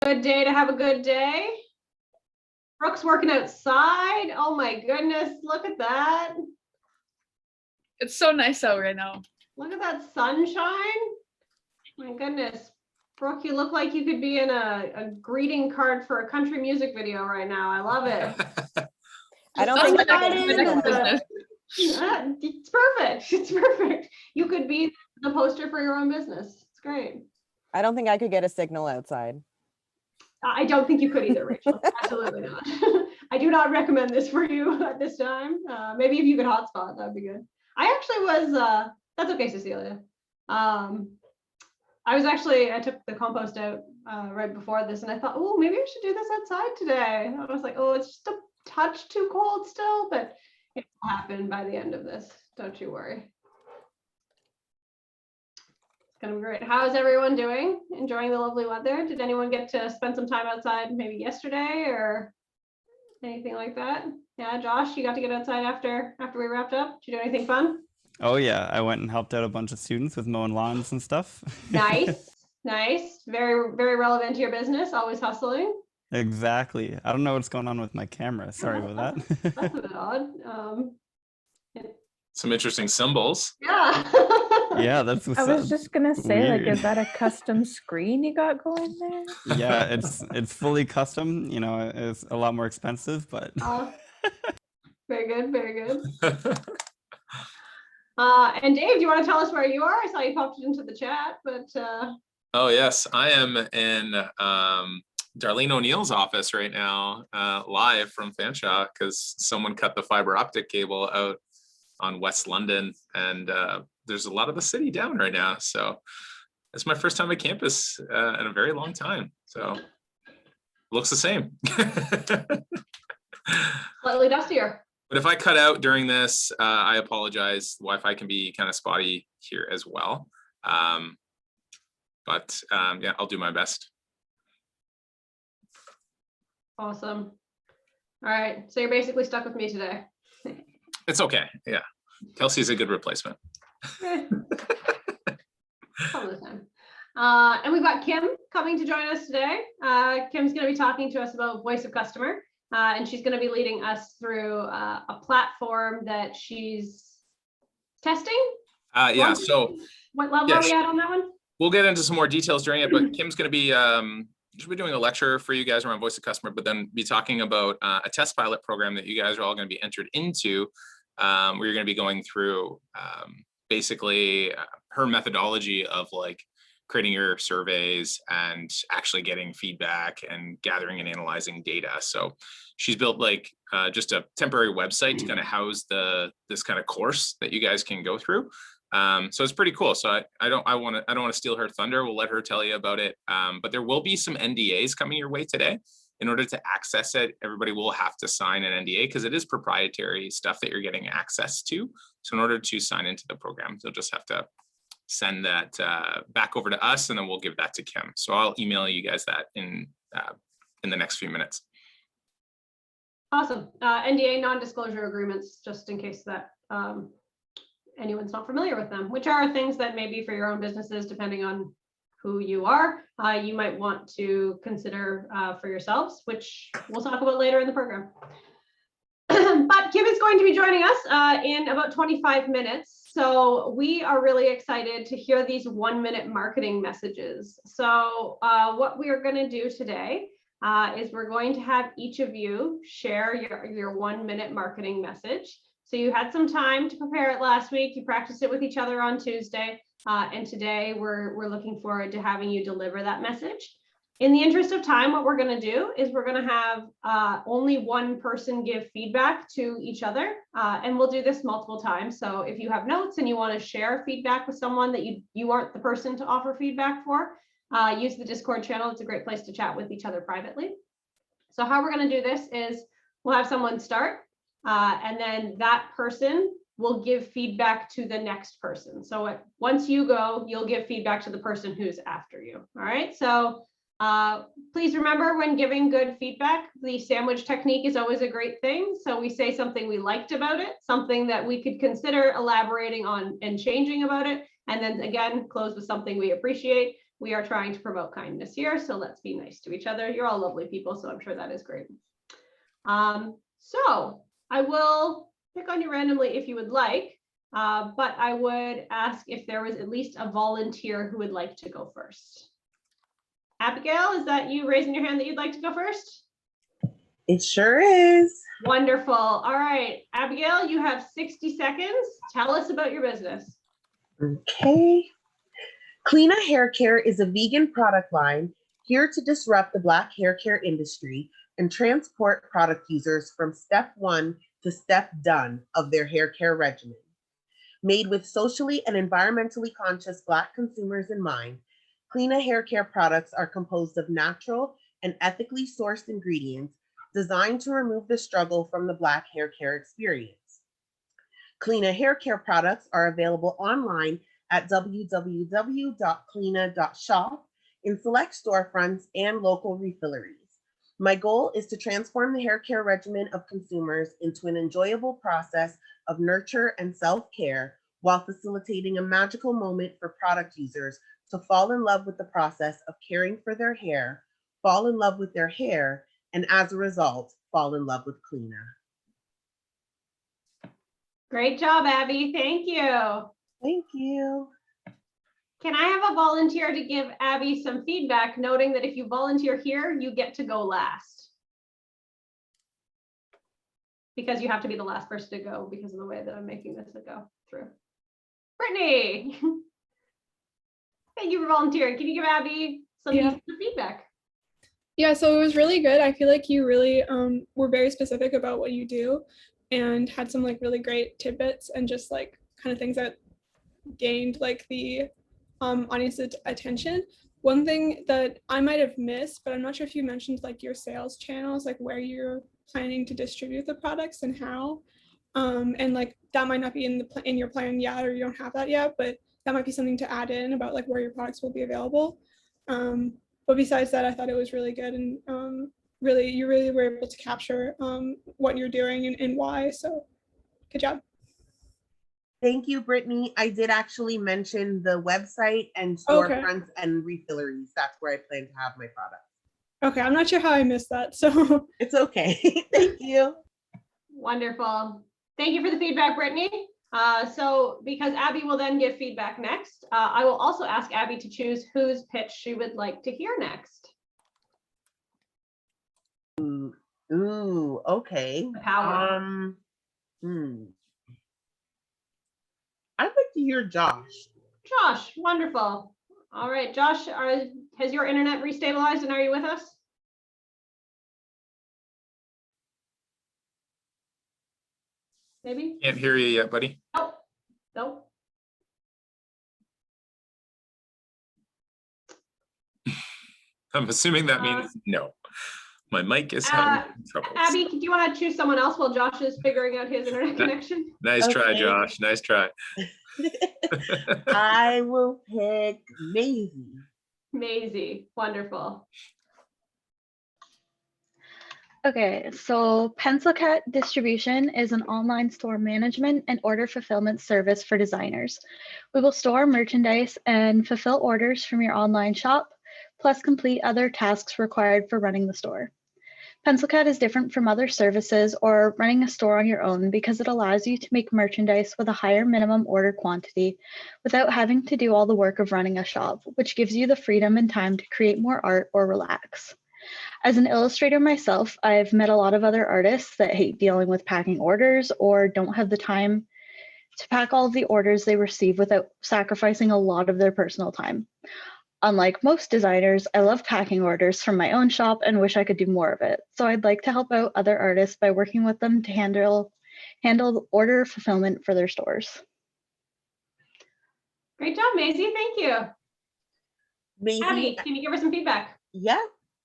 Good day to have a good day. Brooke's working outside. Oh my goodness, look at that. It's so nice out right now. Look at that sunshine. My goodness. Brooke, you look like you could be in a greeting card for a country music video right now. I love it. I don't That's think my I next, can my do next that. business. It's perfect. It's perfect. You could be the poster for your own business. It's great. I don't think I could get a signal outside. I don't think you could either, Rachel. Absolutely not. I do not recommend this for you at this time. Maybe if you could hotspot, that'd be good. I actually was, that's okay, Cecilia. I took the compost out right before this and I thought, oh, maybe I should do this outside today. I was like, oh, it's just a touch too cold still, but it will happen by the end of this. Don't you worry. It's gonna be great. How is everyone doing? Enjoying the lovely weather? Did anyone get to spend some time outside maybe yesterday or anything like that? Yeah, Josh, you got to get outside after we wrapped up. Did you do anything fun? Oh yeah, I went and helped out a bunch of students with mowing lawns and stuff. Nice, nice. Very, very relevant to your business. Always hustling. Exactly. I don't know what's going on with my camera. Sorry about that. That's a bit odd. Some interesting symbols. Yeah. Yeah, that's I was just gonna say, like, weird. is that a custom screen you got going there? Yeah, it's fully custom. You know, it's a lot more expensive, but Very good, very good. And Dave, do you want to tell us where you are? I saw you popped it into the chat, but Oh yes, I am in Darlene O'Neill's office right now, live from Fanshawe, because someone cut the fiber optic cable out on West London, and there's a lot of the city down right now. So it's my first time at campus in a very long time. So looks the same. slightly dustier. But if I cut out during this, I apologize. Wi-Fi can be kind of spotty here as well. But yeah, I'll do my best. Awesome. All right, so you're basically stuck with me today. It's okay. Yeah, Kelsey's a good replacement. Some of the time. And we've got Kim coming to join us today. Kim's going to be talking to us about voice of customer, and she's going to be leading us through a platform that she's testing. Yeah, so What level yeah, are we at on that one? we'll get into some more details during it, but Kim's going to be she'll be doing a lecture for you guys around voice of customer, but then be talking about a test pilot program that you guys are all going to be entered into, where you're going to be going through basically her methodology of like creating your surveys and actually getting feedback and gathering and analyzing data. So she's built like just a temporary website to kind of house this kind of course that you guys can go through. So it's pretty cool. So I don't want to steal her thunder. We'll let her tell you about it. But there will be some NDAs coming your way today. In order to access it, everybody will have to sign an NDA because it is proprietary stuff that you're getting access to. So in order to sign into the program, you'll just have to send that back over to us, and then we'll give that to Kim. So I'll email you guys that in the next few minutes. Awesome. NDA, non-disclosure agreements, just in case that anyone's not familiar with them, which are things that maybe for your own businesses, depending on who you are, you might want to consider for yourselves, which we'll talk about later in the program. But Kim is going to be joining us in about 25 minutes. So we are really excited to hear these 1-minute marketing messages. So what we are going to do today is we're going to have each of you share your 1-minute marketing message. So you had some time to prepare it last week. You practiced it with each other on Tuesday. And today we're looking forward to having you deliver that message. In the interest of time, what we're going to do is we're going to have only one person give feedback to each other, and we'll do this multiple times. So if you have notes and you want to share feedback with someone that you aren't the person to offer feedback for, use the Discord channel. It's a great place to chat with each other privately. So how we're going to do this is we'll have someone start, and then that person will give feedback to the next person. So once you go, you'll give feedback to the person who's after you. All right, so please remember, when giving good feedback, the sandwich technique is always a great thing. So we say something we liked about it, something that we could consider elaborating on and changing about it, and then again, close with something we appreciate. we are trying to promote kindness here, so let's be nice to each other. You're all lovely people, so I'm sure that is great. So I will pick on you randomly if you would like, but I would ask if there was at least a volunteer who would like to go first. Abigail, is that you raising your hand that you'd like to go first? It sure is. Wonderful. All right, Abigail, you have 60 seconds. Tell us about your business. Okay. Cleana Hair Care is a vegan product line here to disrupt the Black hair care industry and transport product users from step 1 to step done of their hair care regimen. Made with socially and environmentally conscious Black consumers in mind, Cleana Hair Care products are composed of natural and ethically sourced ingredients designed to remove the struggle from the Black hair care experience. Cleana Hair Care products are available online at www.cleana.shop in select storefronts and local refilleries. My goal is to transform the hair care regimen of consumers into an enjoyable process of nurture and self-care while facilitating a magical moment for product users to fall in love with the process of caring for their hair, fall in love with their hair, and as a result, fall in love with Cleana. Great job, Abby. Thank you. Thank you. Can I have a volunteer to give Abby some feedback, noting that if you volunteer here, you get to go last? Because you have to be the last person to go because of the way that I'm making this go through. Brittany, thank you for volunteering. Can you give Abby some feedback? Yeah, so it was really good. I feel like you really were very specific about what you do and had some like really great tidbits and just like kind of things that gained like the audience's attention. One thing that I might have missed, but I'm not sure if you mentioned like your sales channels, like where you're planning to distribute the products and how, and like that might not be in your plan yet, or you don't have that yet, but that might be something to add in about like where your products will be available. But besides that, I thought it was really good, and you really were able to capture what you're doing and why. So good job. Thank you, Brittany. I did actually mention the website and storefronts and refilleries. That's where I plan to have my products. Okay, I'm not sure how I missed that, so. It's okay. Thank you. Wonderful. Thank you for the feedback, Brittany. So because Abby will then give feedback next, I will also ask Abby to choose whose pitch she would like to hear next. Ooh, okay. The power. I'd like to hear Josh. Josh, wonderful. All right, Josh, has your internet restabilized and are you with us? Maybe? Can't hear you yet, buddy. Oh, no. I'm assuming that means no. My mic is having trouble. Abby, do you want to choose someone else while Josh is figuring out his internet connection? Nice try, Josh. Nice try. I will pick Maisie. Maisie, wonderful. Okay, so PencilCat Distribution is an online store management and order fulfillment service for designers. We will store merchandise and fulfill orders from your online shop, plus complete other tasks required for running the store. PencilCat is different from other services or running a store on your own because it allows you to make merchandise with a higher minimum order quantity without having to do all the work of running a shop, which gives you the freedom and time to create more art or relax. As an illustrator myself, I've met a lot of other artists that hate dealing with packing orders or don't have the time to pack all of the orders they receive without sacrificing a lot of their personal time. Unlike most designers, I love packing orders from my own shop and wish I could do more of it. So I'd like to help out other artists by working with them to handle order fulfillment for their stores. Great job, Maisie. Thank you. Maisie, Abby, can you give her some feedback? Yeah.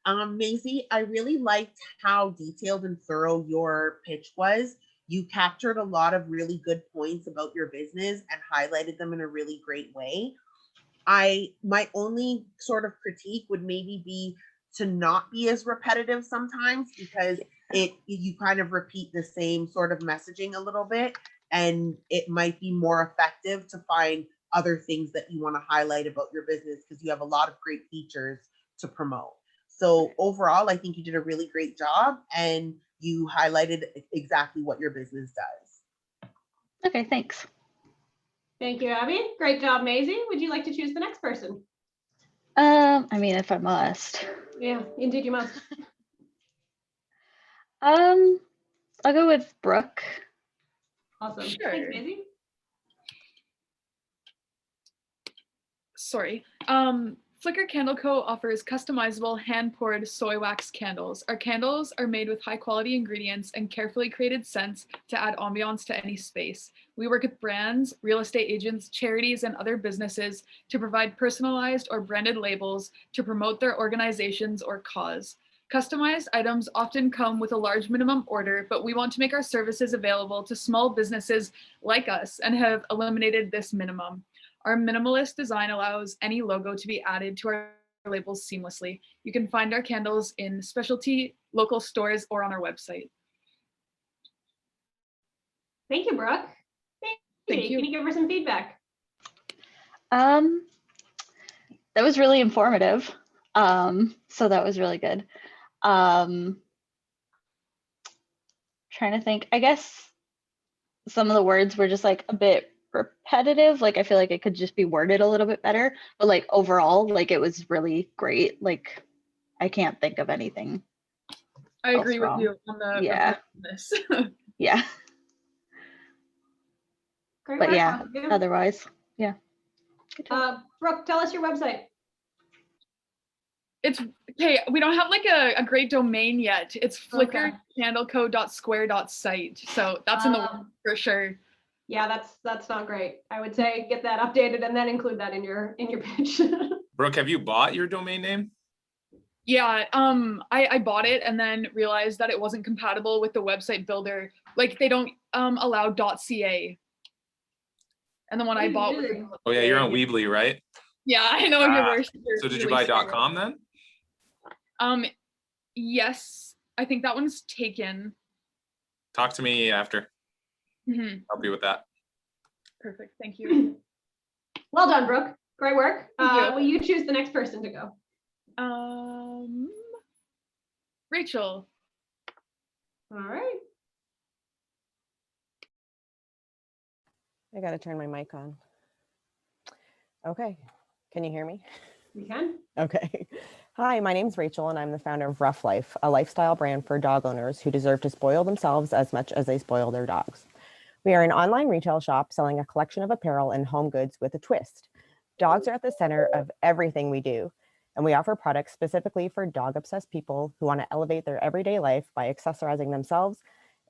Maisie, I really liked how detailed and thorough your pitch was. You captured a lot of really good points about your business and highlighted them in a really great way. My only sort of critique would maybe be to not be as repetitive sometimes, because you kind of repeat the same sort of messaging a little bit, and it might be more effective to find other things that you want to highlight about your business, because you have a lot of great features to promote. So overall, I think you did a really great job and you highlighted exactly what your business does. Okay, thanks. Thank you, Abby. Great job, Maisie. Would you like to choose the next person? I mean, if I must. Yeah, indeed you must. I'll go with Brooke. Awesome. Sure. Thanks, Maisie. Sorry. Flicker Candle Co. offers customizable hand-poured soy wax candles. Our candles are made with high-quality ingredients and carefully created scents to add ambiance to any space. We work with brands, real estate agents, charities, and other businesses to provide personalized or branded labels to promote their organizations or cause. Customized items often come with a large minimum order, but we want to make our services available to small businesses like us and have eliminated this minimum. Our minimalist design allows any logo to be added to our labels seamlessly. You can find our candles in specialty local stores or on our website. Thank you, Brooke. Thank Maisie, you. can you give her some feedback? That was really informative. So that was really good. Trying to think, I guess some of the words were just like a bit repetitive. Like I feel like it could just be worded a little bit better, but like overall, like it was really great. Like I can't think of anything. I agree with wrong. you on the Yeah. repetitiveness. Yeah, Great but work, yeah, both of you. otherwise, yeah. Good job. Brooke, tell us your website. It's okay. We don't have like a great domain yet. It's Okay. flickercandleco.square.site. So that's in the works for sure. Yeah, that's not great. I would say get that updated and then include that in your pitch. Brooke, have you bought your domain name? Yeah, I bought it and then realized that it wasn't compatible with the website builder. Like they don't allow .ca. And the one I bought was Oh yeah, you're on Weebly, right? yeah, I know Ah, you're So did you really buy scary. .com then? Yes, I think that one's taken. Talk to me after. Mhm. Help you with that. Perfect, thank you. Well done, Brooke. Great work. Thank you. Will you choose the next person to go? Rachel. All right. I got to turn my mic on. Okay. Can you hear me? You can. Okay. Hi, my name's Rachel, and I'm the founder of Rough Life, a lifestyle brand for dog owners who deserve to spoil themselves as much as they spoil their dogs. We are an online retail shop selling a collection of apparel and home goods with a twist. Dogs are at the center of everything we do, and we offer products specifically for dog-obsessed people who want to elevate their everyday life by accessorizing themselves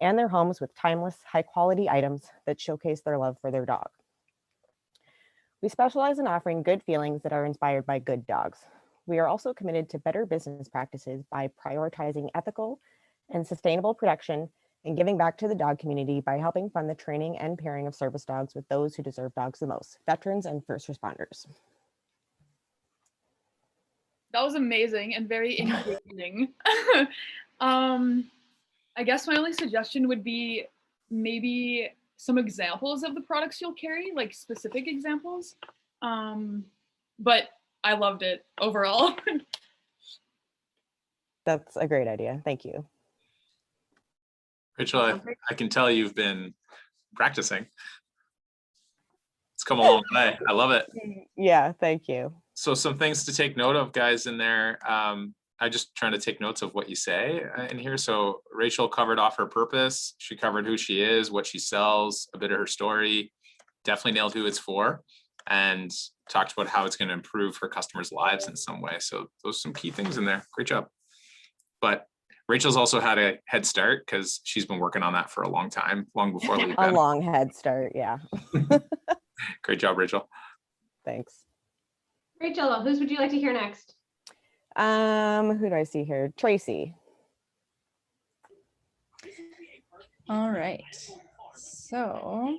and their homes with timeless, high-quality items that showcase their love for their dog. We specialize in offering good feelings that are inspired by good dogs. We are also committed to better business practices by prioritizing ethical and sustainable production and giving back to the dog community by helping fund the training and pairing of service dogs with those who deserve dogs the most, veterans and first responders. That was amazing and very engaging. I guess my only suggestion would be maybe some examples of the products you'll carry, like specific examples. But I loved it overall. That's a great idea. Thank you. Rachel, I can tell you've been practicing. It's come a long way. I love it. Yeah, thank you. So some things to take note of, guys, in there. I just trying to take notes of what you say in here. So Rachel covered off her purpose. She covered who she is, what she sells, a bit of her story, definitely nailed who it's for, and talked about how it's going to improve her customers' lives in some way. So those are some key things in there. Great job. But Rachel's also had a head start because she's been working on that for a long time, long before Lead A Ben. long head start, yeah. Great job, Rachel. Thanks. Rachel, whose would you like to hear next? Who do I see here? Tracy. All right. So,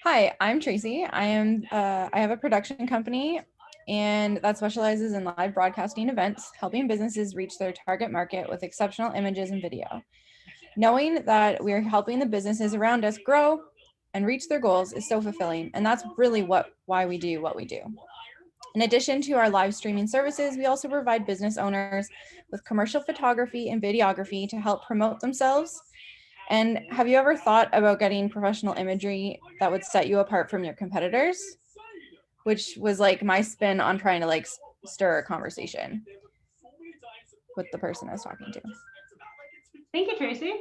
hi, I'm Tracy. I have a production company and that specializes in live broadcasting events, helping businesses reach their target market with exceptional images and video. Knowing that we're helping the businesses around us grow, and reach their goals is so fulfilling. And that's really why we do what we do. In addition to our live streaming services, we also provide business owners with commercial photography and videography to help promote themselves. And have you ever thought about getting professional imagery that would set you apart from your competitors? Which was like my spin on trying to like stir a conversation with the person I was talking to. Thank you, Tracy.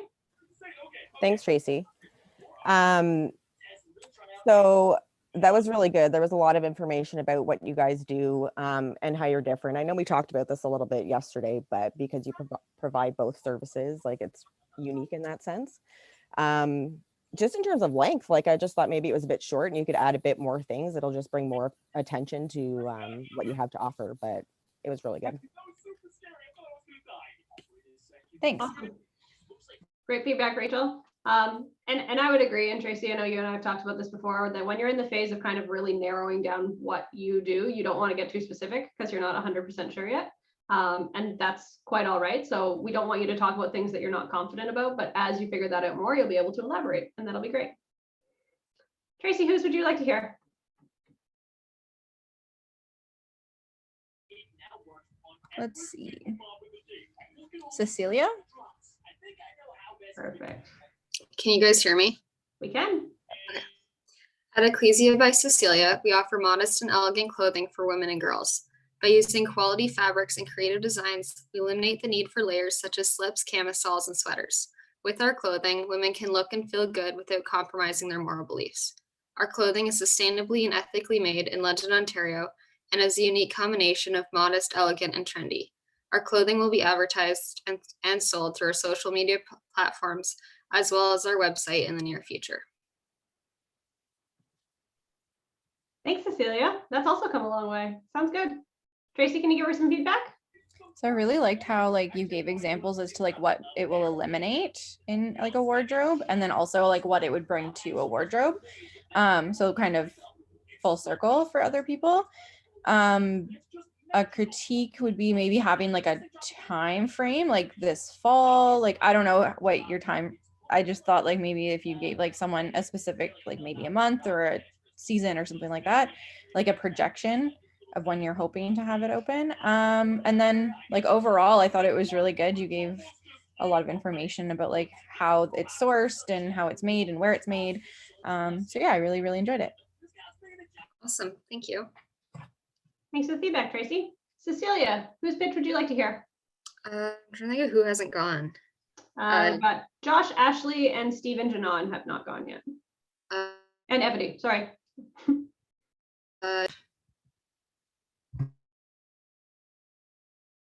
Thanks, Tracy. So that was really good. There was a lot of information about what you guys do and how you're different. I know we talked about this a little bit yesterday, but because you provide both services, like it's unique in that sense. Just in terms of length, like I just thought maybe it was a bit short and you could add a bit more things. It'll just bring more attention to what you have to offer, but it was really good. Thanks. Awesome. Great feedback, Rachel. And I would agree, and Tracy, I know you and I have talked about this before, that when you're in the phase of kind of really narrowing down what you do, you don't want to get too specific because you're not 100% sure yet. And that's quite all right. So we don't want you to talk about things that you're not confident about, but as you figure that out more, you'll be able to elaborate, and that'll be great. Tracy, whose would you like to hear? Let's see. Cecilia? Perfect. Can you guys hear me? We can. At Ecclesia by Cecilia, we offer modest and elegant clothing for women and girls. By using quality fabrics and creative designs, we eliminate the need for layers such as slips, camisoles, and sweaters. With our clothing, women can look and feel good without compromising their moral beliefs. Our clothing is sustainably and ethically made in London, Ontario, and is a unique combination of modest, elegant, and trendy. Our clothing will be advertised and sold through our social media platforms, as well as our website in the near future. Thanks, Cecilia. That's also come a long way. Sounds good. Tracy, can you give her some feedback? So I really liked how like you gave examples as to like what it will eliminate in like a wardrobe, and then also like what it would bring to a wardrobe. So kind of full circle for other people. A critique would be maybe having like a time frame, like this fall, like I don't know what your time. I just thought like maybe if you gave like someone a specific, like maybe a month or a season or something like that, like a projection of when you're hoping to have it open. And then like overall, I thought it was really good. You gave a lot of information about like how it's sourced and how it's made and where it's made. So yeah, I really, really enjoyed it. Awesome. Thank you. Thanks for the feedback, Tracy. Cecilia, whose pitch would you like to hear? I'm trying to think of who hasn't gone. But Josh, Ashley, and Stephen Janon have not gone yet. And Ebony, sorry.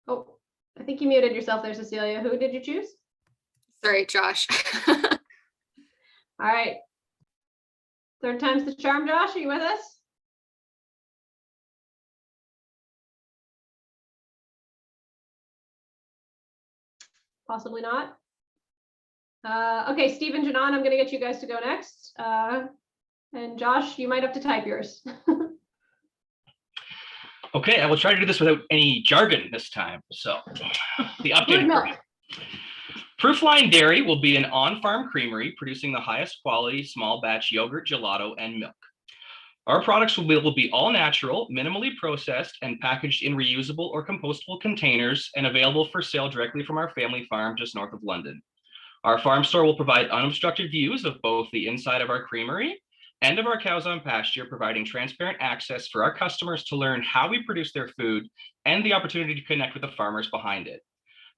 Oh, I think you muted yourself there, Cecilia. Who did you choose? Sorry, Josh. All right. Third time's the charm, Josh. Are you with us? Possibly not. Okay, Stephen, Janon, I'm going to get you guys to go next. And Josh, you might have to type yours. Okay, I will try to do this without any jargon this time. So the updated version. Proofline Dairy will be an on-farm creamery producing the highest quality small batch yogurt, gelato, and milk. Our products will be all natural, minimally processed, and packaged in reusable or compostable containers and available for sale directly from our family farm just north of London. Our farm store will provide unobstructed views of both the inside of our creamery and of our cows on pasture, providing transparent access for our customers to learn how we produce their food and the opportunity to connect with the farmers behind it.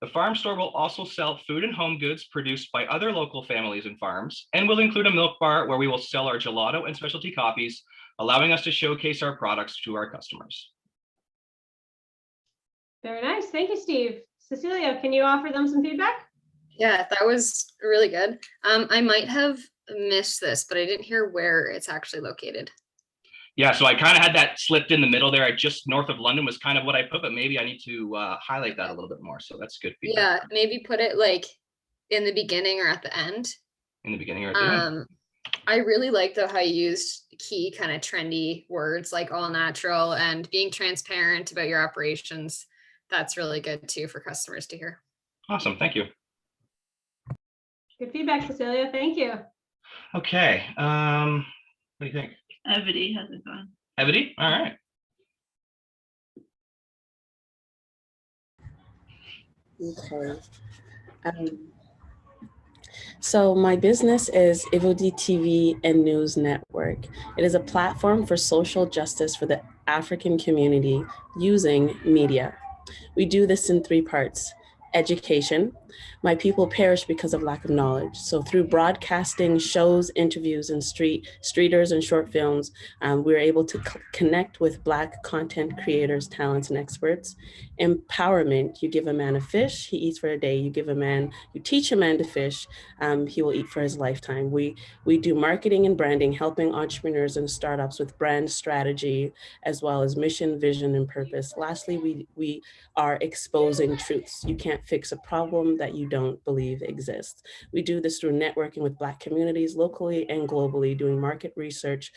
The farm store will also sell food and home goods produced by other local families and farms, and will include a milk bar where we will sell our gelato and specialty coffees, allowing us to showcase our products to our customers. Very nice. Thank you, Steve. Cecilia, can you offer them some feedback? Yeah, that was really good. I might have missed this, but I didn't hear where it's actually located. Yeah, so I kind of had that slipped in the middle there. I just north of London was kind of what I put, but maybe I need to highlight that a little bit more. So that's good feedback. Yeah, maybe put it like in the beginning or at the end. In the beginning or at the end. I really like though how you used key kind of trendy words like all natural and being transparent about your operations. That's really good too for customers to hear. Awesome, thank you. Good feedback, Cecilia. Thank you. Okay. What do you think? Evity hasn't gone. Evity? All right. Okay. So my business is Ivodi TV and News Network. It is a platform for social justice for the African community using media. We do this in 3 parts. Education. My people perish because of lack of knowledge. So through broadcasting, shows, interviews, and streeters and short films, we're able to connect with Black content creators, talents, and experts. Empowerment. You give a man a fish, he eats for a day. You teach a man to fish, he will eat for his lifetime. We do marketing and branding, helping entrepreneurs and startups with brand strategy, as well as mission, vision, and purpose. Lastly, we are exposing truths. You can't fix a problem that you don't believe exists. We do this through networking with Black communities locally and globally, doing market research,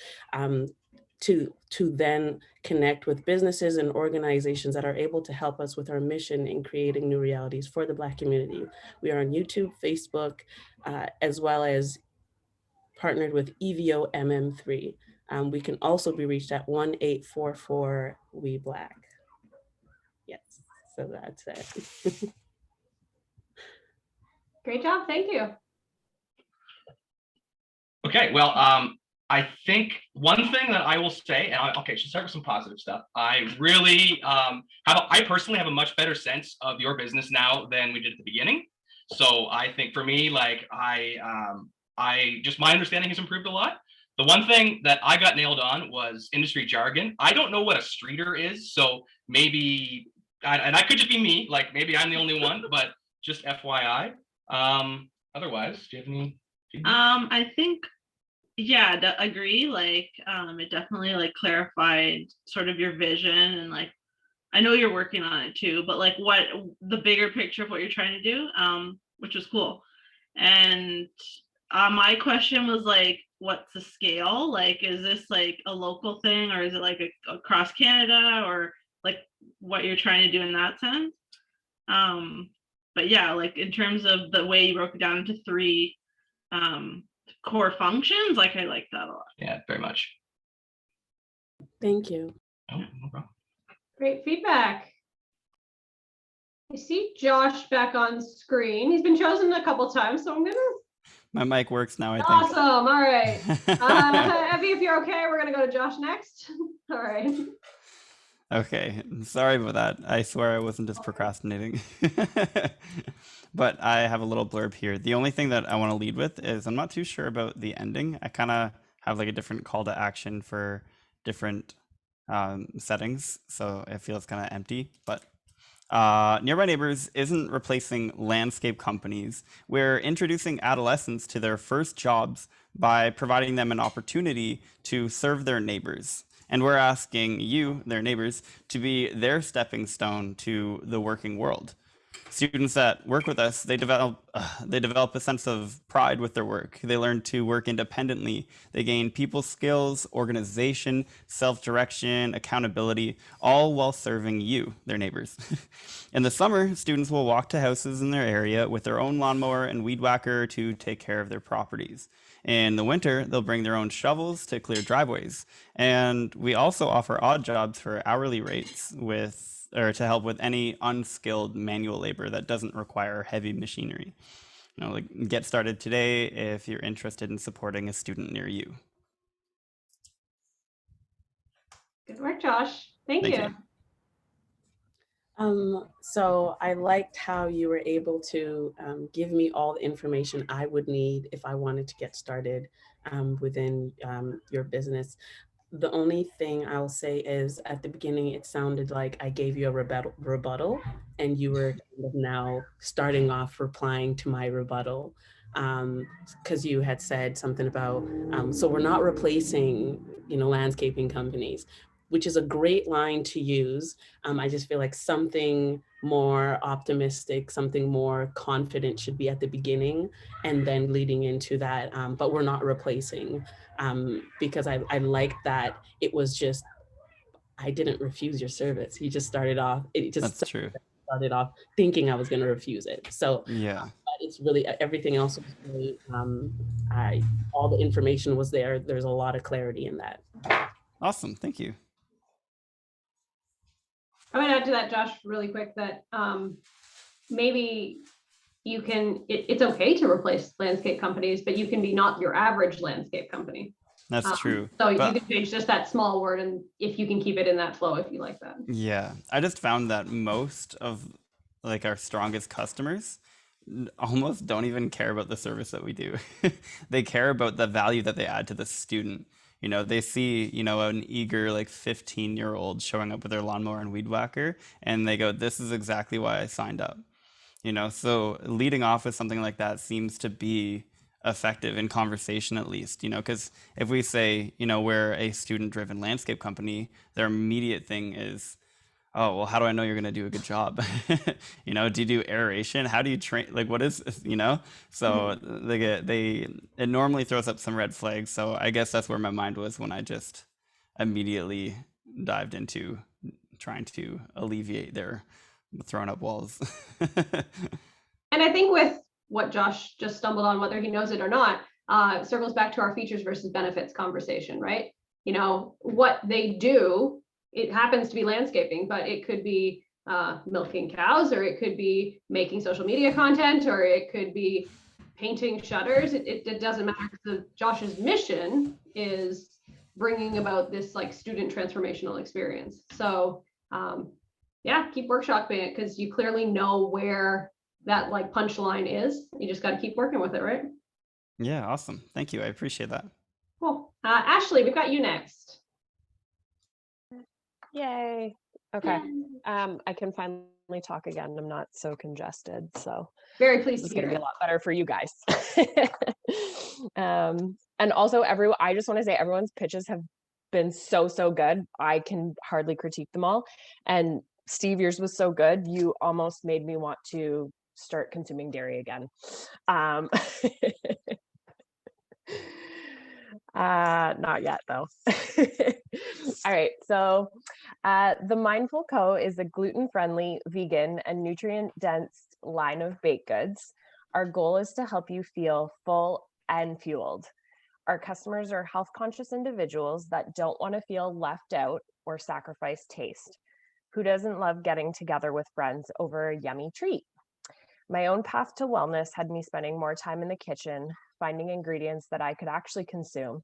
to then connect with businesses and organizations that are able to help us with our mission in creating new realities for the Black community. We are on YouTube, Facebook, as well as partnered with EVO MM3. We can also be reached at 1-844-WE-BLACK. Yes, so that's it. Great job, thank you. Okay, well, I think one thing that I will say, and okay, should start with some positive stuff. I really I personally have a much better sense of your business now than we did at the beginning. So I think for me, like my understanding has improved a lot. The one thing that I got nailed on was industry jargon. I don't know what a streeter is, so maybe, and that could just be me, like maybe I'm the only one, but just FYI. Otherwise, do you have any feedback? I think, yeah, agree. Like, it definitely like clarified sort of your vision, and like, I know you're working on it too, but like what the bigger picture of what you're trying to do, which was cool. And my question was like, what's the scale? Like, is this like a local thing, or is it like across Canada, or like what you're trying to do in that sense? But yeah, like in terms of the way you broke it down into 3 core functions, like I like that a lot. Yeah, very much. Thank you. Oh, no problem. Great feedback. I see Josh back on screen. He's been chosen a couple times, so I'm gonna. My mic works now, I think. Awesome. All right. Evie, if you're okay, we're gonna go to Josh next. All right. Okay, sorry about that. I swear I wasn't just procrastinating. But I have a little blurb here. The only thing that I want to lead with is I'm not too sure about the ending. I kind of have like a different call to action for different settings, so it feels kind of empty. But Nearby Neighbors isn't replacing landscape companies. We're introducing adolescents to their first jobs by providing them an opportunity to serve their neighbors. And we're asking you, their neighbors, to be their stepping stone to the working world. Students that work with us, they develop a sense of pride with their work. They learn to work independently. They gain people skills, organization, self-direction, accountability, all while serving you, their neighbors. In the summer, students will walk to houses in their area with their own lawnmower and weed whacker to take care of their properties. In the winter, they'll bring their own shovels to clear driveways. And we also offer odd jobs for hourly rates to help with any unskilled manual labor that doesn't require heavy machinery. Get started today if you're interested in supporting a student near you. Good work, Josh. Thank you. So I liked how you were able to give me all the information I would need if I wanted to get started within your business. The only thing I'll say is at the beginning, it sounded like I gave you a rebuttal and you were kind of now starting off replying to my rebuttal, because you had said something about, so we're not replacing, landscaping companies, which is a great line to use. I just feel like something more optimistic, something more confident should be at the beginning and then leading into that, but we're not replacing. Because I like that it was just, I didn't refuse your service. You just started off, That's true. started off thinking I was going to refuse it. So yeah, just really everything else was really, all the information was there. There's a lot of clarity in that. Awesome, thank you. I'm gonna add to that, Josh, really quick, that maybe you can, it's okay to replace landscape companies, but you can be not your average landscape company. That's true. So you But can change just that small word, and if you can keep it in that flow, if you like that. yeah, I just found that most of like our strongest customers almost don't even care about the service that we do. They care about the value that they add to the student. You know, they see, you know, an eager like 15-year-old showing up with their lawnmower and weed whacker, and they go, this is exactly why I signed up. You know, so leading off with something like that seems to be effective in conversation, at least, you know, because if we say, you know, we're a student-driven landscape company, their immediate thing is, oh, well, how do I know you're going to do a good job? You know, do you do aeration? How do you train? Like, what is, you know? So it normally throws up some red flags. So I guess that's where my mind was when I just immediately dived into trying to alleviate their throwing up walls. And I think with what Josh just stumbled on, whether he knows it or not, circles back to our features versus benefits conversation, right? You know, what they do, it happens to be landscaping, but it could be milking cows, or it could be making social media content, or it could be painting shutters. It doesn't matter, because Josh's mission is bringing about this like student transformational experience. So yeah, keep workshopping it, because you clearly know where that like punchline is. You just got to keep working with it, right? Yeah, awesome. Thank you. I appreciate that. Cool. Ashley, we've got you next. Yay. Okay. I can finally talk again. I'm not so congested. So very pleased. It's going to be a lot better for you guys. And also I just want to say everyone's pitches have been so good. I can hardly critique them all. And Steve, yours was so good. You almost made me want to start consuming dairy again. Not yet though. All right, so the Mindful Co. is a gluten-friendly, vegan, and nutrient-dense line of baked goods. Our goal is to help you feel full and fueled. Our customers are health-conscious individuals that don't want to feel left out or sacrifice taste. Who doesn't love getting together with friends over a yummy treat? My own path to wellness had me spending more time in the kitchen, finding ingredients that I could actually consume.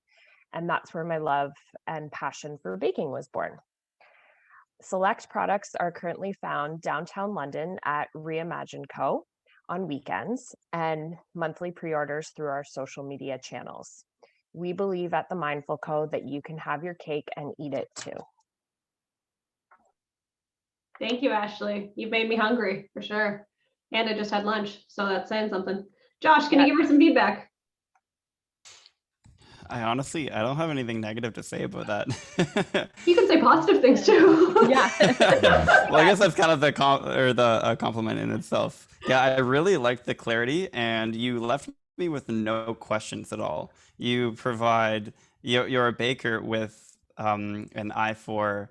And that's where my love and passion for baking was born. Select products are currently found downtown London at Reimagine Co. on weekends, and monthly pre-orders through our social media channels. We believe at the Mindful Co. that you can have your cake and eat it too. Thank you, Ashley. You've made me hungry for sure. And I just had lunch, so that's saying something. Josh, can you give her some feedback? I don't have anything negative to say about that. You can say positive things too. Yeah. Well, I guess that's kind of the compliment in itself. Yeah, I really liked the clarity, and you left me with no questions at all. You provide, you're a baker with an eye for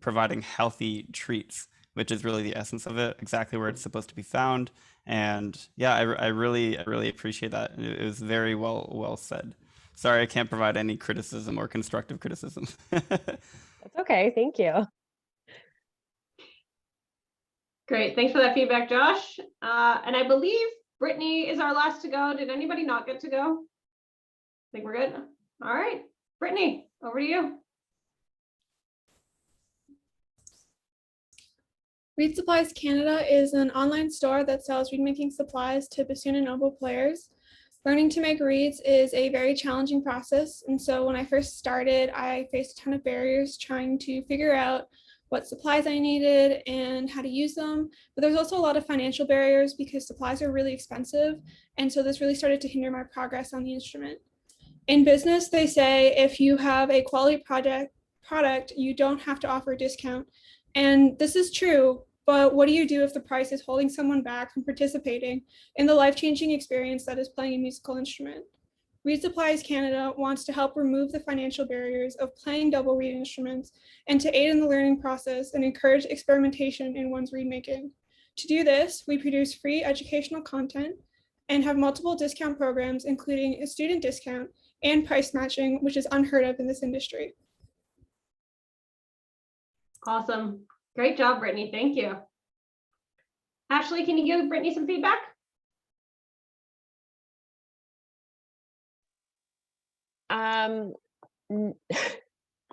providing healthy treats, which is really the essence of it, exactly where it's supposed to be found. And yeah, I really appreciate that. It was very well said. Sorry, I can't provide any criticism or constructive criticism. That's okay. Thank you. Great. Thanks for that feedback, Josh. And I believe Brittany is our last to go. Did anybody not get to go? I think we're good. All right. Brittany, over to you. Reed Supplies Canada is an online store that sells reed making supplies to bassoon and oboe players. Learning to make reeds is a very challenging process, and so when I first started, I faced a ton of barriers trying to figure out what supplies I needed and how to use them. But there's also a lot of financial barriers because supplies are really expensive, and so this really started to hinder my progress on the instrument. In business, they say if you have a quality product, you don't have to offer a discount. And this is true, but what do you do if the price is holding someone back from participating in the life-changing experience that is playing a musical instrument? Reed Supplies Canada wants to help remove the financial barriers of playing double reed instruments and to aid in the learning process and encourage experimentation in one's reed making. To do this, we produce free educational content and have multiple discount programs, including a student discount and price matching, which is unheard of in this industry. Awesome. Great job, Brittany. Thank you. Ashley, can you give Brittany some feedback?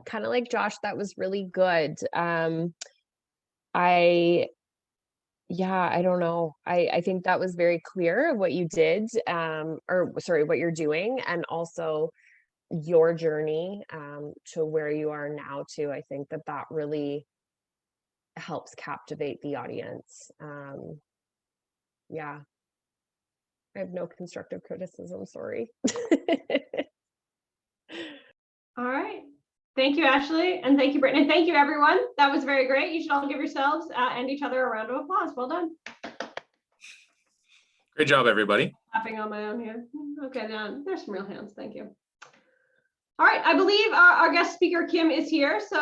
Kind of like Josh, that was really good. I don't know. I think that was very clear what you did, or sorry, what you're doing, and also your journey to where you are now too. I think that that really helps captivate the audience. Yeah. I have no constructive criticism, sorry. All right. Thank you, Ashley, and thank you, Brittany. Thank you, everyone. That was very great. You should all give yourselves and each other a round of applause. Well done. Great job, everybody. Clapping on my own here. Okay, now there's some real hands. Thank you. All right, I believe our guest speaker, Kim, is here. So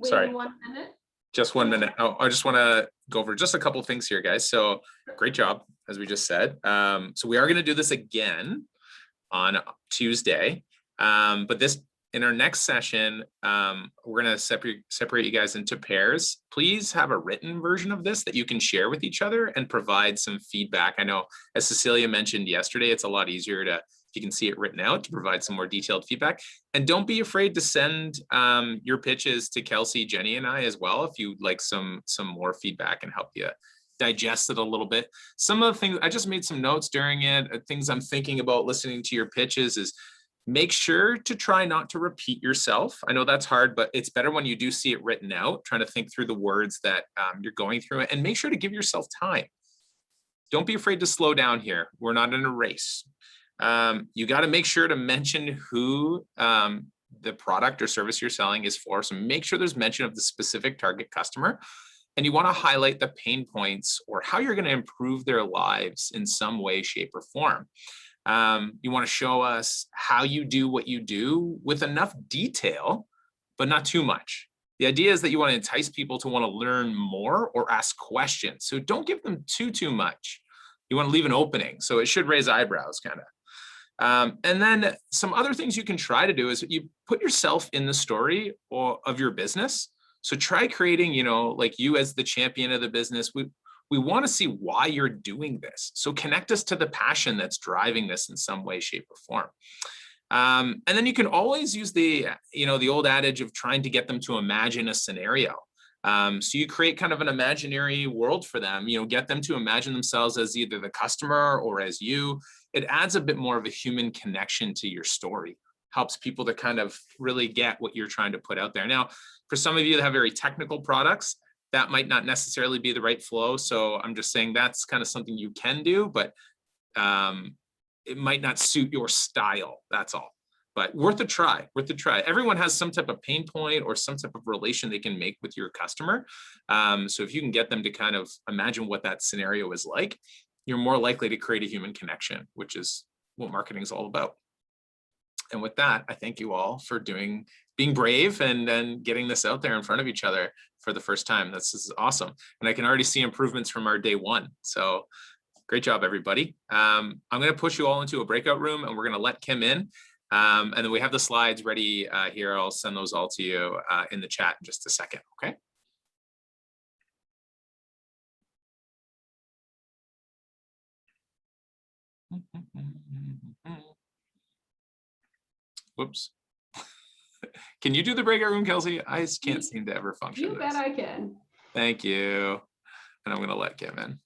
Sorry. 1 minute. Just 1 minute. Oh, I just want to go over just a couple of things here, guys. So great job, as we just said. So we are going to do this again on Tuesday. But this, in our next session, we're going to separate you guys into pairs. Please have a written version of this that you can share with each other and provide some feedback. I know, as Cecilia mentioned yesterday, it's a lot easier to, if you can see it written out, to provide some more detailed feedback. And don't be afraid to send your pitches to Kelsey, Jenny, and I as well, if you'd like some more feedback and help you digest it a little bit. Some of the things, I just made some notes during it, things I'm thinking about listening to your pitches is, make sure to try not to repeat yourself. I know that's hard, but it's better when you do see it written out, trying to think through the words that you're going through, and make sure to give yourself time. Don't be afraid to slow down here. We're not in a race. You got to make sure to mention who the product or service you're selling is for. So make sure there's mention of the specific target customer. And you want to highlight the pain points or how you're going to improve their lives in some way, shape, or form. You want to show us how you do what you do with enough detail, but not too much. The idea is that you want to entice people to want to learn more or ask questions. So don't give them too much. You want to leave an opening. So it should raise eyebrows kind of. And then some other things you can try to do is you put yourself in the story of your business. So try creating, like you as the champion of the business. We want to see why you're doing this. So connect us to the passion that's driving this in some way, shape, or form. And then you can always use the old adage of trying to get them to imagine a scenario. So you create kind of an imaginary world for them, get them to imagine themselves as either the customer or as you. It adds a bit more of a human connection to your story, helps people to kind of really get what you're trying to put out there. Now, for some of you that have very technical products, that might not necessarily be the right flow. So I'm just saying that's kind of something you can do, but it might not suit your style. That's all. But worth a try, worth a try. Everyone has some type of pain point or some type of relation they can make with your customer. So if you can get them to kind of imagine what that scenario is like, you're more likely to create a human connection, which is what marketing is all about. And with that, I thank you all for being brave and then getting this out there in front of each other for the first time. This is awesome. And I can already see improvements from our day one. So great job, everybody. I'm going to push you all into a breakout room and we're going to let Kim in. And then we have the slides ready here. I'll send those all to you in the chat in just a second. Okay. Whoops. Can you do the breakout room, Kelsey? I just can't seem to ever function. You bet I can. Thank you. And I'm going to let Kim in.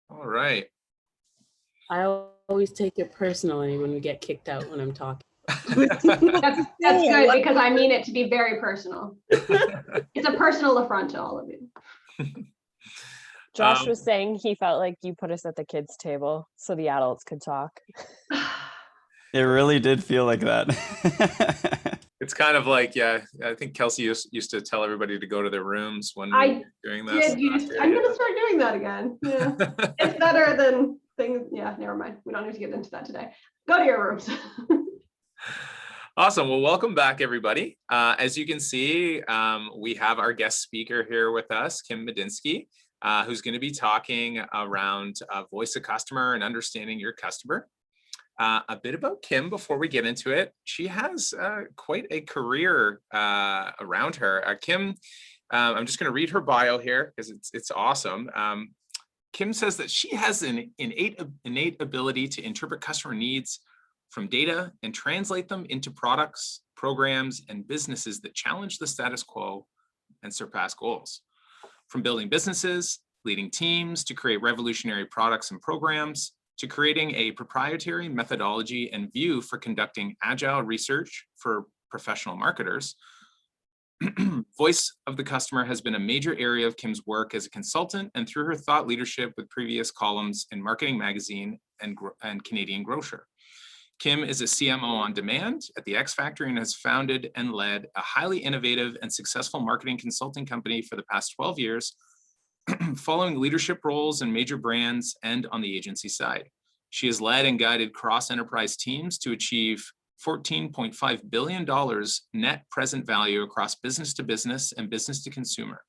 All right. I always take it personally when we get kicked out when I'm talking. That's good because I mean it to be very personal. It's a personal affront to all of you. Josh was saying he felt like you put us at the kids' table so the adults could talk. It really did feel like that. It's kind of like, yeah, I think Kelsey used to tell everybody to go to their rooms when we were doing this. I'm going to start doing that again. Yeah. It's better than things. Yeah, never mind. We don't need to get into that today. Go to your rooms. Awesome. Well, welcome back, everybody. As you can see, we have our guest speaker here with us, Kim Medynsky, who's going to be talking around voice of customer and understanding your customer. A bit about Kim before we get into it. She has quite a career around her. Kim, I'm just going to read her bio here because it's awesome. Kim says that she has an innate ability to interpret customer needs from data and translate them into products, programs, and businesses that challenge the status quo and surpass goals. From building businesses, leading teams to create revolutionary products and programs, to creating a proprietary methodology and view for conducting agile research for professional marketers, voice of the customer has been a major area of Kim's work as a consultant and through her thought leadership with previous columns in Marketing Magazine and Canadian Grocer. Kim is a CMO on demand at the X Factory and has founded and led a highly innovative and successful marketing consulting company for the past 12 years, following leadership roles in major brands and on the agency side. She has led and guided cross-enterprise teams to achieve $14.5 billion net present value across business to business and business to consumer,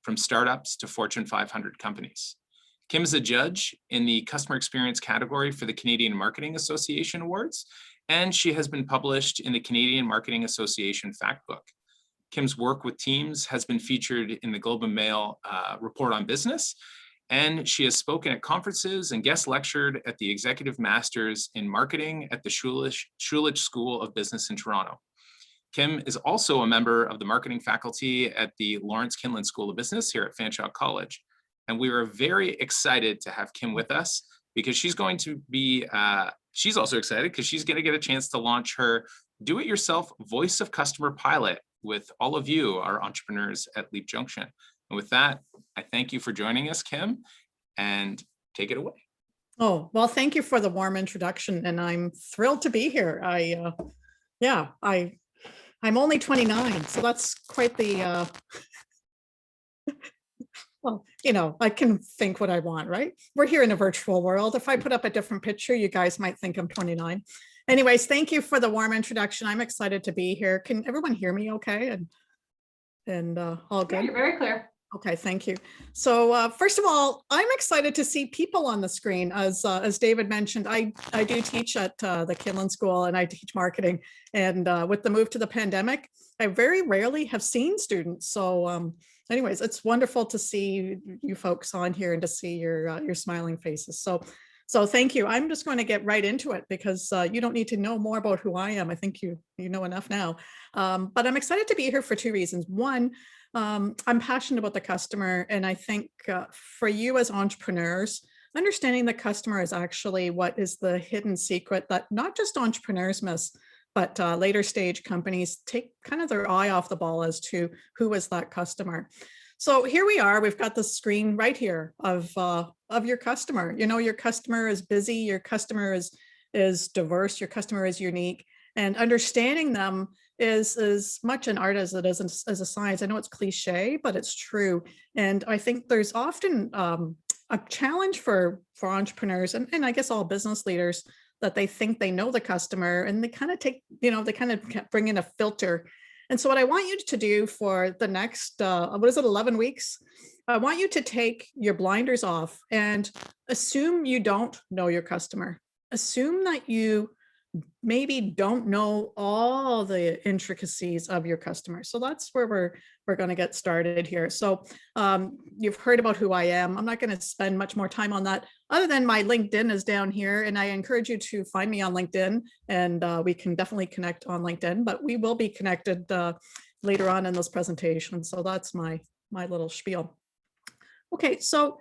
from startups to Fortune 500 companies. Kim is a judge in the customer experience category for the Canadian Marketing Association Awards, and she has been published in the Canadian Marketing Association Fact Book. Kim's work with teams has been featured in the Globe and Mail Report on Business, and she has spoken at conferences and guest lectured at the Executive Masters in Marketing at the Schulich School of Business in Toronto. Kim is also a member of the marketing faculty at the Lawrence Kinlan School of Business here at Fanshawe College. And we are very excited to have Kim with us because she's going to be, she's also excited because she's going to get a chance to launch her do-it-yourself voice of customer pilot with all of you, our entrepreneurs at Leap Junction. And with that, I thank you for joining us, Kim, and take it away. Oh, well, thank you for the warm introduction, and I'm thrilled to be here. I'm only 29, so that's quite the, well, you know, I can think what I want, right? We're here in a virtual world. If I put up a different picture, you guys might think I'm 29. Anyways, thank you for the warm introduction. I'm excited to be here. Can everyone hear me okay? And all good? Yeah, you're very clear. Okay, thank you. So first of all, I'm excited to see people on the screen. As David mentioned, I do teach at the Kinlan School and I teach marketing. And with the move to the pandemic, I very rarely have seen students. So anyways, it's wonderful to see you folks on here and to see your smiling faces. So thank you. I'm just going to get right into it because you don't need to know more about who I am. I think you know enough now. But I'm excited to be here for two reasons. One, I'm passionate about the customer. And I think for you as entrepreneurs, understanding the customer is actually what is the hidden secret that not just entrepreneurs miss, but later stage companies take kind of their eye off the ball as to who is that customer. So here we are, we've got the screen right here of your customer. You know, your customer is busy, your customer is diverse, your customer is unique, and understanding them is as much an art as it is as a science. I know it's cliche, but it's true. And I think there's often a challenge for entrepreneurs and I guess all business leaders that they think they know the customer and they kind of take, you know, they kind of bring in a filter. And so what I want you to do for the next, 11 weeks? I want you to take your blinders off and assume you don't know your customer. Assume that you maybe don't know all the intricacies of your customer. So that's where we're going to get started here. So you've heard about who I am. I'm not going to spend much more time on that other than my LinkedIn is down here. And I encourage you to find me on LinkedIn and we can definitely connect on LinkedIn, but we will be connected later on in this presentation. So that's my little spiel. Okay, so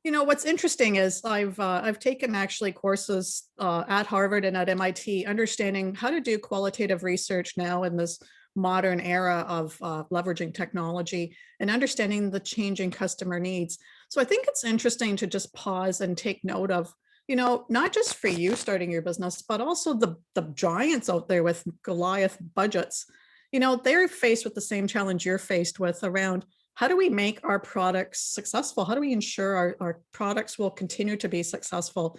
you know, what's interesting is I've taken actually courses at Harvard and at MIT, understanding how to do qualitative research now in this modern era of leveraging technology and understanding the changing customer needs. So I think it's interesting to just pause and take note of, you know, not just for you starting your business, but also the giants out there with Goliath budgets. You know, they're faced with the same challenge you're faced with around how do we make our products successful? How do we ensure our products will continue to be successful?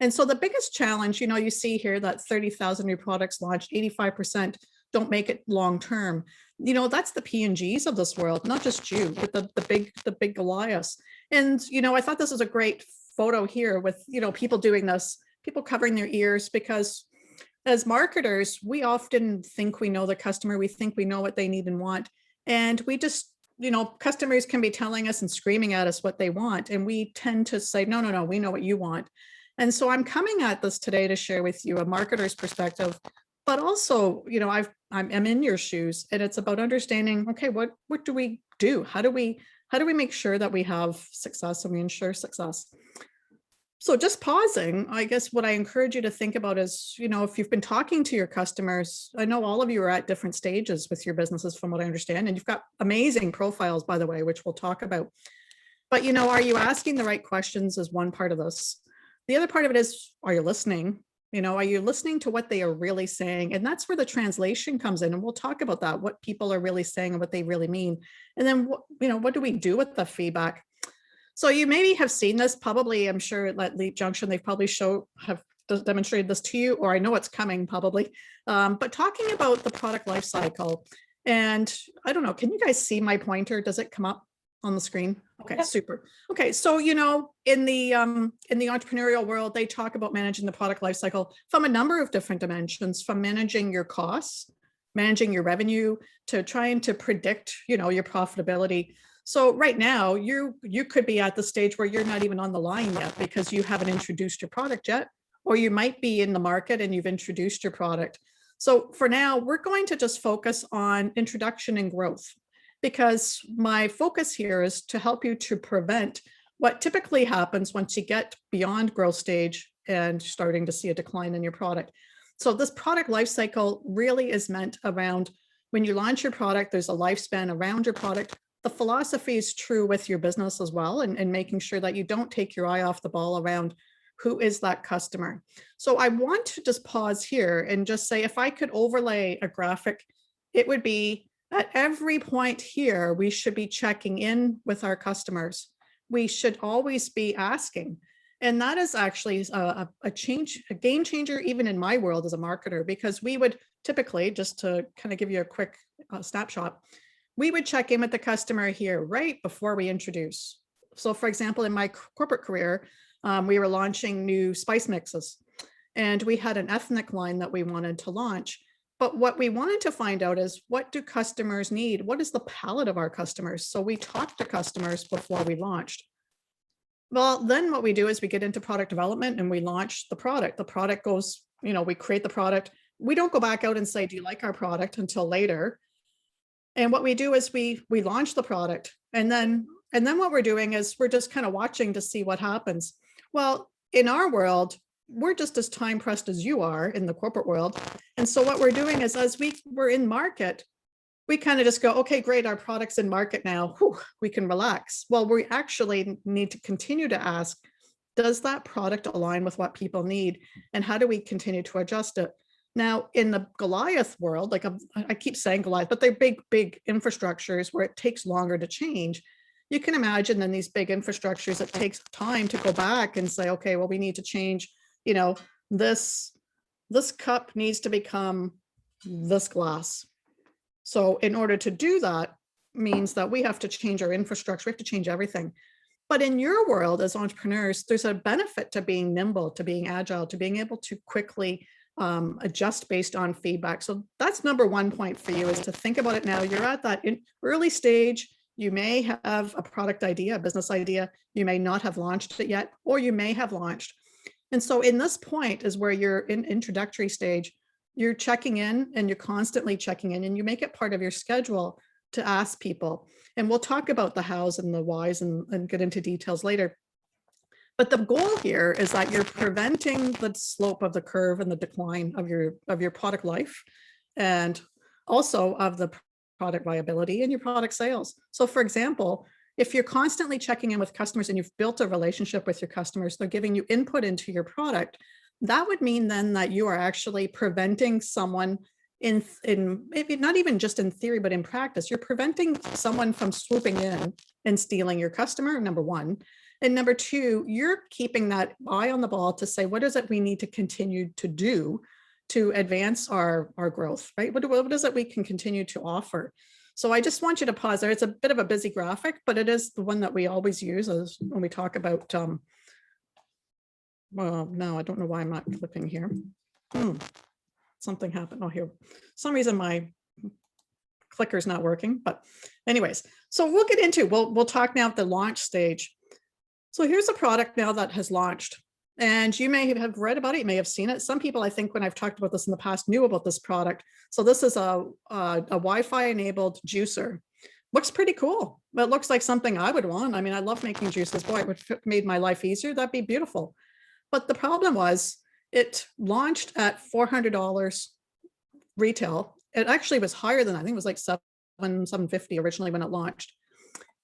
And so the biggest challenge, you see here that 30,000 new products launched, 85% don't make it long term. That's the P&Gs of this world, not just you, but the big Goliaths. And I thought this was a great photo here with people doing this, people covering their ears, because as marketers, we often think we know the customer, we think we know what they need and want, and we just customers can be telling us and screaming at us what they want, and we tend to say, no, we know what you want. And so I'm coming at this today to share with you a marketer's perspective, but also, I'm in your shoes, and it's about understanding, okay, what do we do? How do we make sure that we have success and we ensure success? So just pausing, I guess what I encourage you to think about is, if you've been talking to your customers, I know all of you are at different stages with your businesses from what I understand, and you've got amazing profiles, by the way, which we'll talk about. But, are you asking the right questions is one part of this. The other part of it is, are you listening? Are you listening to what they are really saying? And that's where the translation comes in. And we'll talk about that, what people are really saying and what they really mean. And then, what do we do with the feedback? So you maybe have seen this, probably, I'm sure at Leap Junction, they've probably have demonstrated this to you, or I know it's coming probably. But talking about the product life cycle, and I don't know, can you guys see my pointer? Does it come up on the screen? Okay, yeah. Super. Okay, so in the entrepreneurial world, they talk about managing the product life cycle from a number of different dimensions, from managing your costs, managing your revenue, to trying to predict, your profitability. So right now, you could be at the stage where you're not even on the line yet because you haven't introduced your product yet, or you might be in the market and you've introduced your product. So for now, we're going to just focus on introduction and growth, because my focus here is to help you to prevent what typically happens once you get beyond growth stage and starting to see a decline in your product. So this product life cycle really is meant around when you launch your product, there's a lifespan around your product. The philosophy is true with your business as well, and making sure that you don't take your eye off the ball around who is that customer. So I want to just pause here and just say, if I could overlay a graphic, it would be at every point here, we should be checking in with our customers. We should always be asking. And that is actually a game changer, even in my world as a marketer, because we would typically, just to kind of give you a quick snapshot, we would check in with the customer here right before we introduce. So for example, in my corporate career, we were launching new spice mixes, and we had an ethnic line that we wanted to launch. But what we wanted to find out is, what do customers need? What is the palate of our customers? So we talked to customers before we launched. Well, then what we do is we get into product development and we launch the product. The product goes, we create the product. We don't go back out and say, do you like our product, until later. And what we do is we launch the product, and then what we're doing is we're just kind of watching to see what happens. Well, in our world, we're just as time pressed as you are in the corporate world. And so what we're doing is, as we're in market, we kind of just go, okay, great, our product's in market now. Whew, we can relax. Well, we actually need to continue to ask, does that product align with what people need? And how do we continue to adjust it? Now, in the Goliath world, like I keep saying Goliath, but they're big infrastructures where it takes longer to change. You can imagine in these big infrastructures, it takes time to go back and say, okay, well, we need to change, this cup needs to become this glass. So in order to do that means that we have to change our infrastructure, we have to change everything. But in your world as entrepreneurs, there's a benefit to being nimble, to being agile, to being able to quickly adjust based on feedback. So that's number one point for you, is to think about it now. You're at that early stage. You may have a product idea, a business idea. You may not have launched it yet, or you may have launched. And so in this point is where you're in introductory stage. You're checking in, and you're constantly checking in, and you make it part of your schedule to ask people. And we'll talk about the hows and the whys and get into details later. But the goal here is that you're preventing the slope of the curve and the decline of your product life, and also of the product viability and your product sales. So for example, if you're constantly checking in with customers and you've built a relationship with your customers, they're giving you input into your product, that would mean then that you are actually preventing someone in maybe not even just in theory, but in practice, you're preventing someone from swooping in and stealing your customer, number one. And number two, you're keeping that eye on the ball to say, what is it we need to continue to do to advance our growth, right? What is it we can continue to offer? So I just want you to pause there. It's a bit of a busy graphic, but it is the one that we always use as when we talk about, well, no, I don't know why I'm not flipping here. Something happened. Oh, here. For some reason my clicker's not working, but anyways, so we'll get into, we'll talk now at the launch stage. So here's a product now that has launched, and you may have read about it, you may have seen it. Some people, I think, when I've talked about this in the past, knew about this product. So this is a Wi-Fi enabled juicer. Looks pretty cool. It looks like something I would want. I mean, I love making juices. Boy, it would have made my life easier. That'd be beautiful. But the problem was it launched at $400 retail. It actually was higher than that. I think it was like $750 originally when it launched.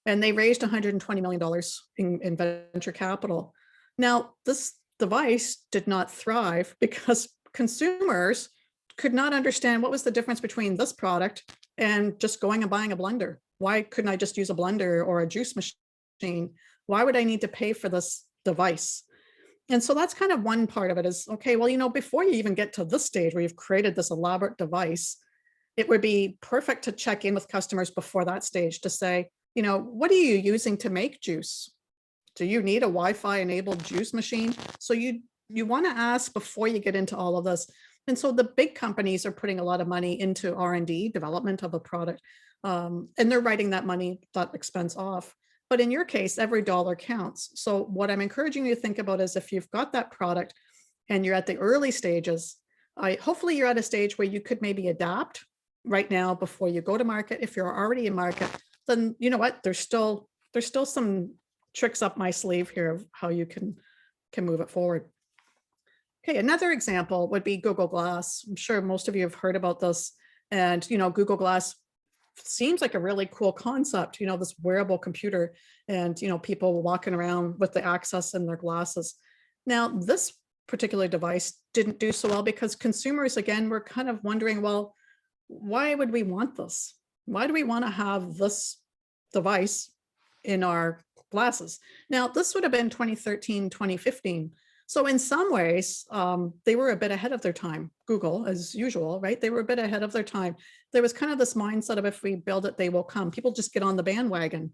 And they raised $120 million in venture capital. Now, this device did not thrive because consumers could not understand what was the difference between this product and just going and buying a blender. Why couldn't I just use a blender or a juice machine? Why would I need to pay for this device? And so that's kind of one part of it is, okay, well, you know, before you even get to this stage where you've created this elaborate device, it would be perfect to check in with customers before that stage to say, you know, what are you using to make juice? Do you need a Wi-Fi enabled juice machine? So you want to ask before you get into all of this. And so the big companies are putting a lot of money into R&D, development of a product, and they're writing that money, that expense off. But in your case, every dollar counts. So what I'm encouraging you to think about is if you've got that product and you're at the early stages, hopefully you're at a stage where you could maybe adapt right now before you go to market. If you're already in market, then you know what, there's still some tricks up my sleeve here of how you can move it forward. Okay, another example would be Google Glass. I'm sure most of you have heard about this. And you know, Google Glass seems like a really cool concept, you know, this wearable computer and, you know, people walking around with the access in their glasses. Now, this particular device didn't do so well because consumers, again, were kind of wondering, well, why would we want this? Why do we want to have this device in our glasses? Now, this would have been 2013, 2015. So in some ways, they were a bit ahead of their time, Google, as usual, right? They were a bit ahead of their time. There was kind of this mindset of if we build it, they will come. People just get on the bandwagon.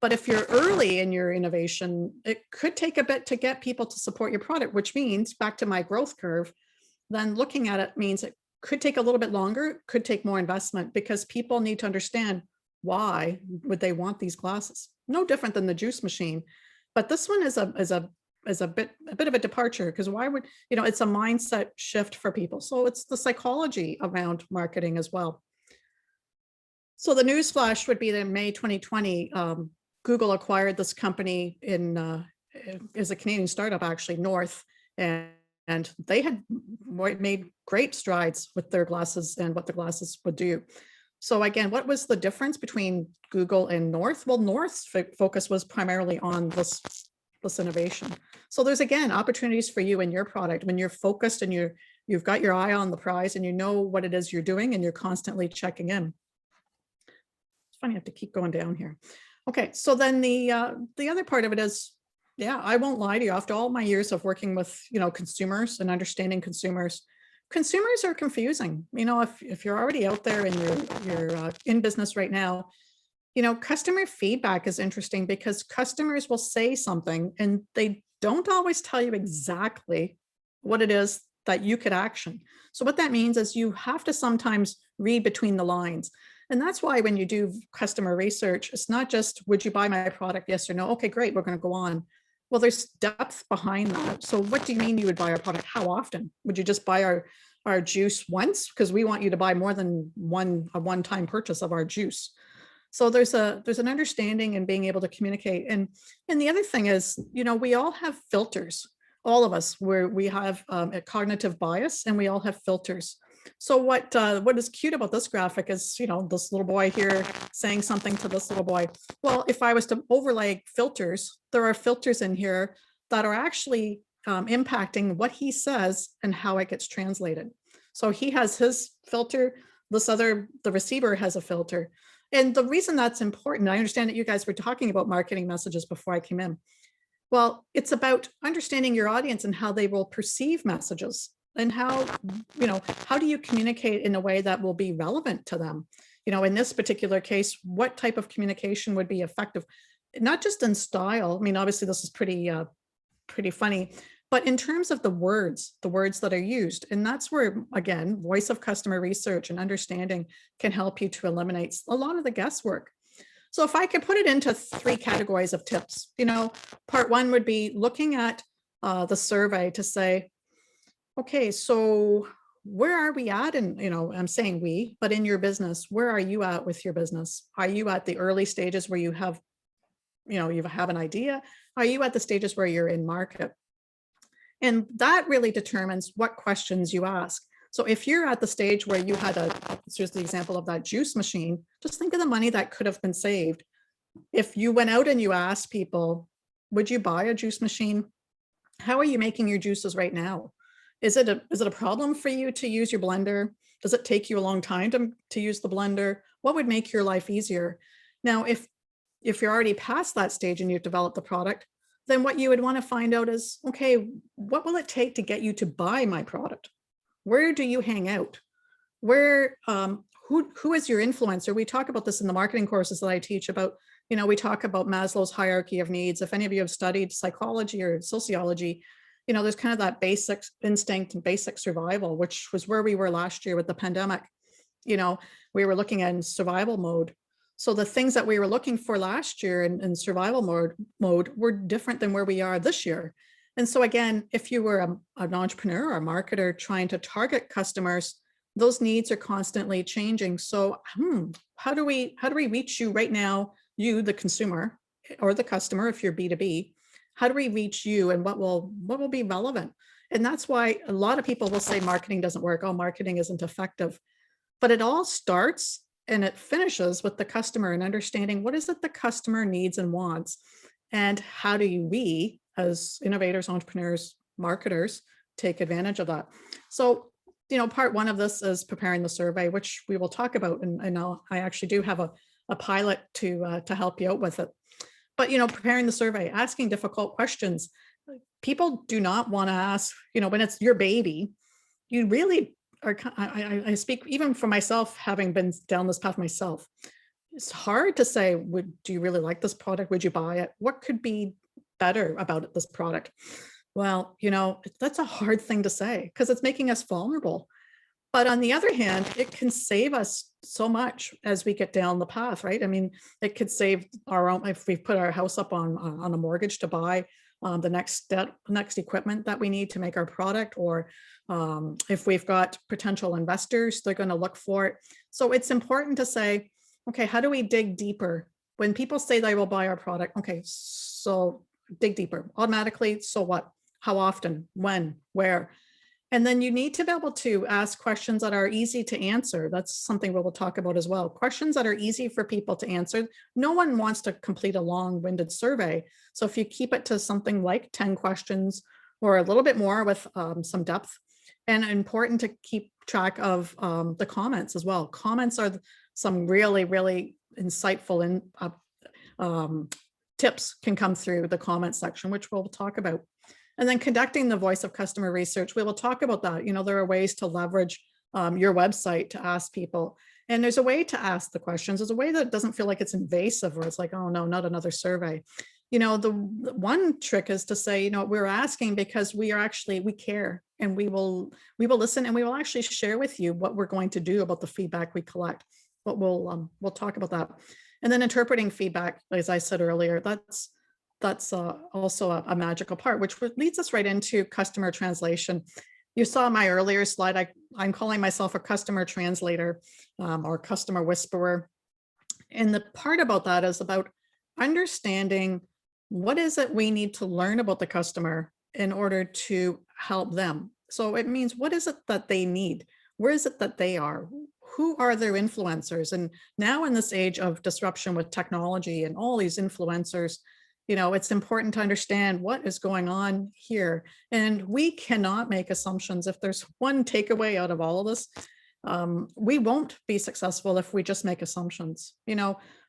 But if you're early in your innovation, it could take a bit to get people to support your product, which means, back to my growth curve, then looking at it means it could take a little bit longer, could take more investment because people need to understand why would they want these glasses. No different than the juice machine. But this one is a bit of a departure because why would, you know, it's a mindset shift for people. So it's the psychology around marketing as well. So the news flash would be that in May 2020, Google acquired this company is a Canadian startup, actually, North, and they had made great strides with their glasses and what the glasses would do. So again, what was the difference between Google and North? Well, North's focus was primarily on this innovation. So there's, again, opportunities for you in your product when you're focused and you've got your eye on the prize and you know what it is you're doing and you're constantly checking in. It's funny, I have to keep going down here. Okay, so then the other part of it is, yeah, I won't lie to you, after all my years of working with, you know, consumers and understanding consumers are confusing. You know, if you're already out there and you're in business right now, you know, customer feedback is interesting because customers will say something and they don't always tell you exactly what it is that you could action. So what that means is you have to sometimes read between the lines. And that's why when you do customer research, it's not just, would you buy my product? Yes or no? Okay, great, we're going to go on. Well, there's depth behind that. So what do you mean you would buy our product? How often? Would you just buy our juice once? Because we want you to buy more than a one-time purchase of our juice. So there's an understanding and being able to communicate. And the other thing is, you know, we all have filters, all of us, where we have a cognitive bias and we all have filters. So what is cute about this graphic is, you know, this little boy here saying something to this little boy. Well, if I was to overlay filters, there are filters in here that are actually impacting what he says and how it gets translated. So he has his filter, the receiver has a filter. And the reason that's important, I understand that you guys were talking about marketing messages before I came in. Well, it's about understanding your audience and how they will perceive messages, and how, how do you communicate in a way that will be relevant to them? In this particular case, what type of communication would be effective? Not just in style. I mean, obviously this is pretty funny, but in terms of the words that are used. And that's where, again, voice of customer research and understanding can help you to eliminate a lot of the guesswork. So if I could put it into 3 categories of tips, part 1 would be looking at the survey to say, okay, so where are we at? And, I'm saying we, but in your business, where are you at with your business? Are you at the early stages where you have an idea? Are you at the stages where you're in market? And that really determines what questions you ask. So if you're at the stage where you had let's use the example of that juice machine, just think of the money that could have been saved. If you went out and you asked people, would you buy a juice machine? How are you making your juices right now? Is it a problem for you to use your blender? Does it take you a long time to use the blender? What would make your life easier? Now, if you're already past that stage and you've developed the product, then what you would want to find out is, okay, what will it take to get you to buy my product? Where do you hang out? Who is your influencer? We talk about this in the marketing courses that I teach about, we talk about Maslow's hierarchy of needs. If any of you have studied psychology or sociology, there's kind of that basic instinct and basic survival, which was where we were last year with the pandemic. We were looking at in survival mode. So the things that we were looking for last year in survival mode were different than where we are this year. And so again, if you were an entrepreneur or a marketer trying to target customers, those needs are constantly changing. So how do we reach you right now, you, the consumer, or the customer, if you're B2B? How do we reach you, and what will be relevant? And that's why a lot of people will say marketing doesn't work. Oh, marketing isn't effective. But it all starts and it finishes with the customer and understanding what is it the customer needs and wants, and how do we as innovators, entrepreneurs, marketers take advantage of that. So, part 1 of this is preparing the survey, which we will talk about, and I actually do have a pilot to help you out with it. But, preparing the survey, asking difficult questions. People do not want to ask, when it's your baby, you really are, I speak even for myself, having been down this path myself. It's hard to say, do you really like this product? Would you buy it? What could be better about this product? Well, that's a hard thing to say because it's making us vulnerable. But on the other hand, it can save us so much as we get down the path, right? I mean, it could save our own, if we put our house up on a mortgage to buy the next equipment that we need to make our product, or if we've got potential investors, they're going to look for it. So it's important to say, okay, how do we dig deeper? When people say they will buy our product, okay, so dig deeper automatically. So what? How often? When? Where? And then you need to be able to ask questions that are easy to answer. That's something we will talk about as well. Questions that are easy for people to answer. No one wants to complete a long-winded survey. So if you keep it to something like 10 questions or a little bit more with some depth, and important to keep track of the comments as well. Comments are some really, really insightful tips can come through the comment section, which we'll talk about. And then conducting the voice of customer research, we will talk about that. There are ways to leverage your website to ask people. And there's a way to ask the questions. There's a way that doesn't feel like it's invasive, or it's like, oh no, not another survey. The one trick is to say, we're asking because we care, and we will listen, and we will actually share with you what we're going to do about the feedback we collect. But we'll talk about that. And then interpreting feedback, as I said earlier, that's also a magical part, which leads us right into customer translation. You saw my earlier slide, I'm calling myself a customer translator or customer whisperer. And the part about that is about understanding what is it we need to learn about the customer in order to help them. So it means, what is it that they need? Where is it that they are? Who are their influencers? And now in this age of disruption with technology and all these influencers, it's important to understand what is going on here. And we cannot make assumptions. If there's one takeaway out of all of this, we won't be successful if we just make assumptions.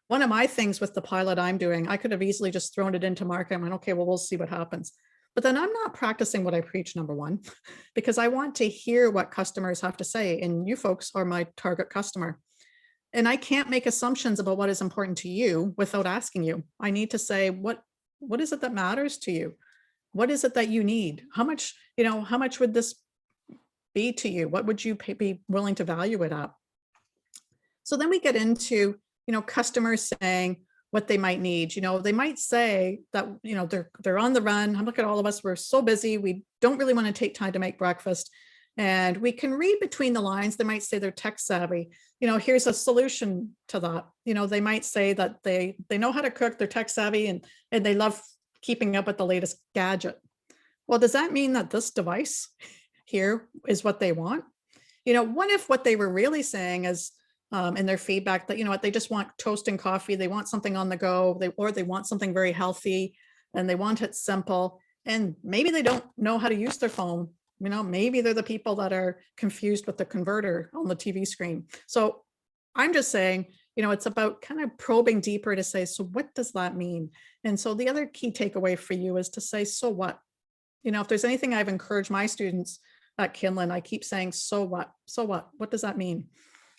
one of my things with the pilot I'm doing, I could have easily just thrown it into market. I went, okay, well, we'll see what happens. But then I'm not practicing what I preach, number one, because I want to hear what customers have to say. And you folks are my target customer. And I can't make assumptions about what is important to you without asking you. I need to say, what is it that matters to you? What is it that you need? How much, how much would this be to you? What would you be willing to value it at? So then we get into, customers saying what they might need. They might say that, they're on the run. Look at all of us. We're so busy. We don't really want to take time to make breakfast. And we can read between the lines. They might say they're tech savvy. Here's a solution to that. They might say that they know how to cook, they're tech savvy, and they love keeping up with the latest gadget. Well, does that mean that this device here is what they want? What if what they were really saying is in their feedback that, they just want toast and coffee, they want something on the go, or they want something very healthy and they want it simple, and maybe they don't know how to use their phone. Maybe they're the people that are confused with the converter on the TV screen. So I'm just saying, it's about kind of probing deeper to say, so what does that mean? And so the other key takeaway for you is to say, so what? If there's anything I've encouraged my students at Kinlan, I keep saying, so what? So what? What does that mean?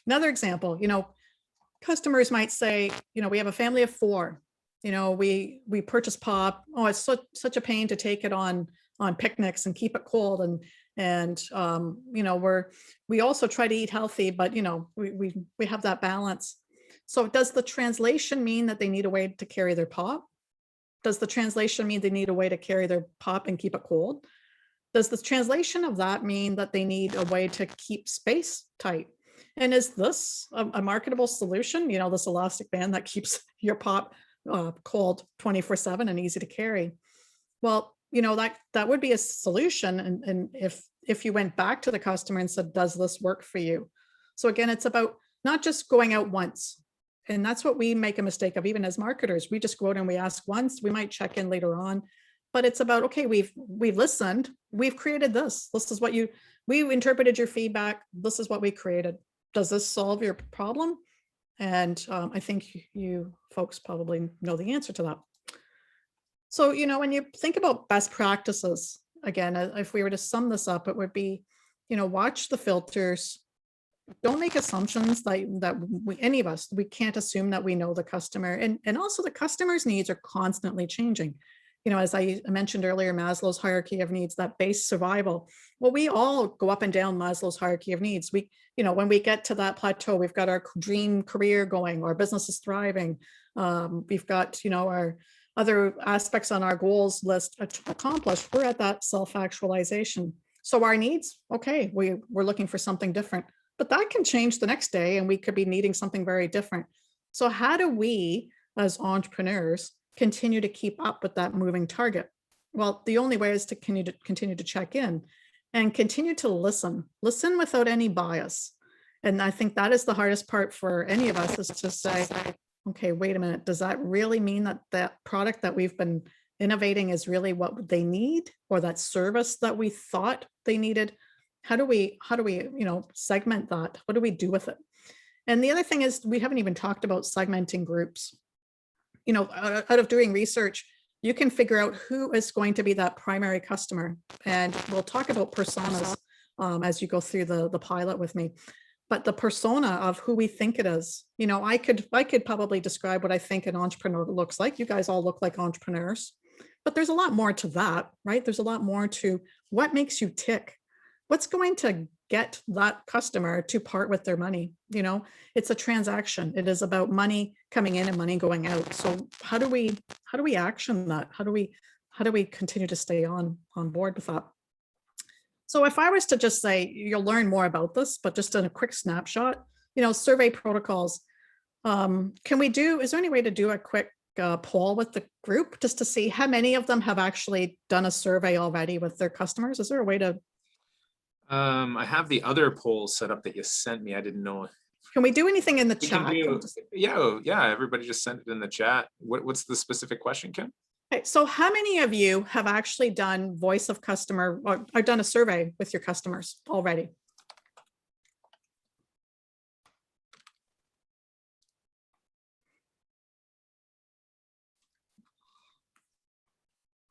Another example, customers might say, we have a family of 4. We purchase pop. Oh, it's such a pain to take it on picnics and keep it cold. And we also try to eat healthy, but we have that balance. So does the translation mean that they need a way to carry their pop? Does the translation mean they need a way to carry their pop and keep it cold? Does the translation of that mean that they need a way to keep space tight? And is this a marketable solution? This elastic band that keeps your pop cold 24/7 and easy to carry. Well, that would be a solution. And if you went back to the customer and said, does this work for you? So again, it's about not just going out once. And that's what we make a mistake of, even as marketers. We just go out and we ask once, we might check in later on, but it's about, okay, we've listened, we've created this. This is what we interpreted your feedback. This is what we created. Does this solve your problem? And I think you folks probably know the answer to that. So, when you think about best practices, again, if we were to sum this up, it would be, watch the filters. Don't make assumptions that any of us, we can't assume that we know the customer. And also the customer's needs are constantly changing. As I mentioned earlier, Maslow's hierarchy of needs, that base survival. Well, we all go up and down Maslow's hierarchy of needs. When we get to that plateau, we've got our dream career going, our business is thriving. We've got, our other aspects on our goals list accomplished. We're at that self-actualization. So our needs, okay, we're looking for something different, but that can change the next day and we could be needing something very different. So how do we as entrepreneurs continue to keep up with that moving target? Well, the only way is to continue to check in and continue to listen without any bias. And I think that is the hardest part for any of us, is to say, okay, wait a minute, does that really mean that that product that we've been innovating is really what they need, or that service that we thought they needed? How do we segment that? What do we do with it? And the other thing is, we haven't even talked about segmenting groups. Out of doing research, you can figure out who is going to be that primary customer. And we'll talk about personas as you go through the pilot with me. But the persona of who we think it is, I could probably describe what I think an entrepreneur looks like. You guys all look like entrepreneurs, but there's a lot more to that, right? There's a lot more to what makes you tick. What's going to get that customer to part with their money? It's a transaction. It is about money coming in and money going out. So how do we action that? How do we continue to stay on board with that? So if I was to just say, you'll learn more about this, but just in a quick snapshot, survey protocols. Is there any way to do a quick poll with the group just to see how many of them have actually done a survey already with their customers? Is there a way to? I have the other polls set up that you sent me. I didn't know. Can we do anything in the chat? Yeah. Everybody just sent it in the chat. What's the specific question, Kim? Okay, so how many of you have actually done voice of customer or done a survey with your customers already?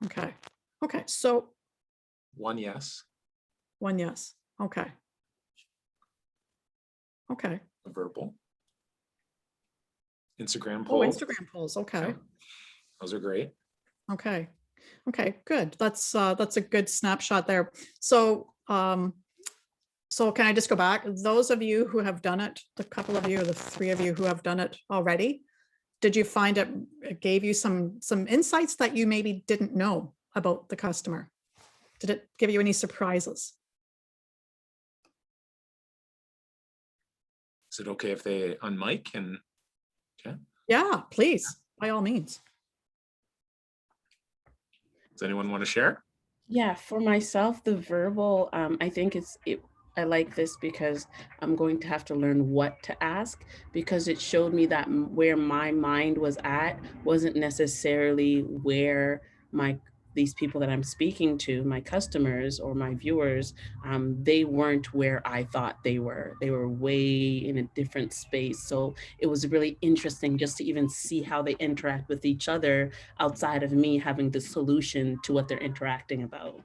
Okay. Okay. So 1 yes, 1 yes. Okay. Okay. a verbal. Instagram Oh, polls. Instagram polls. Okay. Yeah, those are great. Okay. Okay, good. That's a good snapshot there. So so can I just go back? Those of you who have done it, the couple of you, the 3 of you who have done it already, did you find it gave you some insights that you maybe didn't know about the customer? Did it give you any surprises? Is it okay if they unmic and, okay? Yeah, please, by all means. Does anyone want to share? Yeah, for myself, the verbal, I think I like this because I'm going to have to learn what to ask, because it showed me that where my mind was at wasn't necessarily where these people that I'm speaking to, my customers or my viewers, they weren't where I thought they were. They were way in a different space. So it was really interesting just to even see how they interact with each other outside of me having the solution to what they're interacting about.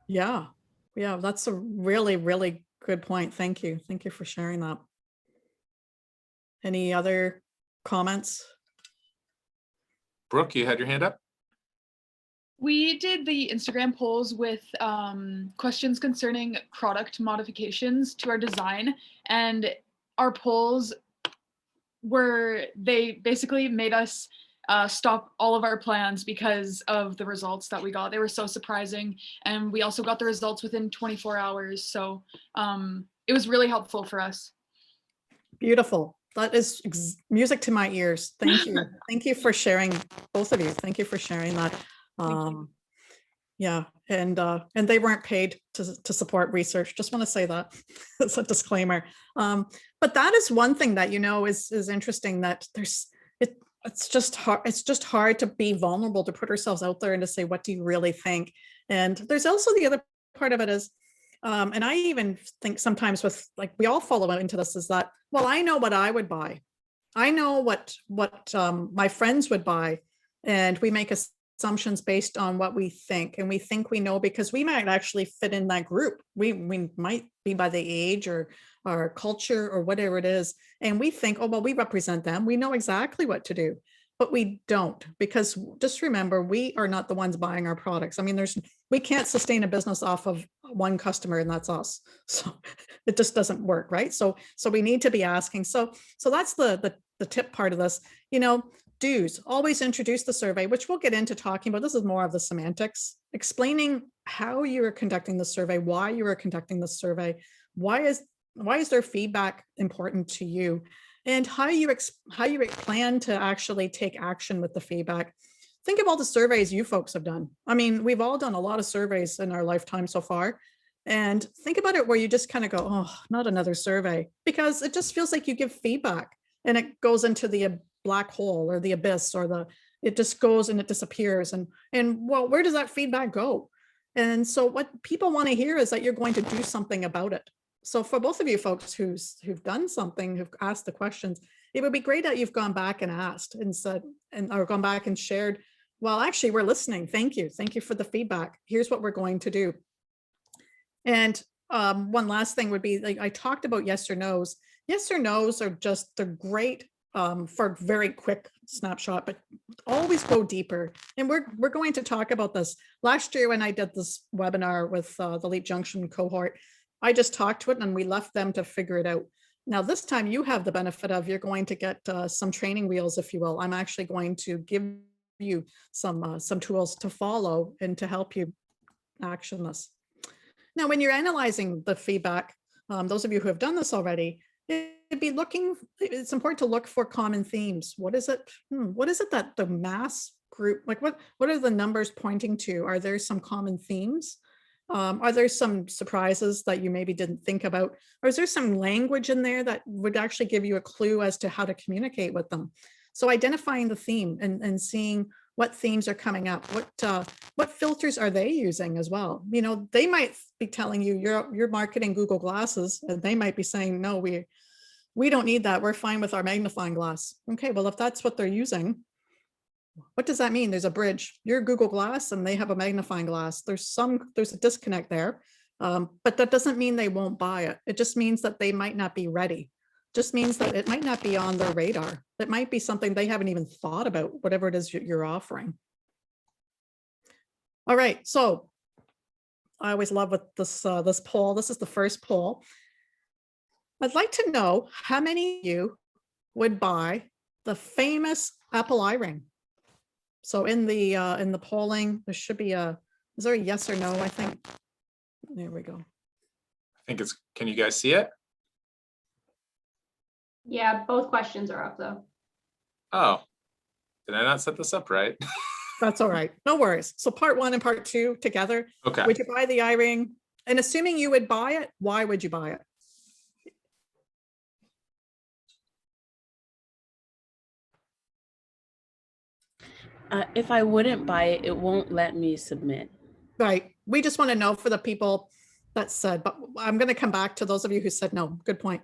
Yeah. Yeah, that's a really, really good point. Thank you. Thank you for sharing that. Any other comments? Brooke, you had your hand up? We did the Instagram polls with questions concerning product modifications to our design, and our polls they basically made us stop all of our plans because of the results that we got. They were so surprising, and we also got the results within 24 hours. So it was really helpful for us. Beautiful. That is music to my ears. Thank you. Thank you for sharing, both of you. Thank you for sharing that. Yeah, and they weren't paid to support research. Just want to say that as a disclaimer. But that is one thing that is interesting, that it's just hard. It's just hard to be vulnerable, to put ourselves out there and to say, what do you really think? And there's also the other part of it is, and I even think sometimes with, like, we all follow into this, is that, well, I know what I would buy. I know what my friends would buy, and we make assumptions based on what we think, and we think we know because we might actually fit in that group. We might be by the age or our culture or whatever it is, and we think, oh, well, we represent them. We know exactly what to do, but we don't, because just remember, we are not the ones buying our products. I mean, we can't sustain a business off of one customer, and that's us. So it just doesn't work, right? So we need to be asking. So that's the tip part of this. Do's, always introduce the survey, which we'll get into talking about. This is more of the semantics, explaining how you are conducting the survey, why you are conducting the survey, why is their feedback important to you, and how you plan to actually take action with the feedback. Think of all the surveys you folks have done. I mean, we've all done a lot of surveys in our lifetime so far. And think about it where you just kind of go, oh, not another survey, because it just feels like you give feedback and it goes into the black hole or the abyss, or it just goes and it disappears. And well, where does that feedback go? And so what people want to hear is that you're going to do something about it. So for both of you folks who've done something, who've asked the questions, it would be great that you've gone back and asked and said, or gone back and shared, well, actually, we're listening. Thank you. Thank you for the feedback. Here's what we're going to do. And one last thing would be, like I talked about, yes or no's. Yes or no's are they're great for a very quick snapshot, but always go deeper. And we're going to talk about this. Last year when I did this webinar with the Leap Junction cohort, I just talked to it and we left them to figure it out. Now this time you have the benefit of, you're going to get some training wheels, if you will. I'm actually going to give you some tools to follow and to help you action this. Now, when you're analyzing the feedback, those of you who have done this already, it's important to look for common themes. What is it? What is it that the mass group, like what are the numbers pointing to? Are there some common themes? Are there some surprises that you maybe didn't think about? Or is there some language in there that would actually give you a clue as to how to communicate with them? So identifying the theme and seeing what themes are coming up, what filters are they using as well? They might be telling you you're marketing Google glasses, and they might be saying, no, we don't need that. We're fine with our magnifying glass. Okay, well, if that's what they're using, What does that mean? There's a bridge. You're Google Glass and they have a magnifying glass. There's a disconnect there. But that doesn't mean they won't buy it. It just means that they might not be ready. Just means that it might not be on their radar. It might be something they haven't even thought about, whatever it is you're offering. All right, so I always love with this this poll. This is the first poll. I'd like to know how many of you would buy the famous Apple iRing. So in the polling, there should be is there a yes or no? I think. There we go. I think it's, can you guys see it? Yeah, both questions are up though. Oh, did I not set this up right? That's all right. No worries. So part 1 and part 2 together. Okay. Would you buy the iRing? And assuming you would buy it, why would you buy it? If I wouldn't buy it, it won't let me submit. Right. We just want to know for the people that said, but I'm going to come back to those of you who said no. Good point.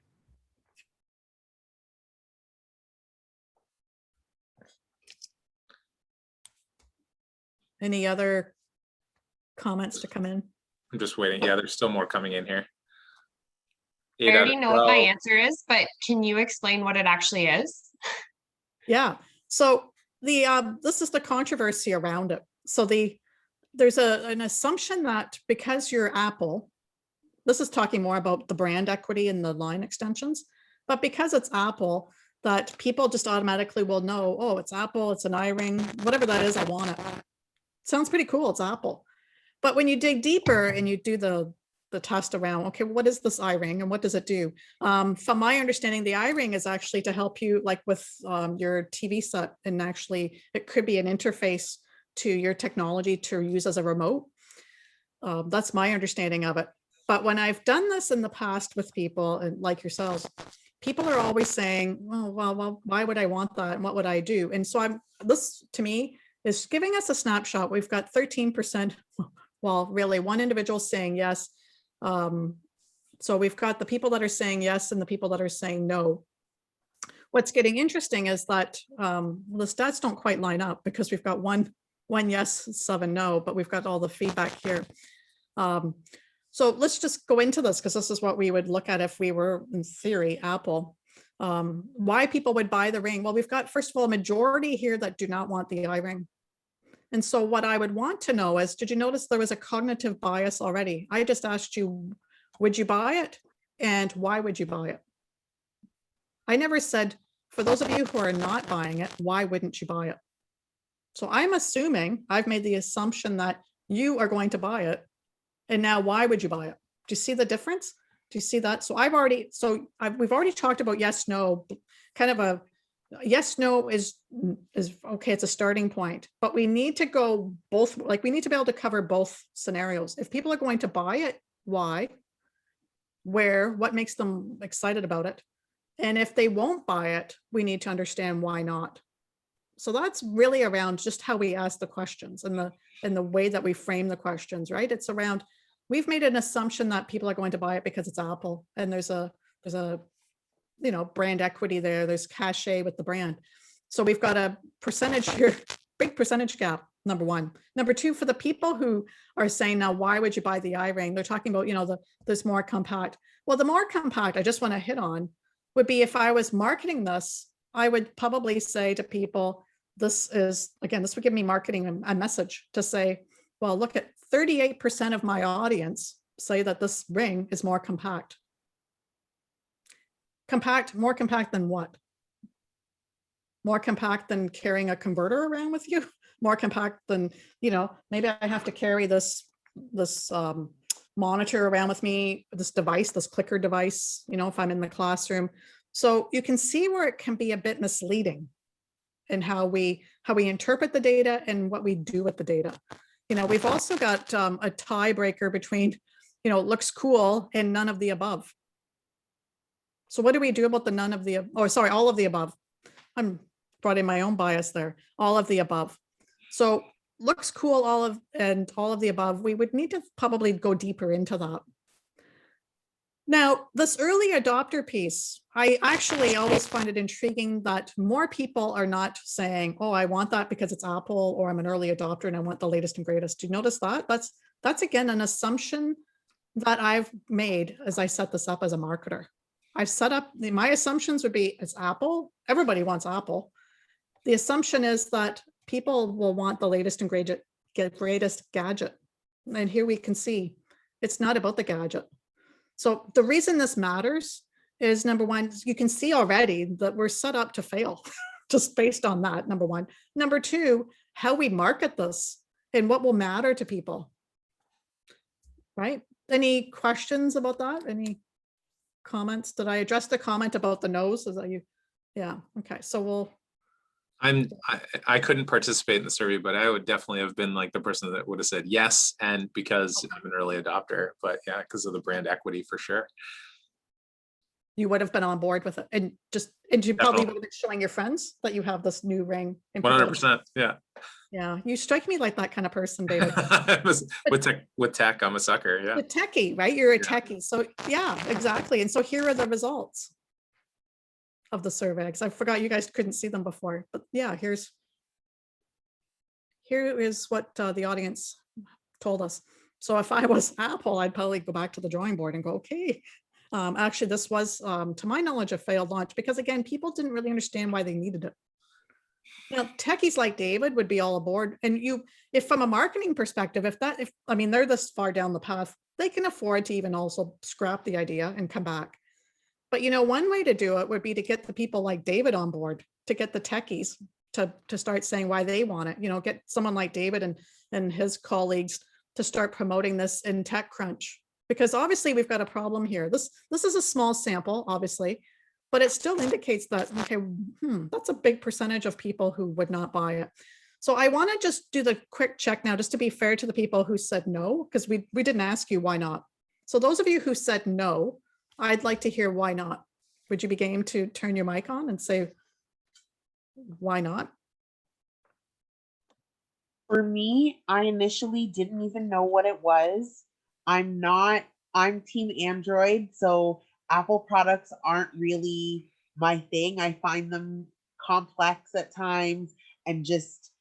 Any other comments to come in? I'm just waiting. Yeah, there's still more coming in here. I already know what my answer is, but can you explain what it actually is? Yeah. So this is the controversy around it. So there's an assumption that because you're Apple, this is talking more about the brand equity and the line extensions, but because it's Apple, that people just automatically will know, oh, it's Apple, it's an iRing, whatever that is, I want it. Sounds pretty cool, it's Apple. But when you dig deeper and you do the test around, okay, what is this iRing and what does it do? From my understanding, the iRing is actually to help you like with your TV set, and actually it could be an interface to your technology to use as a remote. That's my understanding of it. But when I've done this in the past with people and like yourselves, people are always saying, well, why would I want that? And what would I do? And so this to me is giving us a snapshot. We've got 13%, well, really one individual saying yes. So we've got the people that are saying yes and the people that are saying no. What's getting interesting is that the stats don't quite line up because we've got one yes, 7 no, but we've got all the feedback here. So let's just go into this because this is what we would look at if we were, in theory, Apple. Why people would buy the ring? Well, we've got, first of all, a majority here that do not want the iRing. And so what I would want to know is, did you notice there was a cognitive bias already? I just asked you, would you buy it? And why would you buy it? I never said, for those of you who are not buying it, why wouldn't you buy it? So I'm assuming, I've made the assumption that you are going to buy it. And now why would you buy it? Do you see the difference? Do you see that? So we've already talked about yes, no, kind of a yes, no is okay. It's a starting point, but we need to go both, like we need to be able to cover both scenarios. If people are going to buy it, why, where, what makes them excited about it? And if they won't buy it, we need to understand why not. So that's really around just how we ask the questions and the way that we frame the questions, right? It's around, we've made an assumption that people are going to buy it because it's Apple, and there's a brand equity there. There's cachet with the brand. So we've got a percentage here, big percentage gap, number one. Number two, for the people who are saying, now, why would you buy the iRing? They're talking about, this more compact. Well, the more compact, I just want to hit on, would be if I was marketing this, I would probably say to people, this would give me marketing a message to say, well, look at 38% of my audience say that this ring is more compact. More compact than what? More compact than carrying a converter around with you? More compact than, maybe I have to carry this monitor around with me, this device, this clicker device, if I'm in the classroom. So you can see where it can be a bit misleading in how we interpret the data and what we do with the data. We've also got a tiebreaker between, looks cool and none of the above. So what do we do about the all of the above? I'm brought in my own bias there. All of the above. So looks cool, all of the above. We would need to probably go deeper into that. Now, this early adopter piece, I actually always find it intriguing that more people are not saying, oh, I want that because it's Apple, or I'm an early adopter and I want the latest and greatest. Do you notice that? That's again an assumption that I've made as I set this up as a marketer. I've set up, my assumptions would be it's Apple. Everybody wants Apple. The assumption is that people will want the latest and greatest gadget. And here we can see it's not about the gadget. So the reason this matters is, number one, you can see already that we're set up to fail just based on that, number one. Number two, how we market this and what will matter to people, right? Any questions about that? Any comments? Did I address the comment about the nose? Is that you? Yeah, okay, so we'll. I couldn't participate in the survey, but I would definitely have been like the person that would have said yes, and because I'm an early adopter, but yeah, because of the brand equity for sure. You would have been on board with it, and you probably would have been showing your friends that you have this new ring. 100%, yeah. Yeah, you strike me like that kind of person, David. with tech, I'm a sucker, yeah. A techie, right? You're a techie, so yeah, exactly. And so here are the results of the survey, because I forgot you guys couldn't see them before, but yeah, here is what the audience told us. So if I was Apple, I'd probably go back to the drawing board and go, okay. Actually, this was, to my knowledge, a failed launch, because again, people didn't really understand why they needed it. Now, techies like David would be all aboard. And if from a marketing perspective, if I mean, they're this far down the path, they can afford to even also scrap the idea and come back. But one way to do it would be to get the people like David on board, to get the techies to start saying why they want it. Get someone like David and his colleagues to start promoting this in TechCrunch, because obviously we've got a problem here. This is a small sample, obviously, but it still indicates that, okay, that's a big percentage of people who would not buy it. So I want to just do the quick check now, just to be fair to the people who said no, because we didn't ask you why not. So those of you who said no, I'd like to hear why not. Would you be game to turn your mic on and say, why not? For me, I initially didn't even know what it was. I'm Team Android, so Apple products aren't really my thing. I find them complex at times, and just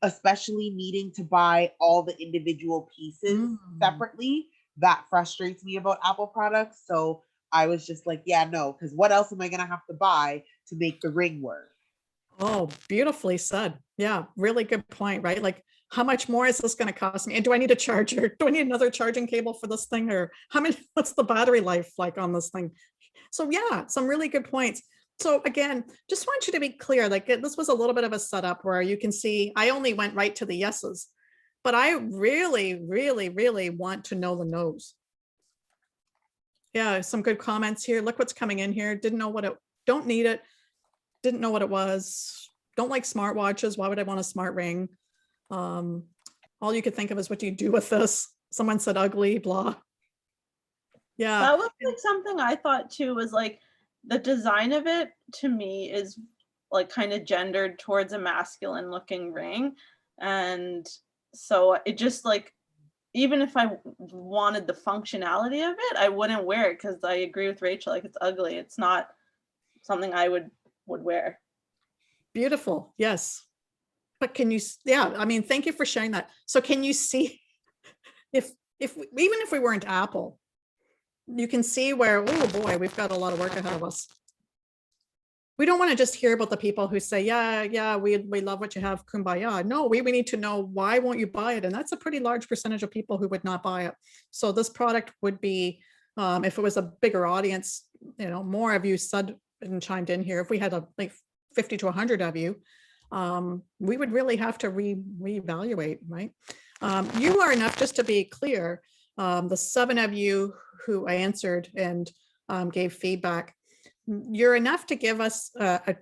especially needing to buy all the individual pieces separately, that frustrates me about Apple products. So I was just like, yeah, no, because what else am I going to have to buy to make the ring work? Oh, beautifully said. Yeah, really good point, right? Like, how much more is this going to cost me? And do I need a charger? Do I need another charging cable for this thing? Or what's the battery life like on this thing? So yeah, some really good points. So again, just want you to be clear, like this was a little bit of a setup where you can see I only went right to the yeses, but I really, really, really want to know the no's. Yeah, some good comments here. Look what's coming in here. Didn't know what it, don't need it. Didn't know what it was. Don't like smartwatches. Why would I want a smart ring? All you could think of is, what do you do with this? Someone said ugly, blah. Yeah. That was like something I thought too, was like the design of it to me is like kind of gendered towards a masculine looking ring. And so it just like, even if I wanted the functionality of it, I wouldn't wear it, because I agree with Rachel, like it's ugly. It's not something I would wear. Beautiful. Yes. But can you, yeah, I mean, thank you for sharing that. So can you see even if we weren't Apple, you can see where, oh boy, we've got a lot of work ahead of us. We don't want to just hear about the people who say, yeah, we love what you have, kumbaya. No, we need to know, why won't you buy it? And that's a pretty large percentage of people who would not buy it. So this product would be, if it was a bigger audience, more of you said and chimed in here, if we had like 50 to 100 of you, we would really have to reevaluate, right? You are enough, just to be clear, the 7 of you who answered and gave feedback, you're enough to give us a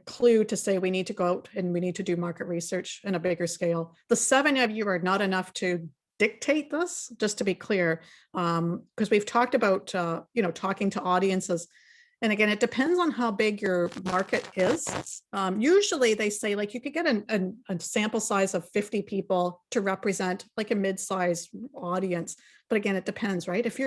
clue to say we need to go out and we need to do market research in a bigger scale. The 7 of you are not enough to dictate this, just to be clear, because we've talked about, talking to audiences. And again, it depends on how big your market is. Usually they say like you could get a sample size of 50 people to represent like a mid-size audience. But again, it depends, right? If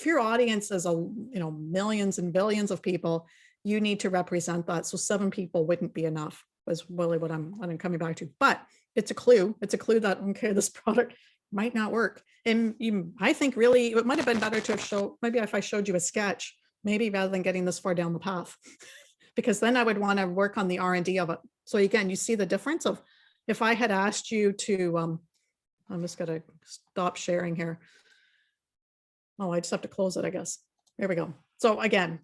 your audience is millions and billions of people, you need to represent that. So 7 people wouldn't be enough, is really what I'm coming back to. But it's a clue. It's a clue that, okay, this product might not work. And I think really it might have been better to have shown, maybe if I showed you a sketch, maybe rather than getting this far down the path, because then I would want to work on the R&D of it. So again, you see the difference of if I had asked you to, I'm just going to stop sharing here. Oh, I just have to close it, I guess. There we go. So again,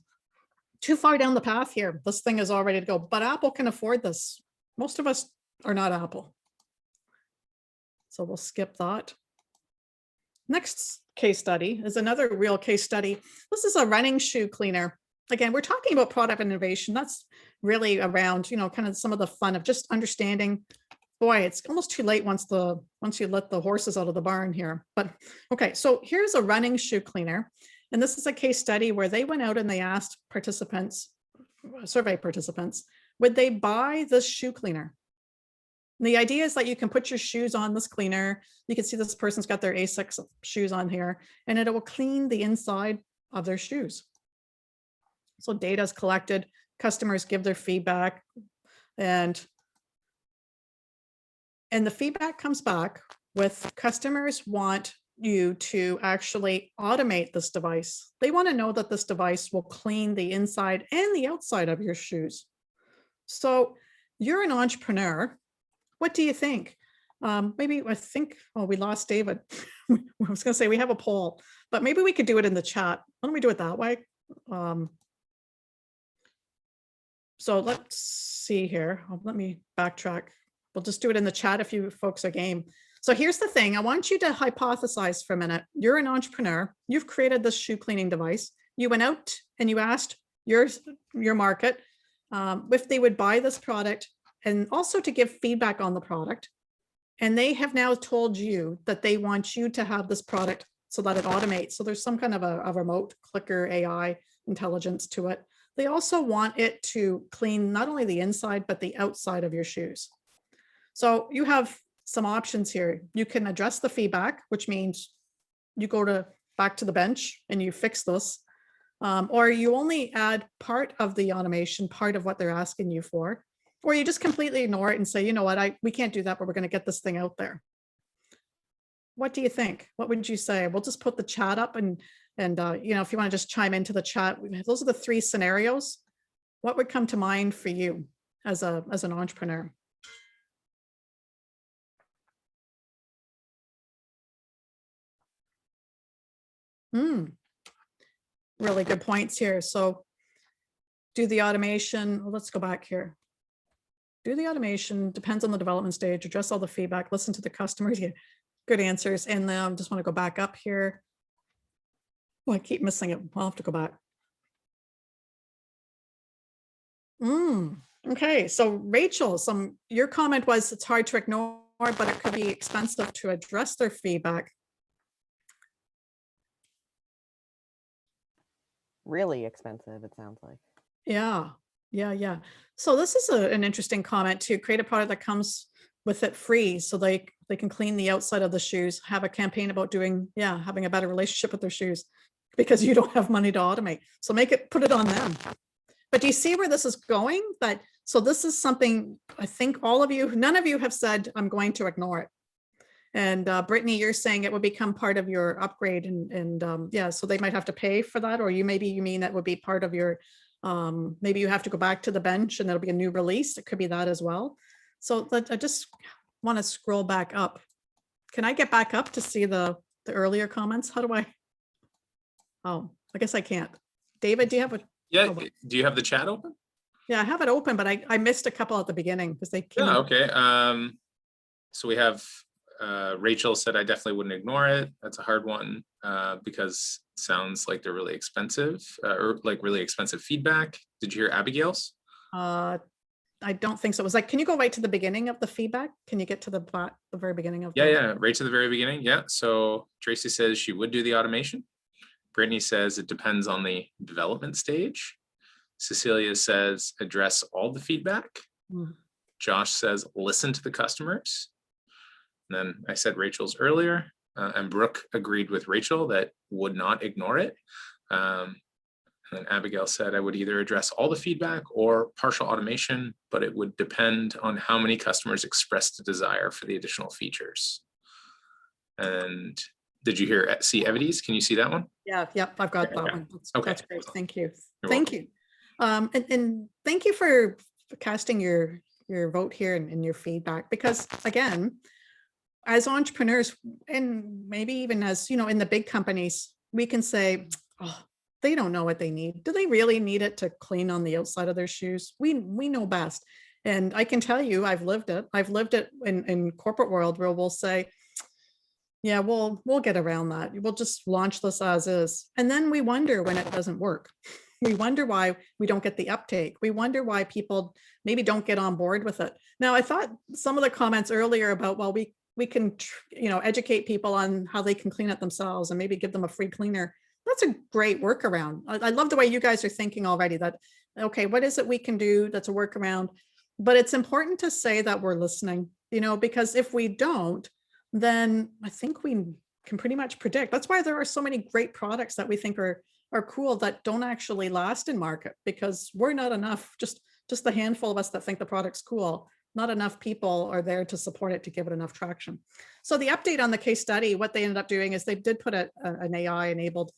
too far down the path here. This thing is all ready to go, but Apple can afford this. Most of us are not Apple. So we'll skip that. Next case study is another real case study. This is a running shoe cleaner. Again, we're talking about product innovation. That's really around, kind of some of the fun of just understanding. Boy, it's almost too late once you let the horses out of the barn here. But okay, so here's a running shoe cleaner. And this is a case study where they went out and they asked participants, survey participants, would they buy this shoe cleaner? And the idea is that you can put your shoes on this cleaner. You can see this person's got their Asics shoes on here, and it will clean the inside of their shoes. So data is collected, customers give their feedback, and the feedback comes back with customers want you to actually automate this device. They want to know that this device will clean the inside and the outside of your shoes. So you're an entrepreneur. What do you think? Maybe I think, oh, we lost David. I was going to say we have a poll, but maybe we could do it in the chat. Why don't we do it that way? So let's see here. Let me backtrack. We'll just do it in the chat if you folks are game. So here's the thing. I want you to hypothesize for a minute. You're an entrepreneur. You've created this shoe cleaning device. You went out and you asked your market if they would buy this product and also to give feedback on the product. And they have now told you that they want you to have this product so that it automates. So there's some kind of a remote clicker AI intelligence to it. They also want it to clean not only the inside, but the outside of your shoes. So you have some options here. You can address the feedback, which means you go back to the bench and you fix this, or you only add part of the automation, part of what they're asking you for, or you just completely ignore it and say, you know what, we can't do that, but we're going to get this thing out there. What do you think? What would you say? We'll just put the chat up and if you want to just chime into the chat, those are the 3 scenarios. What would come to mind for you as an entrepreneur? Really good points here. So do the automation. Well, let's go back here. Do the automation, depends on the development stage, address all the feedback, listen to the customers. Yeah, good answers. And then I just want to go back up here. Oh, I keep missing it. I'll have to go back. Okay, so Rachel, your comment was it's hard to ignore, but it could be expensive to address their feedback. Really expensive, it sounds like. Yeah. So this is an interesting comment to create a product that comes with it free, so they can clean the outside of the shoes, have a campaign about having a better relationship with their shoes because you don't have money to automate. So put it on them. But do you see where this is going? So this is something I think none of you have said, I'm going to ignore it. And Brittany, you're saying it would become part of your upgrade and yeah, so they might have to pay for that, or you mean that would be part of your, maybe you have to go back to the bench and there'll be a new release. It could be that as well. So I just want to scroll back up. Can I get back up to see the earlier comments? How do I? Oh, I guess I can't. David, do you have a? Yeah, do you have the chat open? Yeah, I have it open, but I missed a couple at the beginning because they came. Yeah, okay. So we have Rachel said, I definitely wouldn't ignore it. That's a hard one because it sounds like they're really expensive or like really expensive feedback. Did you hear Abigail's? I don't think so. It was like, can you go right to the beginning of the feedback? Can you get to the very beginning of? Yeah, right to the very beginning. Yeah. So Tracy says she would do the automation. Brittany says it depends on the development stage. Cecilia says, address all the feedback. Josh says, listen to the customers. And then I said Rachel's earlier, and Brooke agreed with Rachel that would not ignore it. And then Abigail said, I would either address all the feedback or partial automation, but it would depend on how many customers expressed a desire for the additional features. And did you see Evides? Can you see that one? Yeah, yep, I've got that one. Okay. That's great. Thank you. You're Thank welcome. you. And thank you for casting your vote here and your feedback, because again, as entrepreneurs, and maybe even as, you know, in the big companies, we can say, oh, they don't know what they need. Do they really need it to clean on the outside of their shoes? We know best. And I can tell you, I've lived it. I've lived it in corporate world where we'll say, yeah, we'll get around that. We'll just launch this as is. And then we wonder when it doesn't work. We wonder why we don't get the uptake. We wonder why people maybe don't get on board with it. Now, I thought some of the comments earlier about, well, we can, you know, educate people on how they can clean it themselves and maybe give them a free cleaner. That's a great workaround. I love the way you guys are thinking already that, okay, what is it we can do that's a workaround? But it's important to say that we're listening, you know, because if we don't, then I think we can pretty much predict. That's why there are so many great products that we think are cool that don't actually last in market, because we're not enough, just the handful of us that think the product's cool, not enough people are there to support it to give it enough traction. So the update on the case study, what they ended up doing is they did put an AI enabled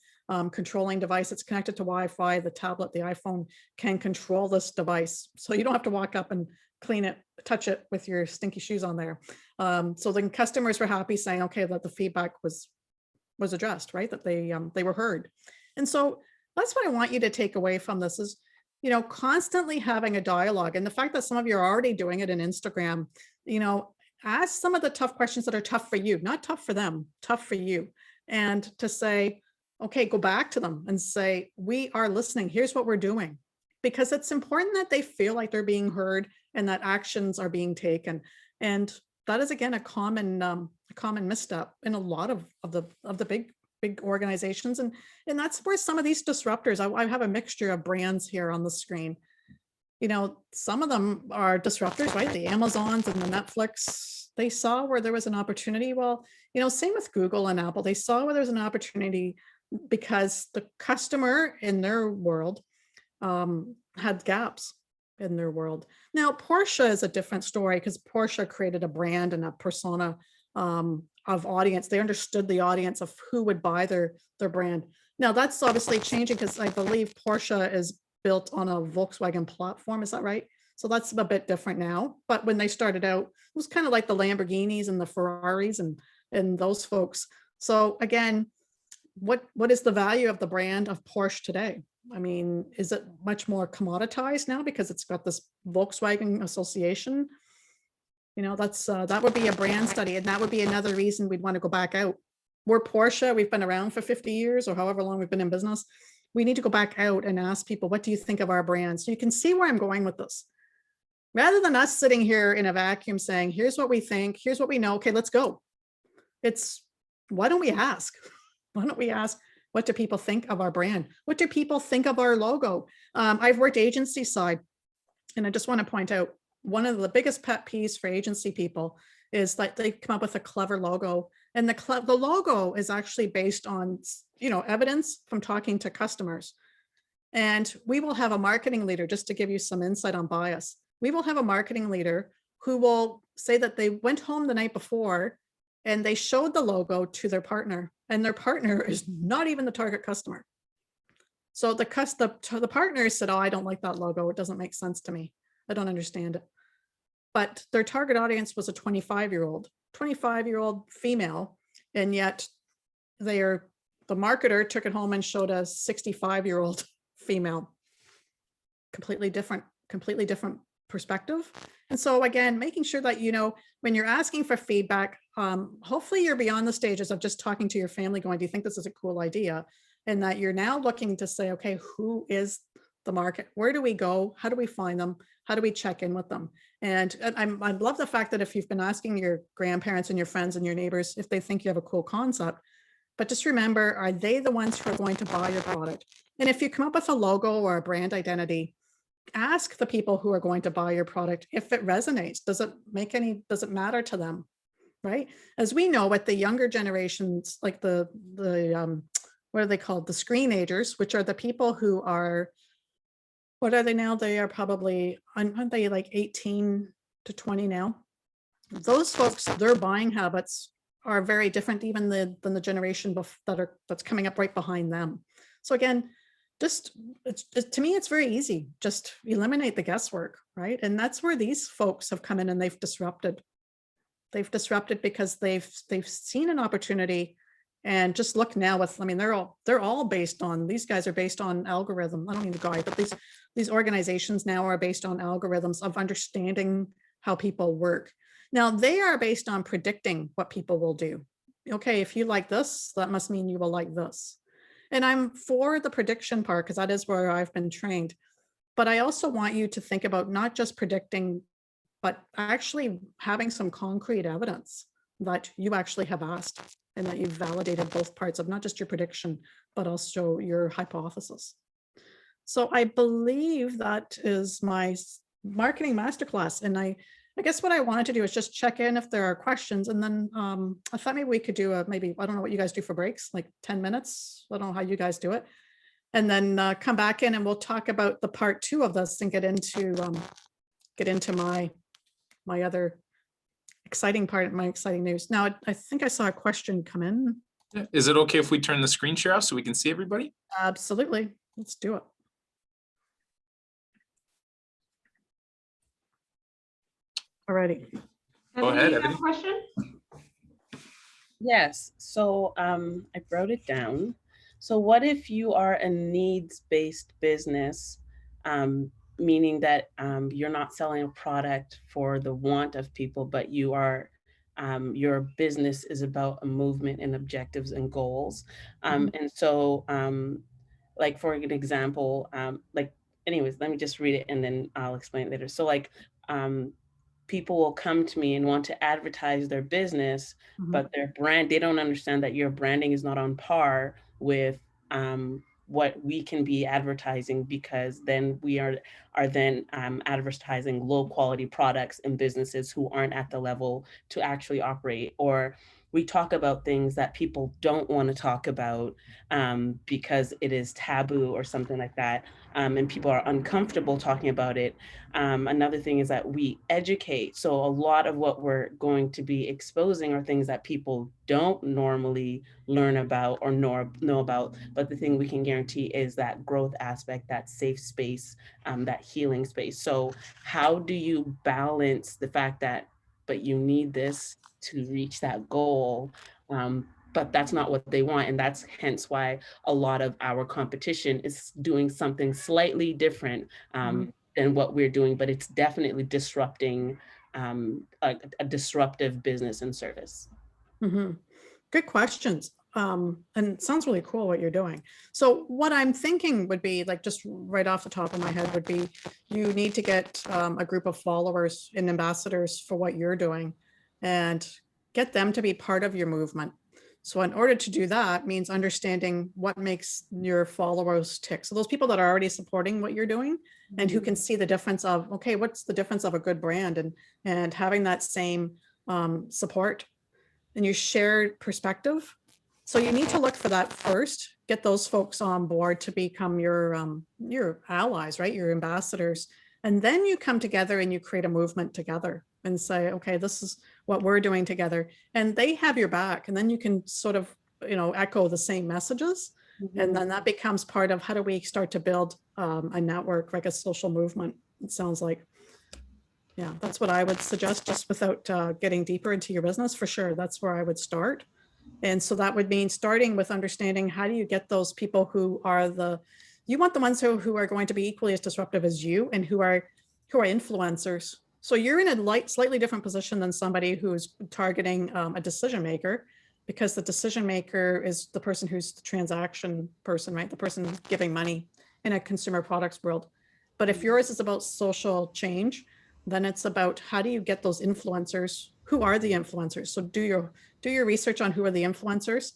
controlling device. It's connected to Wi-Fi. The tablet, the iPhone can control this device. So you don't have to walk up and clean it, touch it with your stinky shoes on there. So the customers were happy, saying, okay, that the feedback was addressed, right? That they were heard. And so that's what I want you to take away from this is, you know, constantly having a dialogue. And the fact that some of you are already doing it in Instagram, you know, ask some of the tough questions that are tough for you, not tough for them, tough for you. And to say, okay, go back to them and say, we are listening. Here's what we're doing. Because it's important that they feel like they're being heard and that actions are being taken. And that is, again, a common misstep in a lot of the big organizations. And that's where some of these disruptors, I have a mixture of brands here on the screen. You know, some of them are disruptors, right? The Amazons and the Netflix, they saw where there was an opportunity. Well, you know, same with Google and Apple. They saw where there's an opportunity because the customer in their world had gaps in their world. Now, Porsche is a different story because Porsche created a brand and a persona of audience. They understood the audience of who would buy their brand. Now that's obviously changing because I believe Porsche is built on a Volkswagen platform. Is that right? So that's a bit different now. But when they started out, it was kind of like the Lamborghinis and the Ferraris and those folks. So again, what is the value of the brand of Porsche today? I mean, is it much more commoditized now because it's got this Volkswagen association? You know, that's that would be a brand study, and that would be another reason we'd want to go back out. We're Porsche, we've been around for 50 years or however long we've been in business. We need to go back out and ask people, what do you think of our brand? So you can see where I'm going with this. Rather than us sitting here in a vacuum saying, here's what we think, here's what we know, okay, let's go. It's, why don't we ask? Why don't we ask, what do people think of our brand? What do people think of our logo? I've worked agency side, and I just want to point out, one of the biggest pet peeves for agency people is that they come up with a clever logo, and the logo is actually based on, you know, evidence from talking to customers. And we will have a marketing leader, just to give you some insight on bias. We will have a marketing leader who will say that they went home the night before and they showed the logo to their partner, and their partner is not even the target customer. So the partner said, oh, I don't like that logo. It doesn't make sense to me. I don't understand it. But their target audience was a 25-year-old female. And yet the marketer took it home and showed a 65-year-old female. Completely different perspective. And so again, making sure that, you know, when you're asking for feedback, hopefully you're beyond the stages of just talking to your family going, do you think this is a cool idea? And that you're now looking to say, okay, who is the market? Where do we go? How do we find them? How do we check in with them? And I love the fact that if you've been asking your grandparents and your friends and your neighbors if they think you have a cool concept, but just remember, are they the ones who are going to buy your product? And if you come up with a logo or a brand identity, ask the people who are going to buy your product if it resonates. Does it matter to them? Right? As we know, with the younger generations, like the what are they called? The screenagers, which are the people who are, what are they now? They are probably, aren't they like 18 to 20 now? Those folks, their buying habits are very different even than the generation that's coming up right behind them. So again, to me, it's very easy. Just eliminate the guesswork, right? And that's where these folks have come in and they've disrupted. They've disrupted because they've seen an opportunity. And just look now with, I mean, they're all based on, these guys are based on algorithm. I don't mean the guy, but these organizations now are based on algorithms of understanding how people work. Now they are based on predicting what people will do. Okay, if you like this, that must mean you will like this. And I'm for the prediction part because that is where I've been trained. But I also want you to think about not just predicting, but actually having some concrete evidence that you actually have asked and that you've validated both parts of not just your prediction, but also your hypothesis. So I believe that is my marketing masterclass. And I guess what I wanted to do is just check in if there are questions. And then I thought maybe we could do I don't know what you guys do for breaks, like 10 minutes. I don't know how you guys do it. And then come back in and we'll talk about the part 2 of this and get into my other exciting part, my exciting news. Now, I think I saw a question come in. Is it okay if we turn the screen share off so we can see everybody? Absolutely. Let's do it. Alrighty. Go ahead, You have a Ebony. question? Yes, so I wrote it down. So what if you are a needs-based business, meaning that you're not selling a product for the want of people, but you are, your business is about a movement and objectives and goals. And so like for an example, like anyways, let me just read it and then I'll explain it later. So like people will come to me and want to advertise their business, but their brand, they don't understand that your branding is not on par with what we can be advertising, because then we are then advertising low quality products and businesses who aren't at the level to actually operate. Or we talk about things that people don't want to talk about because it is taboo or something like that. And people are uncomfortable talking about it. Another thing is that we educate. So a lot of what we're going to be exposing are things that people don't normally learn about or know about. But the thing we can guarantee is that growth aspect, that safe space, that healing space. So how do you balance the fact that, but you need this to reach that goal, but that's not what they want. And that's hence why a lot of our competition is doing something slightly different than what we're doing, but it's definitely disrupting a disruptive business and service. Good questions. And it sounds really cool what you're doing. So what I'm thinking would be, like, just right off the top of my head would be, you need to get a group of followers and ambassadors for what you're doing and get them to be part of your movement. So in order to do that means understanding what makes your followers tick. So those people that are already supporting what you're doing and who can see the difference of, okay, what's the difference of a good brand, and having that same support and your shared perspective. So you need to look for that first, get those folks on board to become your allies, right? Your ambassadors. And then you come together and you create a movement together and say, okay, this is what we're doing together. And they have your back. And then you can sort of, echo the same messages. And then that becomes part of how do we start to build a network, like a social movement, it sounds like. Yeah, that's what I would suggest, just without getting deeper into your business, for sure. That's where I would start. And so that would mean starting with understanding, how do you get those people who are you want the ones who are going to be equally as disruptive as you and who are influencers. So you're in a slightly different position than somebody who's targeting a decision maker, because the decision maker is the person who's the transaction person, right? The person giving money in a consumer products world. But if yours is about social change, then it's about how do you get those influencers? Who are the influencers? So do your research on who are the influencers,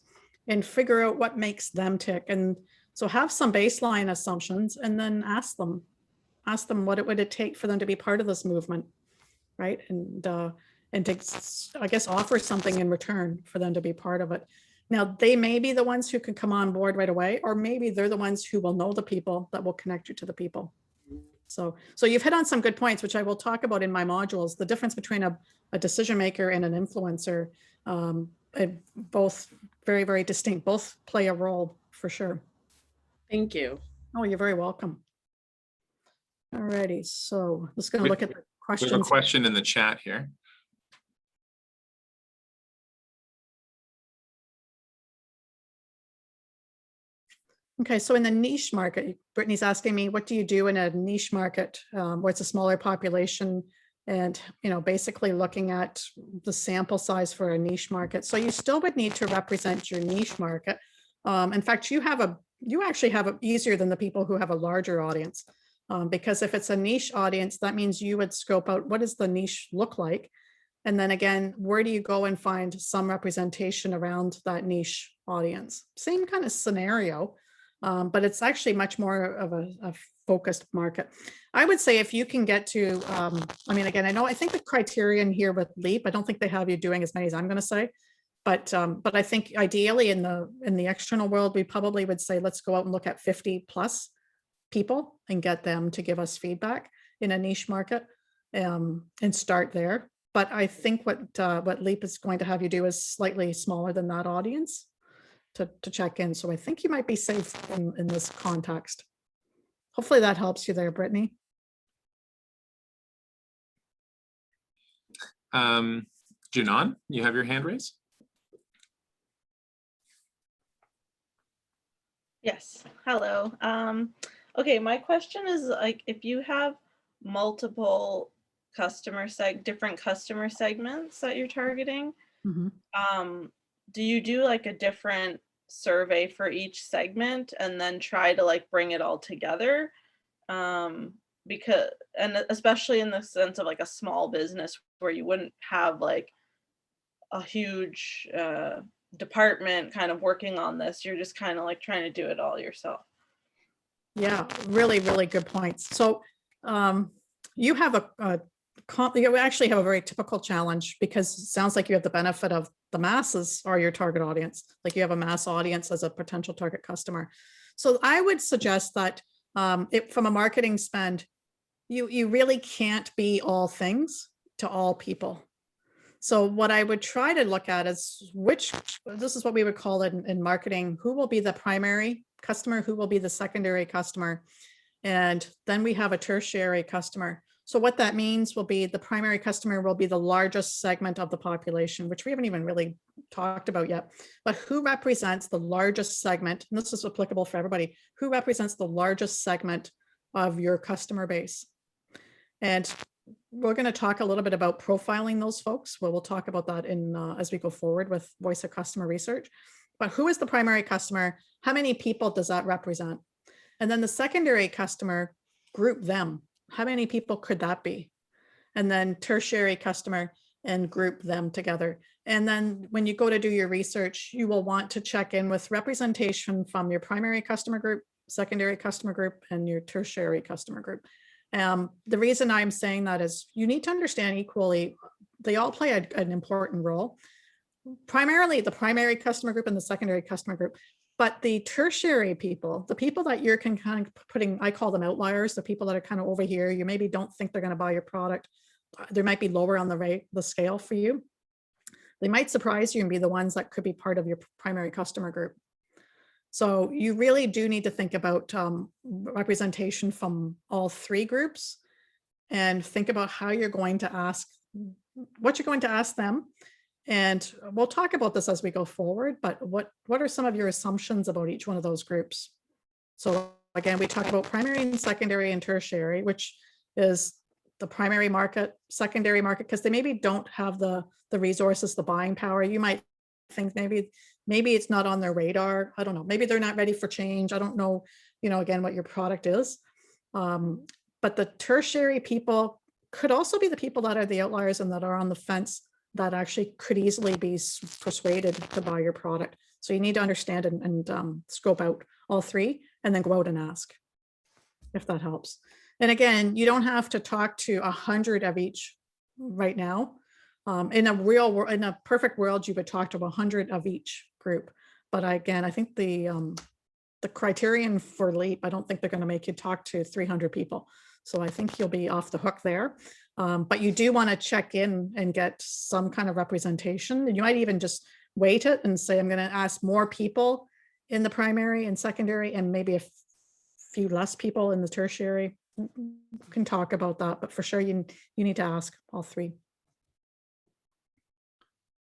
and figure out what makes them tick. And so have some baseline assumptions and then ask them what would it take for them to be part of this movement, right? And to, I guess, offer something in return for them to be part of it. Now, they may be the ones who can come on board right away, or maybe they're the ones who will know the people that will connect you to the people. So you've hit on some good points, which I will talk about in my modules, the difference between a decision maker and an influencer. Both very, very distinct, both play a role for sure. Thank you. Oh, you're very welcome. All righty, so let's go look at the We questions. have a question in the chat here. Okay, so in the niche market, Brittany's asking me, what do you do in a niche market where it's a smaller population, and basically looking at the sample size for a niche market. So you still would need to represent your niche market. In fact, you actually have it easier than the people who have a larger audience, because if it's a niche audience, that means you would scope out what does the niche look like, and then again, where do you go and find some representation around that niche audience? Same kind of scenario. But it's actually much more of a focused market. I would say if you can get to, I mean, again, I think the criterion here with LEAP, I don't think they have you doing as many as I'm going to say, but I think ideally in the external world, we probably would say, let's go out and look at 50 plus people and get them to give us feedback in a niche market and start there. But I think what LEAP is going to have you do is slightly smaller than that audience to check in. So I think you might be safe in this context. Hopefully that helps you there, Brittany. Junon, you have your hand raised? Yes, hello. Okay, my question is, like, if you have multiple different customer segments that you're targeting, do you do like a different survey for each segment and then try to like bring it all together? Because, and especially in the sense of like a small business where you wouldn't have like a huge department kind of working on this, you're just kind of like trying to do it all yourself. Yeah, really, really good points. So you have you actually have a very typical challenge, because it sounds like you have the benefit of the masses are your target audience. Like you have a mass audience as a potential target customer. So I would suggest that from a marketing spend, you really can't be all things to all people. So what I would try to look at is this is what we would call it in marketing, who will be the primary customer, who will be the secondary customer, and then we have a tertiary customer. So what that means will be the primary customer will be the largest segment of the population, which we haven't even really talked about yet, but who represents the largest segment, and this is applicable for everybody, who represents the largest segment of your customer base. And we're going to talk a little bit about profiling those folks. We'll talk about that as we go forward with voice of customer research. But who is the primary customer? How many people does that represent? And then the secondary customer, group them. How many people could that be? And then tertiary customer, and group them together. And then when you go to do your research, you will want to check in with representation from your primary customer group, secondary customer group, and your tertiary customer group. The reason I'm saying that is you need to understand equally, they all play an important role. Primarily the primary customer group and the secondary customer group, but the tertiary people, the people that you're kind of putting, I call them outliers, the people that are kind of over here, you maybe don't think they're going to buy your product. They might be lower on the scale for you. They might surprise you and be the ones that could be part of your primary customer group. So you really do need to think about representation from all three groups, and think about how you're going to ask, what you're going to ask them. And we'll talk about this as we go forward, but what are some of your assumptions about each one of those groups? So again, we talk about primary and secondary and tertiary, which is the primary market, secondary market, because they maybe don't have the resources, the buying power. You might think maybe it's not on their radar. I don't know. Maybe they're not ready for change. I don't know, again, what your product is. But the tertiary people could also be the people that are the outliers and that are on the fence that actually could easily be persuaded to buy your product. So you need to understand and scope out all three and then go out and ask, if that helps. And again, you don't have to talk to 100 of each right now. In a perfect world, you would talk to 100 of each group. But again, I think the criterion for LEAP, I don't think they're going to make you talk to 300 people. So I think you'll be off the hook there. But you do want to check in and get some kind of representation. And you might even just weight it and say, I'm going to ask more people in the primary and secondary, and maybe a few less people in the tertiary. We can talk about that, but for sure you need to ask all three.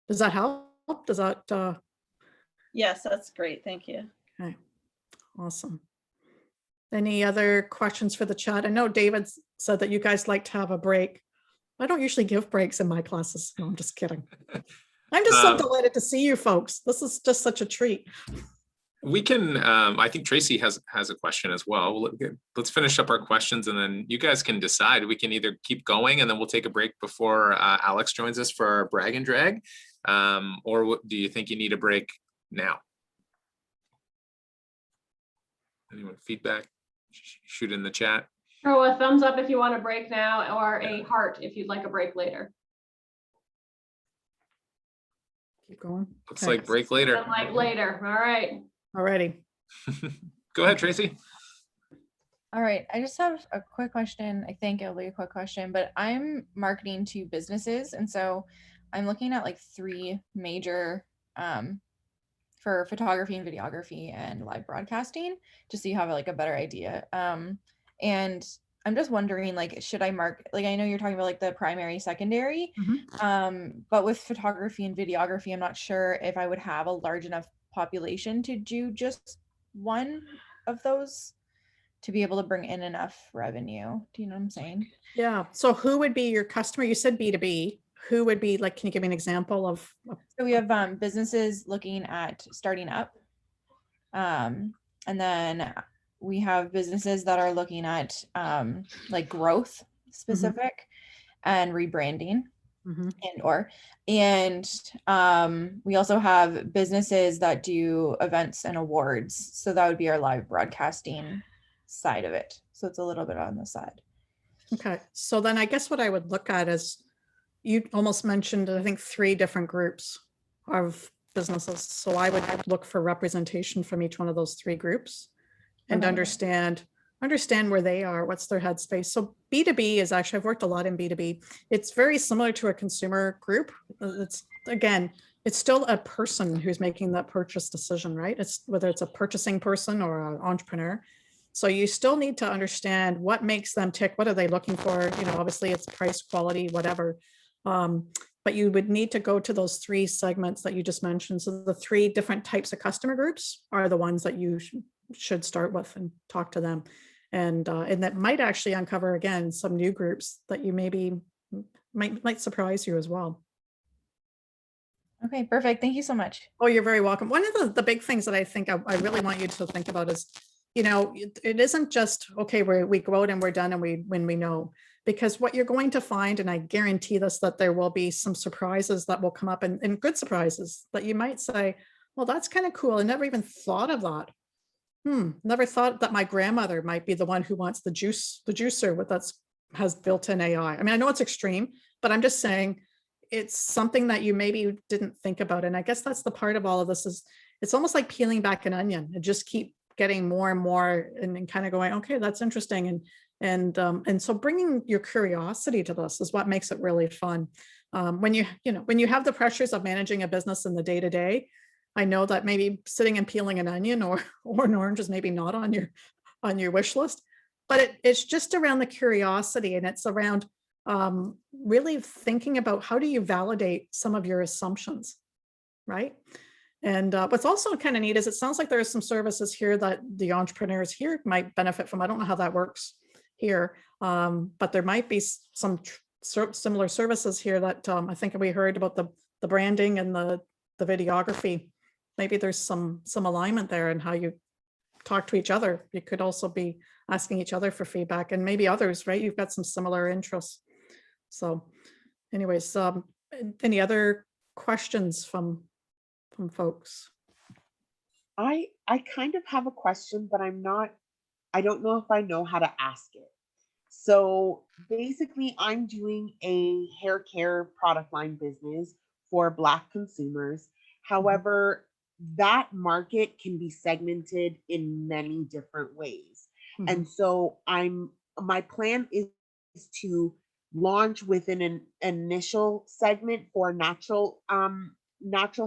Does that help? Does that? Yes, that's great. Thank you. Okay, awesome. Any other questions for the chat? I know David said that you guys like to have a break. I don't usually give breaks in my classes. No, I'm just kidding. I'm just so delighted to see you folks. This is just such a treat. We can, I think Tracy has a question as well. Let's finish up our questions and then you guys can decide. We can either keep going and then we'll take a break before Alex joins us for our brag and drag. Or do you think you need a break now? Anyone feedback? Shoot in the chat. Throw a thumbs up if you want a break now, or a heart if you'd like a break later. Keep going. Looks like break later. Like later. All right. Alrighty. Go ahead, Tracy. All right, I just have a quick question. I think it'll be a quick question, but I'm marketing to businesses. And so I'm looking at like 3 major for photography and videography and live broadcasting, just so you have like a better idea. And I'm just wondering, like, should I mark, like, I know you're talking about like the primary, secondary, but with photography and videography, I'm not sure if I would have a large enough population to do just one of those to be able to bring in enough revenue. Do you know what I'm saying? Yeah. So who would be your customer? You said B2B. Who would be, like, can you give me an example of? So we have businesses looking at starting up. And then we have businesses that are looking at like growth specific and rebranding. And we also have businesses that do events and awards. So that would be our live broadcasting side of it. So it's a little bit on the side. Okay. So then I guess what I would look at is, you almost mentioned, I think, 3 different groups of businesses. So I would look for representation from each one of those 3 groups and understand where they are, what's their headspace. So B2B is actually, I've worked a lot in B2B. It's very similar to a consumer group. It's, again, it's still a person who's making that purchase decision, right? It's whether it's a purchasing person or an entrepreneur. So you still need to understand what makes them tick. What are they looking for? You know, obviously it's price, quality, whatever. But you would need to go to those 3 segments that you just mentioned. So the 3 different types of customer groups are the ones that you should start with and talk to them. And that might actually uncover, again, some new groups that you maybe might surprise you as well. Okay, perfect. Thank you so much. Oh, you're very welcome. One of the big things that I think I really want you to think about is, you know, it isn't just, okay, we go out and we're done and when we know, because what you're going to find, and I guarantee this, that there will be some surprises that will come up, and good surprises that you might say, well, that's kind of cool. I never even thought of that. Never thought that my grandmother might be the one who wants the juicer with has built-in AI. I mean, I know it's extreme, but I'm just saying it's something that you maybe didn't think about. And I guess that's the part of all of this, is it's almost like peeling back an onion and just keep getting more and more and kind of going, okay, that's interesting. And so bringing your curiosity to this is what makes it really fun. When you have the pressures of managing a business in the day-to-day, I know that maybe sitting and peeling an onion or an orange is maybe not on your wish list, but it's just around the curiosity, and it's around really thinking about how do you validate some of your assumptions, right? And what's also kind of neat is it sounds like there are some services here that the entrepreneurs here might benefit from. I don't know how that works here, but there might be some similar services here that I think we heard about the branding and the videography. Maybe there's some alignment there in how you talk to each other. You could also be asking each other for feedback, and maybe others, right? You've got some similar interests. So anyways, Any other questions from folks? I kind of have a question, but I don't know if I know how to ask it. So basically, I'm doing a hair care product line business for Black consumers. However, that market can be segmented in many different ways. And so my plan is to launch within an initial segment for natural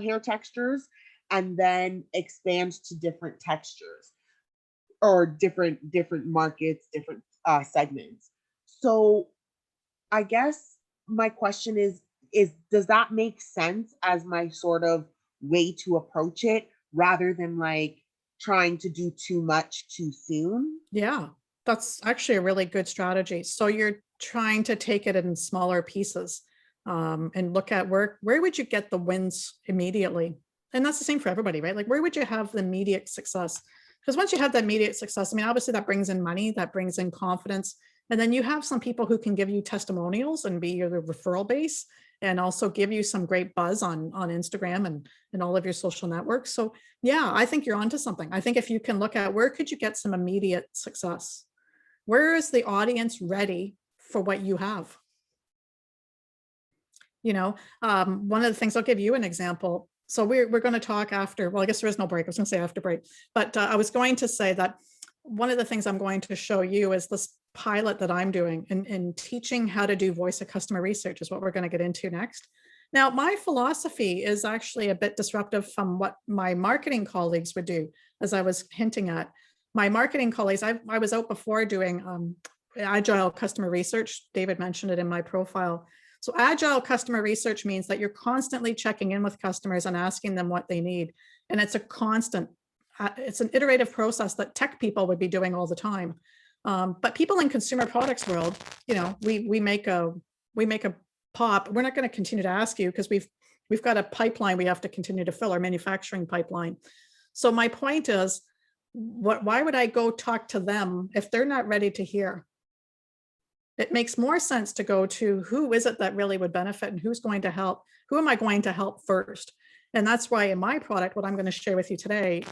hair textures and then expand to different textures or different markets, different segments. So I guess my question is does that make sense as my sort of way to approach it rather than like trying to do too much too soon? Yeah, that's actually a really good strategy. So you're trying to take it in smaller pieces and look at where would you get the wins immediately? And that's the same for everybody, right? Like where would you have the immediate success? Because once you have that immediate success, I mean, obviously that brings in money, that brings in confidence. And then you have some people who can give you testimonials and be your referral base and also give you some great buzz on Instagram and all of your social networks. So yeah, I think you're onto something. I think if you can look at where could you get some immediate success? Where is the audience ready for what you have? You know, one of the things, I'll give you an example. So we're going to talk after, well, I guess there is no break. I was going to say after break, but I was going to say that one of the things I'm going to show you is this pilot that I'm doing in teaching how to do voice of customer research is what we're going to get into next. Now, my philosophy is actually a bit disruptive from what my marketing colleagues would do, as I was hinting at. My marketing colleagues, I was out before doing agile customer research. David mentioned it in my profile. So agile customer research means that you're constantly checking in with customers and asking them what they need. And it's a constant, it's an iterative process that tech people would be doing all the time. But people in consumer products world, you know, we make a pop. We're not going to continue to ask you because we've got a pipeline we have to continue to fill, our manufacturing pipeline. So my point is, why would I go talk to them if they're not ready to hear? It makes more sense to go to who is it that really would benefit and who's going to help? Who am I going to help first? And that's why in my product, what I'm going to share with you today,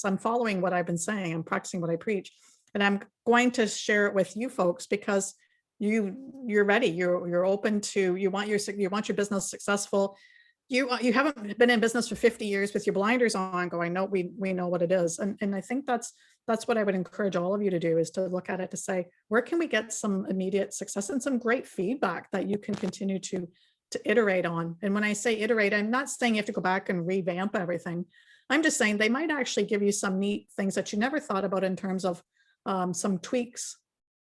I'm following what I've been saying, I'm practicing what I preach. And I'm going to share it with you folks because you're ready, you're open to, you want your business successful. You haven't been in business for 50 years with your blinders on going, no, we know what it is. And I think that's what I would encourage all of you to do, is to look at it to say, where can we get some immediate success and some great feedback that you can continue to iterate on? And when I say iterate, I'm not saying you have to go back and revamp everything. I'm just saying they might actually give you some neat things that you never thought about in terms of some tweaks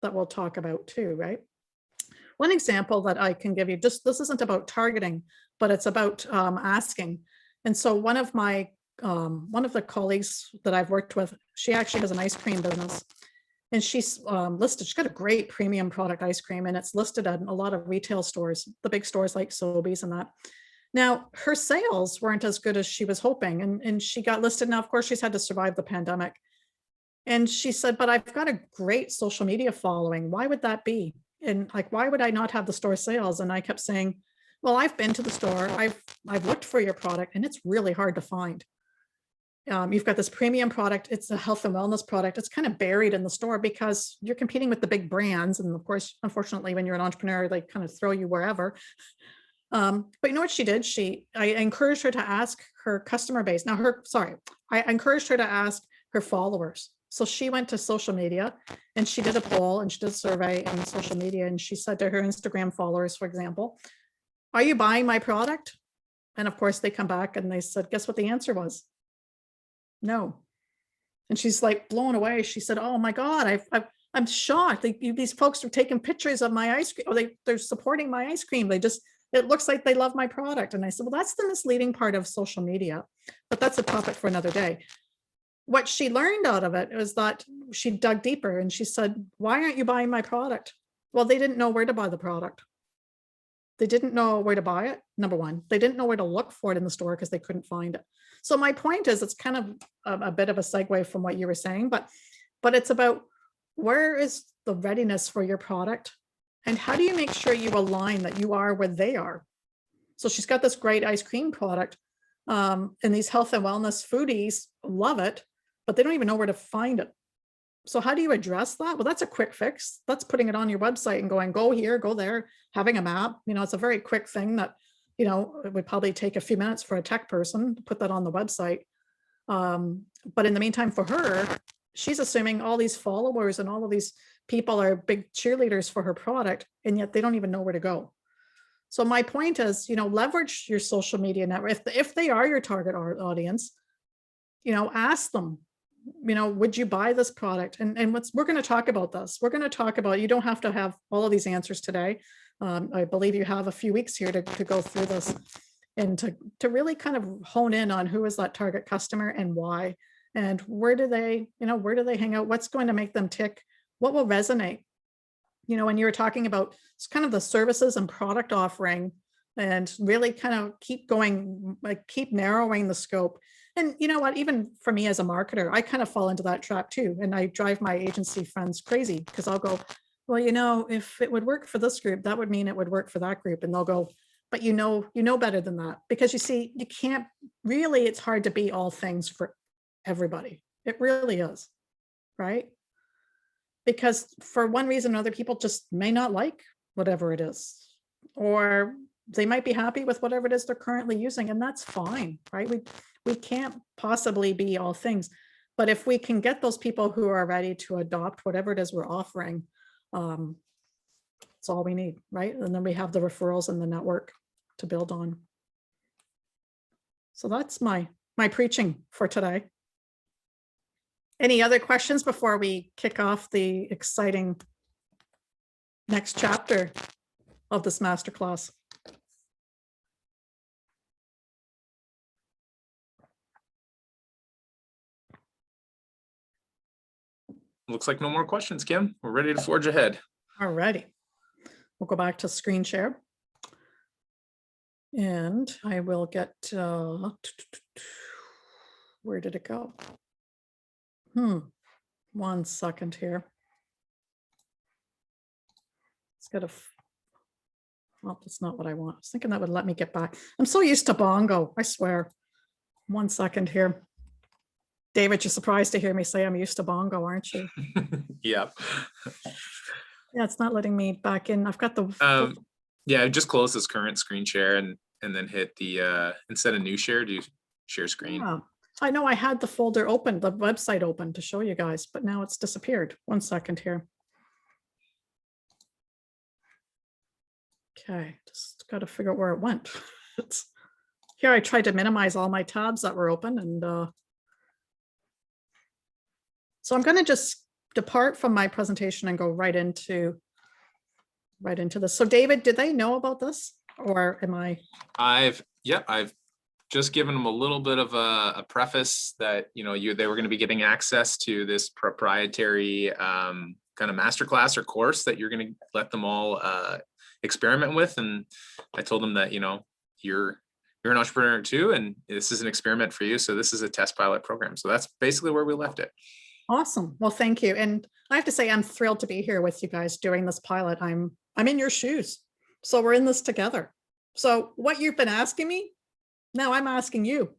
that we'll talk about too, right? One example that I can give you, this isn't about targeting, but it's about asking. And so one of the colleagues that I've worked with, she actually has an ice cream business, and she's listed, she's got a great premium product ice cream, and it's listed at a lot of retail stores, the big stores like Sobeys and that. Now, her sales weren't as good as she was hoping, and she got listed. Now, of course, she's had to survive the pandemic. And she said, but I've got a great social media following. Why would that be? And like, why would I not have the store sales? And I kept saying, well, I've been to the store, I've looked for your product, and it's really hard to find. You've got this premium product, it's a health and wellness product. It's kind of buried in the store because you're competing with the big brands. And of course, unfortunately, when you're an entrepreneur, they kind of throw you wherever. But you know what she did? I encouraged her to ask her customer base. Now I encouraged her to ask her followers. So she went to social media and she did a poll and she did a survey on social media. And she said to her Instagram followers, for example, are you buying my product? And of course they come back and they said, guess what the answer was? No. And she's like blown away. She said, oh my God, I'm shocked. These folks are taking pictures of my ice cream, or they're supporting my ice cream. It looks like they love my product. And I said, well, that's the misleading part of social media, but that's a topic for another day. What she learned out of it was that she dug deeper and she said, why aren't you buying my product? Well, they didn't know where to buy the product. They didn't know where to buy it, number one. They didn't know where to look for it in the store because they couldn't find it. So my point is, it's kind of a bit of a segue from what you were saying, but it's about where is the readiness for your product and how do you make sure you align that you are where they are? So she's got this great ice cream product, and these health and wellness foodies love it, but they don't even know where to find it. So how do you address that? Well, that's a quick fix. That's putting it on your website and going, go here, go there, having a map. It's a very quick thing that, it would probably take a few minutes for a tech person to put that on the website. But in the meantime, for her, she's assuming all these followers and all of these people are big cheerleaders for her product, and yet they don't even know where to go. So my point is, leverage your social media network. If they are your target audience, ask them, would you buy this product? And we're going to talk about this. We're going to talk about, you don't have to have all of these answers today. I believe you have a few weeks here to go through this and to really kind of hone in on who is that target customer and why, and where do they hang out? What's going to make them tick? What will resonate? When you were talking about it's kind of the services and product offering, and really kind of keep going, like keep narrowing the scope. And you know what, even for me as a marketer, I kind of fall into that trap too. And I drive my agency friends crazy because I'll go, well, if it would work for this group, that would mean it would work for that group. And they'll go, but you know better than that, because you see, you can't really, it's hard to be all things for everybody. It really is, right? Because for one reason or other, people just may not like whatever it is, or they might be happy with whatever it is they're currently using, and that's fine, right? We can't possibly be all things, but if we can get those people who are ready to adopt whatever it is we're offering, it's all we need, right? And then we have the referrals and the network to build on. So that's my preaching for today. Any other questions before we kick off the exciting next chapter of this masterclass? Looks like no more questions, Kim. We're ready to forge ahead. All righty. We'll go back to screen share. And I will get, where did it go? 1 second here. It's got a, well, that's not what I want. I was thinking that would let me get back. I'm so used to Bongo, I swear. 1 second here. David, you're surprised to hear me say I'm used to Bongo, aren't you? Yep. Yeah, it's not letting me back in. I've got the yeah, just close this current screen share and then hit the instead of new share, do share screen. Yeah. I know I had the folder open, the website open to show you guys, but now it's disappeared. 1 second here. Okay, just got to figure out where it went. Here I tried to minimize all my tabs that were open, and so I'm going to just depart from my presentation and go right into this. So David, did they know about this, or am I? I've just given them a little bit of a preface that they were going to be getting access to this proprietary kind of masterclass or course that you're going to let them all experiment with. And I told them that you're an entrepreneur too, and this is an experiment for you. So this is a test pilot program. So that's basically where we left it. Awesome. Well, thank you. And I have to say, I'm thrilled to be here with you guys doing this pilot. I'm in your shoes. So we're in this together. So what you've been asking me, now I'm asking you.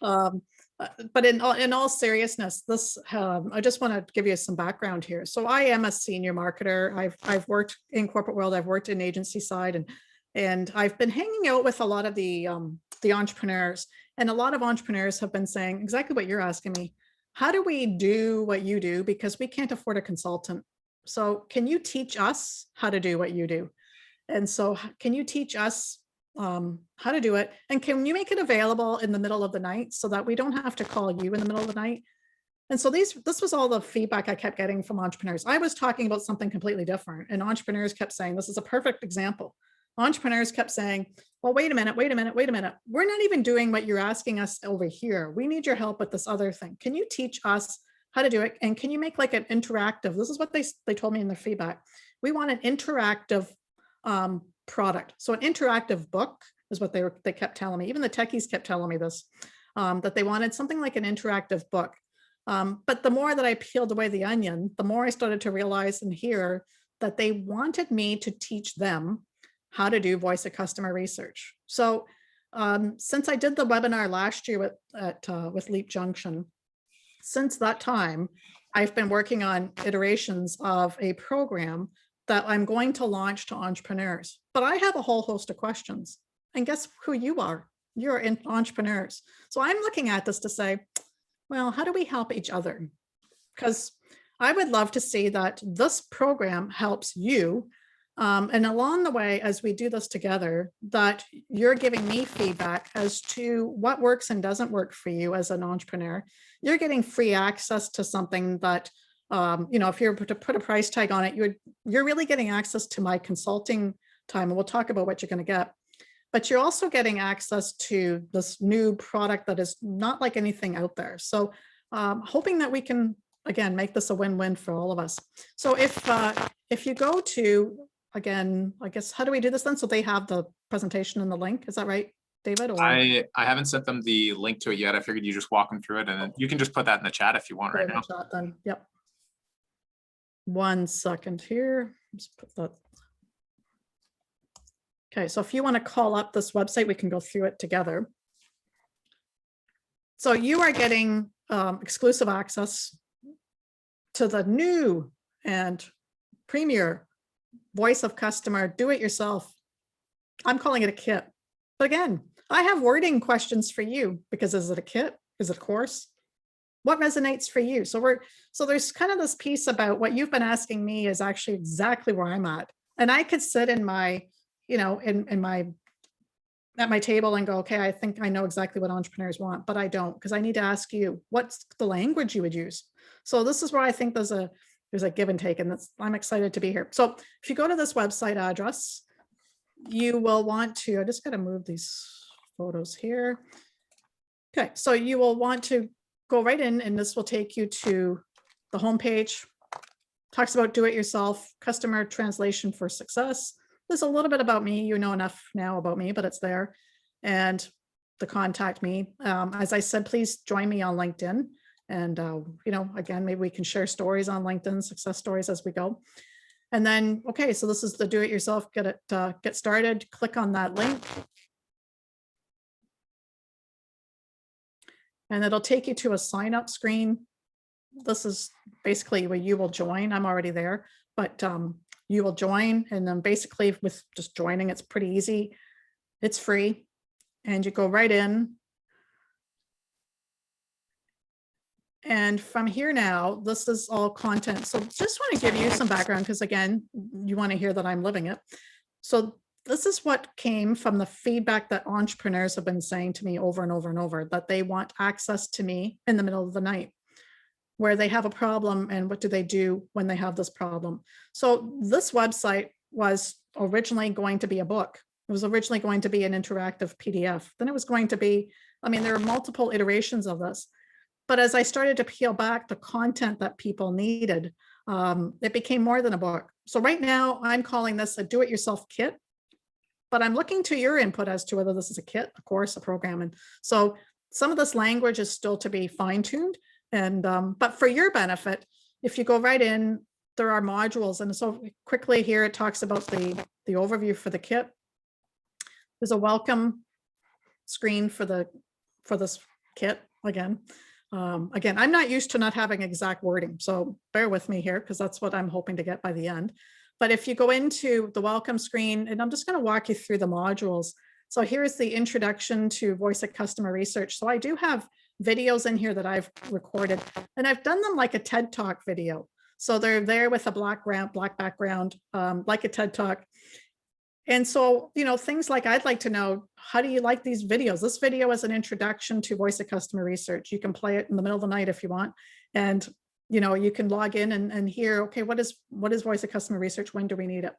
But in all seriousness, this I just want to give you some background here. So I am a senior marketer. I've worked in corporate world. I've worked in agency side, and I've been hanging out with a lot of the entrepreneurs, and a lot of entrepreneurs have been saying exactly what you're asking me. How do we do what you do? Because we can't afford a consultant. So can you teach us how to do what you do? And so can you teach us how to do it? And can you make it available in the middle of the night so that we don't have to call you in the middle of the night? And so this was all the feedback I kept getting from entrepreneurs. I was talking about something completely different, and entrepreneurs kept saying, this is a perfect example. Entrepreneurs kept saying, well, wait a minute. We're not even doing what you're asking us over here. We need your help with this other thing. Can you teach us how to do it? And can you make like an interactive, this is what they told me in their feedback. We want an interactive product. So an interactive book is what they kept telling me. Even the techies kept telling me this, that they wanted something like an interactive book. But the more that I peeled away the onion, the more I started to realize and hear that they wanted me to teach them how to do voice of customer research. So since I did the webinar last year with Leap Junction, since that time, I've been working on iterations of a program that I'm going to launch to entrepreneurs. But I have a whole host of questions. And guess who you are? You're entrepreneurs. So I'm looking at this to say, well, how do we help each other? Because I would love to see that this program helps you. And along the way, as we do this together, that you're giving me feedback as to what works and doesn't work for you as an entrepreneur. You're getting free access to something that, if you're to put a price tag on it, you're really getting access to my consulting time. And we'll talk about what you're going to get. But you're also getting access to this new product that is not like anything out there. So hoping that we can, again, make this a win-win for all of us. So if you go to, again, I guess, how do we do this then? So they have the presentation and the link. Is that right, David? Or I haven't sent them the link to it yet. I figured you just walk them through it, and then you can just put that in the chat if you want right now. Chat then. Yep. 1 second here. Just put that. Okay, so if you want to call up this website, we can go through it together. So you are getting exclusive access to the new and premier voice of customer, do it yourself. I'm calling it a kit. But again, I have wording questions for you, because is it a kit? Is it a course? What resonates for you? So there's kind of this piece about what you've been asking me is actually exactly where I'm at. And I could sit in my, at my table and go, okay, I think I know exactly what entrepreneurs want, but I don't, because I need to ask you, what's the language you would use? So this is where I think there's a give and take, and I'm excited to be here. So if you go to this website address, you will want to, I just got to move these photos here. Okay, so you will want to go right in, and this will take you to the homepage. Talks about do it yourself, customer translation for success. There's a little bit about me, you know enough now about me, but it's there. And the contact me. As I said, please join me on LinkedIn. And, again, maybe we can share stories on LinkedIn, success stories as we go. And then, okay, so this is the do it yourself, get started, click on that link. And it'll take you to a sign up screen. This is basically where you will join. I'm already there, but you will join. And then basically with just joining, it's pretty easy. It's free. And you go right in. And from here now, this is all content. So just want to give you some background, because again, you want to hear that I'm living it. So this is what came from the feedback that entrepreneurs have been saying to me over and over and over, that they want access to me in the middle of the night, where they have a problem and what do they do when they have this problem. So this website was originally going to be a book. It was originally going to be an interactive PDF. Then it was going to be, there are multiple iterations of this. But as I started to peel back the content that people needed, it became more than a book. So right now I'm calling this a do-it-yourself kit, but I'm looking to your input as to whether this is a kit, a course, a program. And so some of this language is still to be fine-tuned. And but for your benefit, if you go right in, there are modules. And so quickly here, it talks about the overview for the kit. There's a welcome screen for this kit again. Again, I'm not used to not having exact wording, so bear with me here, because that's what I'm hoping to get by the end. But if you go into the welcome screen, and I'm just going to walk you through the modules. So here's the introduction to voice of customer research. So I do have videos in here that I've recorded, and I've done them like a TED Talk video. So they're there with a black background, like a TED Talk. And so, things like, I'd like to know, how do you like these videos? This video is an introduction to voice of customer research. You can play it in the middle of the night if you want. And, you can log in and hear, okay, what is voice of customer research? When do we need it?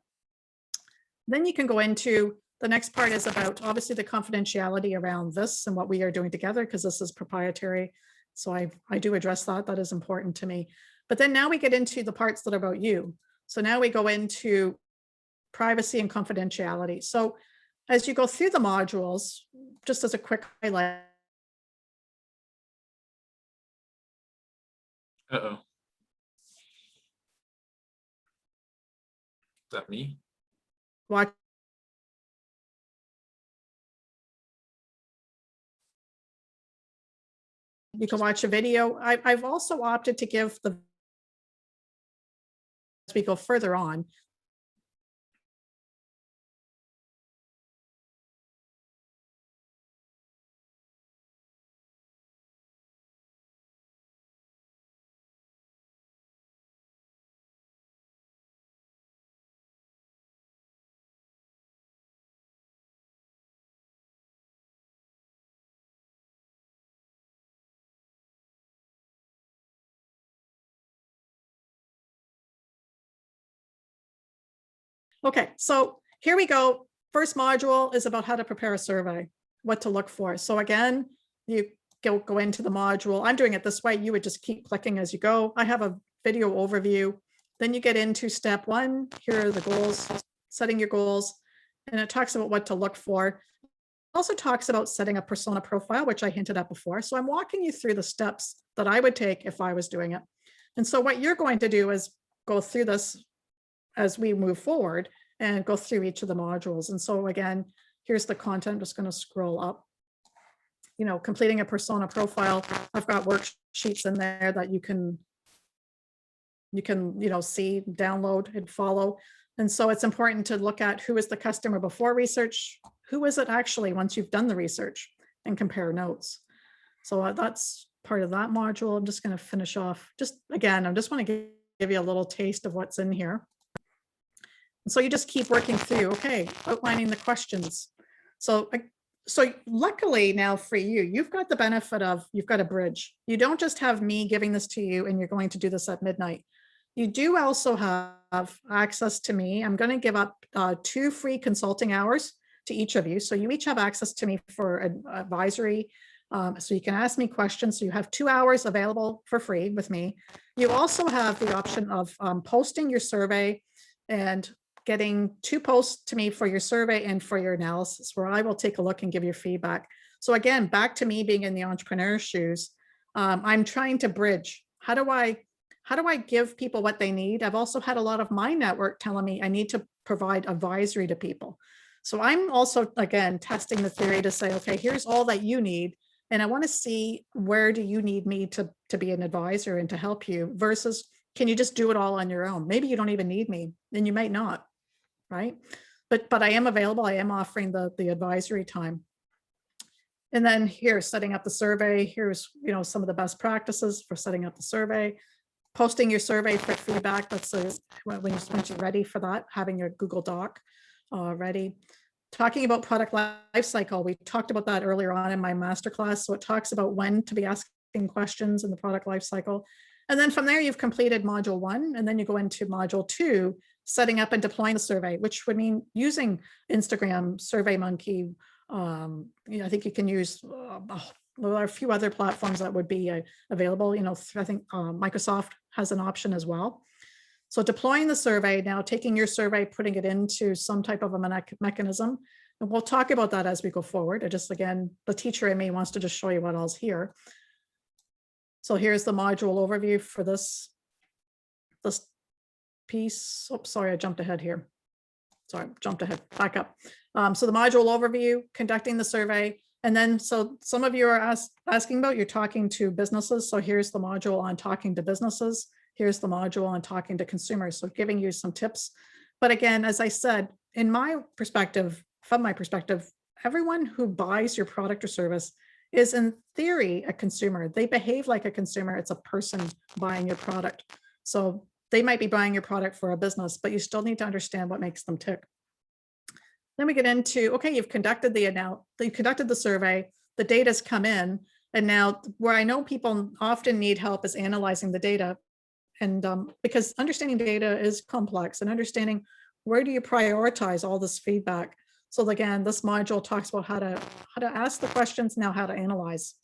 Then you can go into the next part is about obviously the confidentiality around this and what we are doing together, because this is proprietary. So I do address that. That is important to me. But then now we get into the parts that are about you. So now we go into privacy and confidentiality. So as you go through the modules, just as a quick highlight. Uh-oh. Is that me? Watch You can watch a video. I've also opted to give the, as we go further on, okay, so here we go. First module is about how to prepare a survey, what to look for. So again, you go into the module. I'm doing it this way. You would just keep clicking as you go. I have a video overview. Then you get into step 1. Here are the goals, setting your goals. And it talks about what to look for. It also talks about setting a persona profile, which I hinted at before. So I'm walking you through the steps that I would take if I was doing it. And so what you're going to do is go through this as we move forward and go through each of the modules. And so again, here's the content. I'm just going to scroll up. You know, completing a persona profile. I've got worksheets in there that you can see, download and follow. And so it's important to look at who is the customer before research, who is it actually once you've done the research, and compare notes. So that's part of that module. I'm just going to finish off. Just again, I just want to give you a little taste of what's in here. And so you just keep working through, okay, outlining the questions. So luckily now for you, you've got the benefit of, you've got a bridge. You don't just have me giving this to you and you're going to do this at midnight. You do also have access to me. I'm going to give up 2 free consulting hours to each of you. So you each have access to me for advisory. So you can ask me questions. So you have 2 hours available for free with me. You also have the option of posting your survey and getting 2 posts to me for your survey and for your analysis, where I will take a look and give you feedback. So again, back to me being in the entrepreneur's shoes, I'm trying to bridge. How do I give people what they need? I've also had a lot of my network telling me I need to provide advisory to people. So I'm also, again, testing the theory to say, okay, here's all that you need. And I want to see, where do you need me to be an advisor and to help you, versus can you just do it all on your own? Maybe you don't even need me, and you might not, right? But I am available. I am offering the advisory time. And then here's setting up the survey. Here's, some of the best practices for setting up the survey, posting your survey for feedback. That's when you're ready for that, having your Google Doc ready. Talking about product life cycle. We talked about that earlier on in my masterclass. So it talks about when to be asking questions in the product life cycle. And then from there, you've completed module 1, and then you go into module 2, setting up and deploying the survey, which would mean using Instagram, SurveyMonkey. I think you can use, there are a few other platforms that would be available. I think Microsoft has an option as well. So deploying the survey, now taking your survey, putting it into some type of a mechanism. And we'll talk about that as we go forward. Again, the teacher in me wants to just show you what all's here. So here's the module overview for this piece. Oops, sorry, I jumped ahead here. Sorry, jumped ahead, back up. So the module overview, conducting the survey. And then, so some of you are asking about, you're talking to businesses. So here's the module on talking to businesses. Here's the module on talking to consumers. So giving you some tips. But again, as I said, from my perspective, everyone who buys your product or service is in theory a consumer. They behave like a consumer. It's a person buying your product. So they might be buying your product for a business, but you still need to understand what makes them tick. Then we get into, okay, you've conducted the survey, the data's come in, and now where I know people often need help is analyzing the data. And because understanding data is complex, and understanding where do you prioritize all this feedback. So again, this module talks about how to ask the questions, now how to analyze.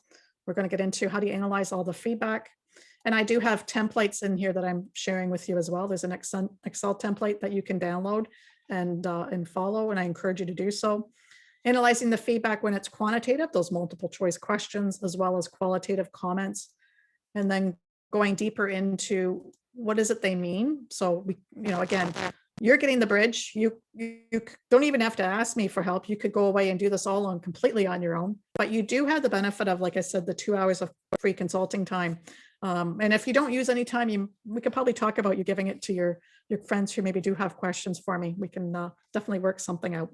We're going to get into how do you analyze all the feedback. And I do have templates in here that I'm sharing with you as well. There's an Excel template that you can download and follow, and I encourage you to do so. Analyzing the feedback when it's quantitative, those multiple choice questions, as well as qualitative comments, and then going deeper into what is it they mean. So we, again, you're getting the bridge. You don't even have to ask me for help. You could go away and do this all completely on your own, but you do have the benefit of, like I said, the 2 hours of free consulting time. And if you don't use any time, we could probably talk about you giving it to your friends who maybe do have questions for me. We can definitely work something out.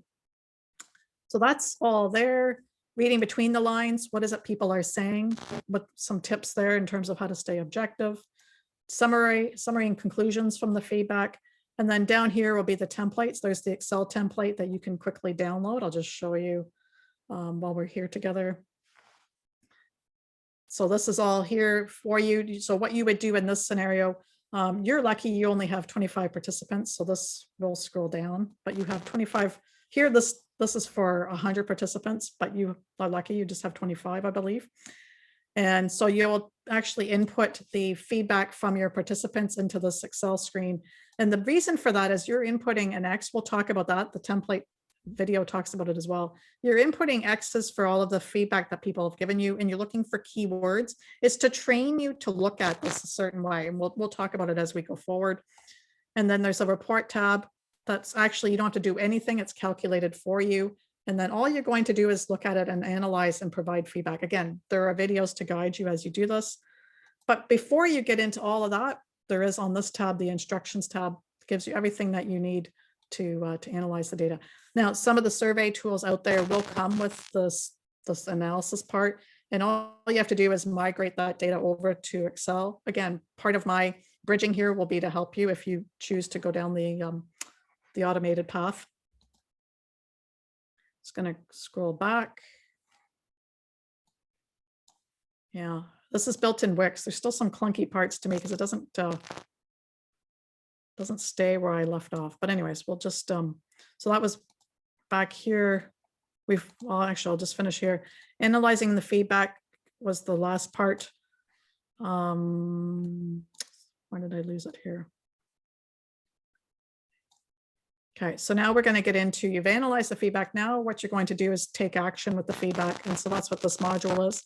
So that's all there. Reading between the lines, what is it people are saying? What some tips there in terms of how to stay objective. Summary and conclusions from the feedback. And then down here will be the templates. There's the Excel template that you can quickly download. I'll just show you while we're here together. So this is all here for you. So what you would do in this scenario, you're lucky you only have 25 participants. So this will scroll down, but you have 25 here. This is for 100 participants, but you are lucky you just have 25, I believe. And so you'll actually input the feedback from your participants into this Excel screen. And the reason for that is you're inputting an X. We'll talk about that. The template video talks about it as well. You're inputting X's for all of the feedback that people have given you, and you're looking for keywords. It's to train you to look at this a certain way. And we'll talk about it as we go forward. And then there's a report tab. That's actually, you don't have to do anything. It's calculated for you. And then all you're going to do is look at it and analyze and provide feedback. Again, there are videos to guide you as you do this. But before you get into all of that, there is on this tab, the instructions tab, gives you everything that you need to analyze the data. Now, some of the survey tools out there will come with this analysis part. And all you have to do is migrate that data over to Excel. Again, part of my bridging here will be to help you if you choose to go down the automated path. Just going to scroll back. Yeah, this is built in Wix. There's still some clunky parts to me because it doesn't stay where I left off. But anyways, we'll just so that was back here. Well, actually, I'll just finish here. Analyzing the feedback was the last part. Where did I lose it here? Okay, so now we're going to get into, you've analyzed the feedback. Now what you're going to do is take action with the feedback. And so that's what this module is.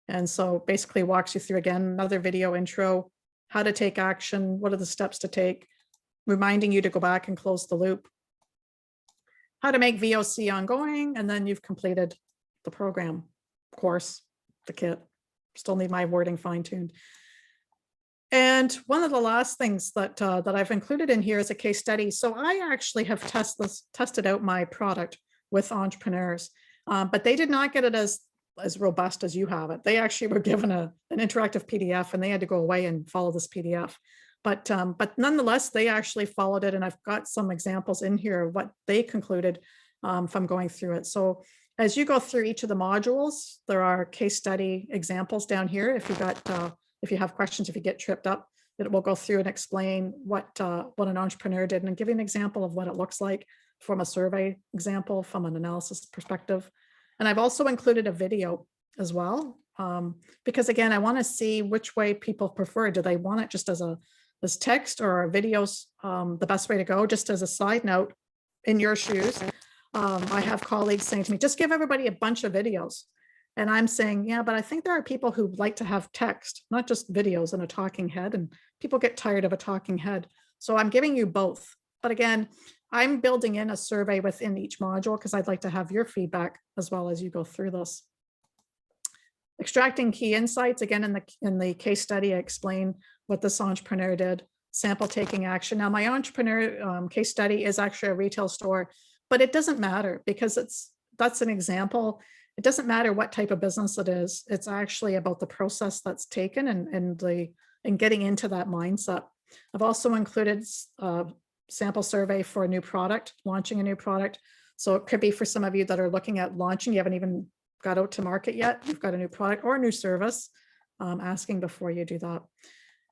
And so basically walks you through, again, another video intro, how to take action, what are the steps to take, reminding you to go back and close the loop, how to make VOC ongoing, and then you've completed the program, course, the kit. Still need my wording fine-tuned. And one of the last things that I've included in here is a case study. So I actually have tested out my product with entrepreneurs, but they did not get it as robust as you have it. They actually were given an interactive PDF, and they had to go away and follow this PDF. But nonetheless, they actually followed it, and I've got some examples in here of what they concluded from going through it. So as you go through each of the modules, there are case study examples down here. If you have questions, if you get tripped up, it will go through and explain what an entrepreneur did and give you an example of what it looks like from a survey example, from an analysis perspective. And I've also included a video as well, because again, I want to see which way people prefer. Do they want it just as text, or are videos the best way to go? Just as a side note, in your shoes, I have colleagues saying to me, just give everybody a bunch of videos. And I'm saying, yeah, but I think there are people who like to have text, not just videos and a talking head, and people get tired of a talking head. So I'm giving you both. But again, I'm building in a survey within each module because I'd like to have your feedback as well as you go through this. Extracting key insights. Again, in the case study, I explain what this entrepreneur did. Sample taking action. Now, my entrepreneur case study is actually a retail store, but it doesn't matter because that's an example. It doesn't matter what type of business it is. It's actually about the process that's taken and getting into that mindset. I've also included a sample survey for a new product, launching a new product. So it could be for some of you that are looking at launching, you haven't even got out to market yet. You've got a new product or a new service, asking before you do that.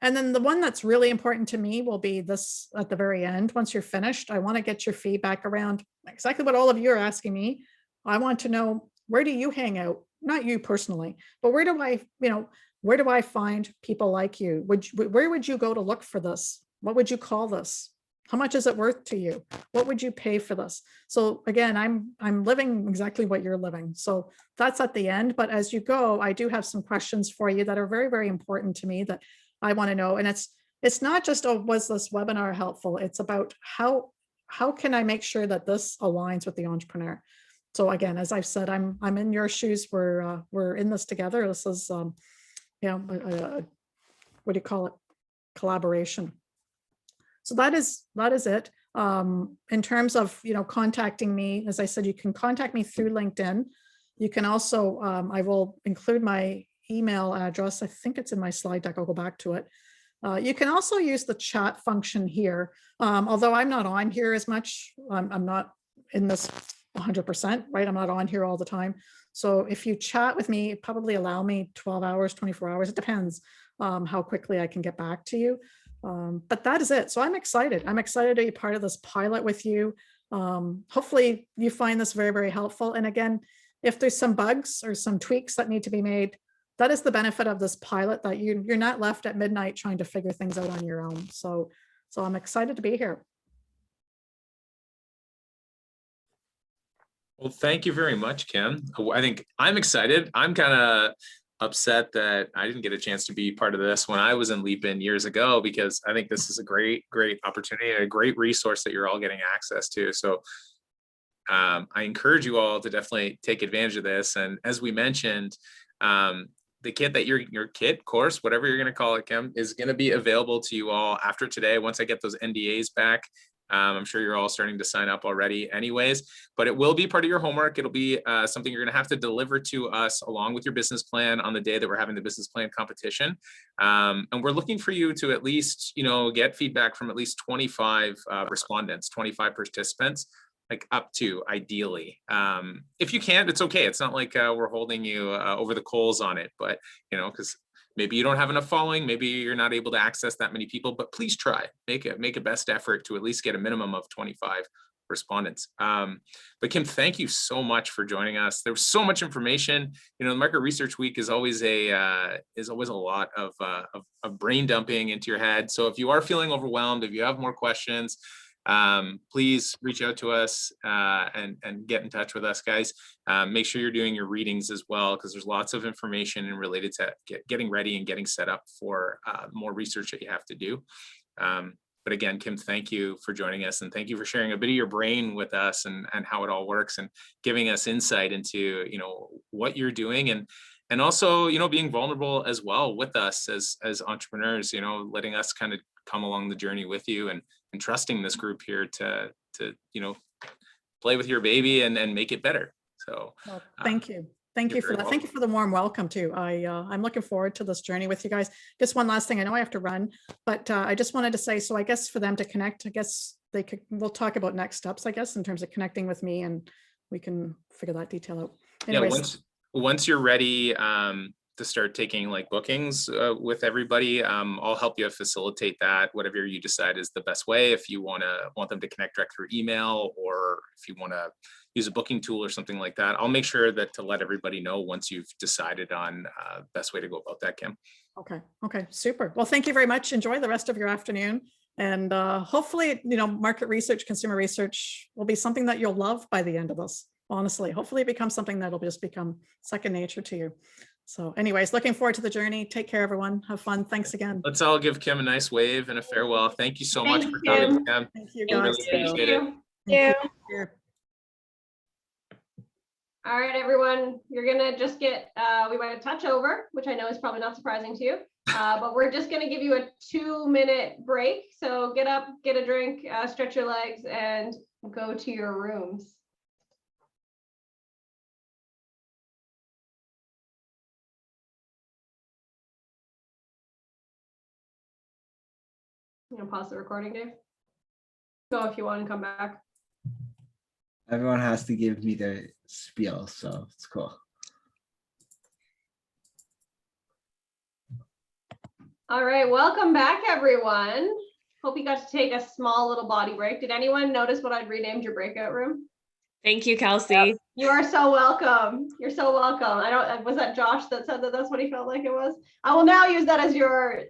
And then the one that's really important to me will be this at the very end. Once you're finished, I want to get your feedback around exactly what all of you are asking me. I want to know, where do you hang out? Not you personally, but where do I find people like you? Where would you go to look for this? What would you call this? How much is it worth to you? What would you pay for this? So again, I'm living exactly what you're living. So that's at the end. But as you go, I do have some questions for you that are very, very important to me that I want to know. And it's it's not just, oh, was this webinar helpful? It's about how can I make sure that this aligns with the entrepreneur? So again, as I've said, I'm in your shoes. We're in this together. This is, what do you call it? Collaboration. So that is it. In terms of, contacting me, as I said, you can contact me through LinkedIn. You can also, I will include my email address. I think it's in my slide deck. I'll go back to it. You can also use the chat function here. Although I'm not on here as much, I'm not in this 100%, right? I'm not on here all the time. So if you chat with me, probably allow me 12 hours, 24 hours. It depends how quickly I can get back to you. But that is it. So I'm excited. I'm excited to be part of this pilot with you. Hopefully you find this very, very helpful. And again, if there's some bugs or some tweaks that need to be made, that is the benefit of this pilot, that you're not left at midnight trying to figure things out on your own. So I'm excited to be here. Well, thank you very much, Kim. I think I'm excited. I'm kind of upset that I didn't get a chance to be part of this when I was in Leap-In years ago, because I think this is a great opportunity, a great resource that you're all getting access to. So I encourage you all to definitely take advantage of this. And as we mentioned, the kit that your kit course, whatever you're going to call it, Kim, is going to be available to you all after today. Once I get those NDAs back, I'm sure you're all starting to sign up already anyways, but it will be part of your homework. It'll be something you're going to have to deliver to us along with your business plan on the day that we're having the business plan competition. And we're looking for you to at least, get feedback from at least 25 respondents, 25 participants, like up to ideally. If you can't, it's okay. It's not like we're holding you over the coals on it, but because maybe you don't have enough following, maybe you're not able to access that many people, but please try, make a best effort to at least get a minimum of 25 respondents. But Kim, thank you so much for joining us. There was so much information. The Market Research Week is always a lot of brain dumping into your head. So if you are feeling overwhelmed, if you have more questions, please reach out to us and get in touch with us, guys. Make sure you're doing your readings as well, because there's lots of information related to getting ready and getting set up for more research that you have to do. But again, Kim, thank you for joining us, and thank you for sharing a bit of your brain with us and how it all works, and giving us insight into what you're doing, and also being vulnerable as well with us as entrepreneurs. Letting us kind of come along the journey with you, and trusting this group here to play with your baby and make it better. So thank you. Thank you for that. Thank you for the warm welcome too. I'm looking forward to this journey with you guys. Just one last thing. I know I have to run, but I just wanted to say, so I guess for them to connect, I guess we'll talk about next steps, I guess, in terms of connecting with me, and we can figure that detail out. Anyways. Yeah, once you're ready to start taking bookings with everybody, I'll help you facilitate that, whatever you decide is the best way. If you want them to connect direct through email, or if you want to use a booking tool or something like that, I'll make sure to let everybody know once you've decided on best way to go about that, Kim. Okay, super. Well, thank you very much. Enjoy the rest of your afternoon. And hopefully, market research, consumer research will be something that you'll love by the end of this. Honestly, hopefully it becomes something that'll just become second nature to you. So anyways, looking forward to the journey. Take care, everyone. Have fun. Thanks again. Let's all give Kim a nice wave and a farewell. Thank you so much for coming, Kim. Thank you, I guys. really appreciate it. Thank you. All right, everyone, you're gonna just get, we went a touch over, which I know is probably not surprising to you, but we're just gonna give you a 2-minute break. So get up, get a drink, stretch your legs, and go to your rooms. You gonna pause the recording, Dave? Go if you want and come back. Everyone has to give me their spiel, so it's cool. All right, welcome back, everyone. Hope you got to take a small little body break. Did anyone notice what I'd renamed your breakout room? Thank you, Kelsey. Yep. You are so welcome. You're so welcome. Was that Josh that said that that's what he felt like it was? I will now use that as your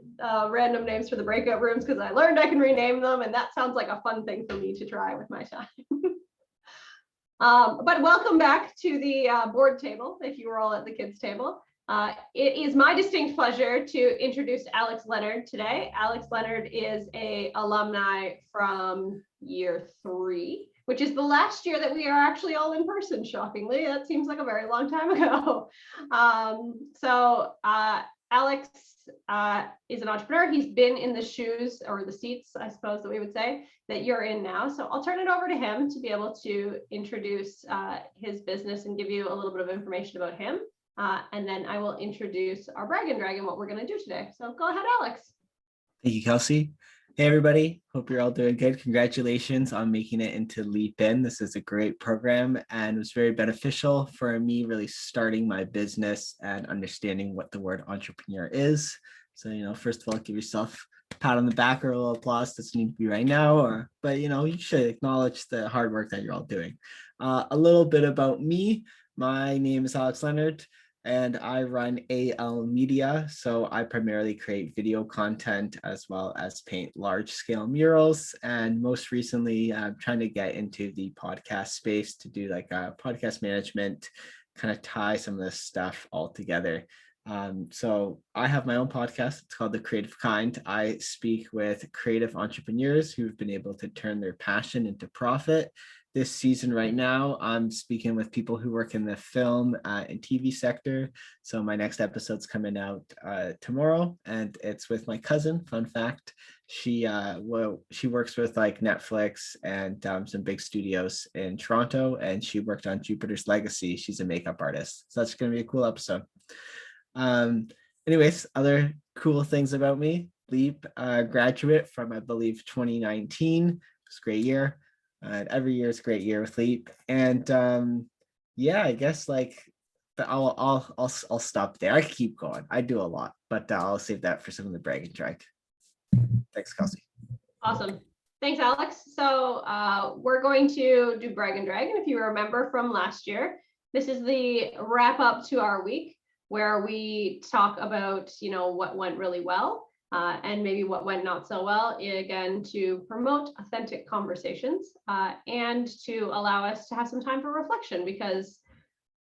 random names for the breakout rooms, because I learned I can rename them, and that sounds like a fun thing for me to try with my time. But welcome back to the board table, if you were all at the kids table. It is my distinct pleasure to introduce Alex Leonard today. Alex Leonard is an alumni from year 3, which is the last year that we are actually all in person, shockingly. That seems like a very long time ago. Alex is an entrepreneur. He's been in the shoes, or the seats, I suppose that we would say, that you're in now. So I'll turn it over to him to be able to introduce his business and give you a little bit of information about him. And then I will introduce our brag and drag and what we're going to do today. So go ahead, Alex. Thank you, Kelsey. Hey, everybody. Hope you're all doing good. Congratulations on making it into Leap In. This is a great program and was very beneficial for me really starting my business and understanding what the word entrepreneur is. So, first of all, give yourself a pat on the back or a little applause. Doesn't need to be right now, but you should acknowledge the hard work that you're all doing. A little bit about me. My name is Alex Leonard, and I run AL Media. So I primarily create video content as well as paint large scale murals. And most recently, I'm trying to get into the podcast space to do like a podcast management, kind of tie some of this stuff all together. So I have my own podcast. It's called The Creative Kind. I speak with creative entrepreneurs who've been able to turn their passion into profit. This season right now, I'm speaking with people who work in the film and TV sector. So my next episode's coming out tomorrow, and it's with my cousin. Fun fact, she works with like Netflix and some big studios in Toronto, and she worked on Jupiter's Legacy. She's a makeup artist. So that's going to be a cool episode. Anyways, other cool things about me. Leap graduate from, I believe, 2019. It was a great year. Every year is a great year with Leap, and yeah, I guess like I'll stop there. I keep going. I do a lot, but I'll save that for some of the brag and drag. Thanks, Kelsey. Awesome. Thanks, Alex. So we're going to do brag and drag, and if you remember from last year, this is the wrap up to our week where we talk about what went really well. And maybe what went not so well, again, to promote authentic conversations and to allow us to have some time for reflection, because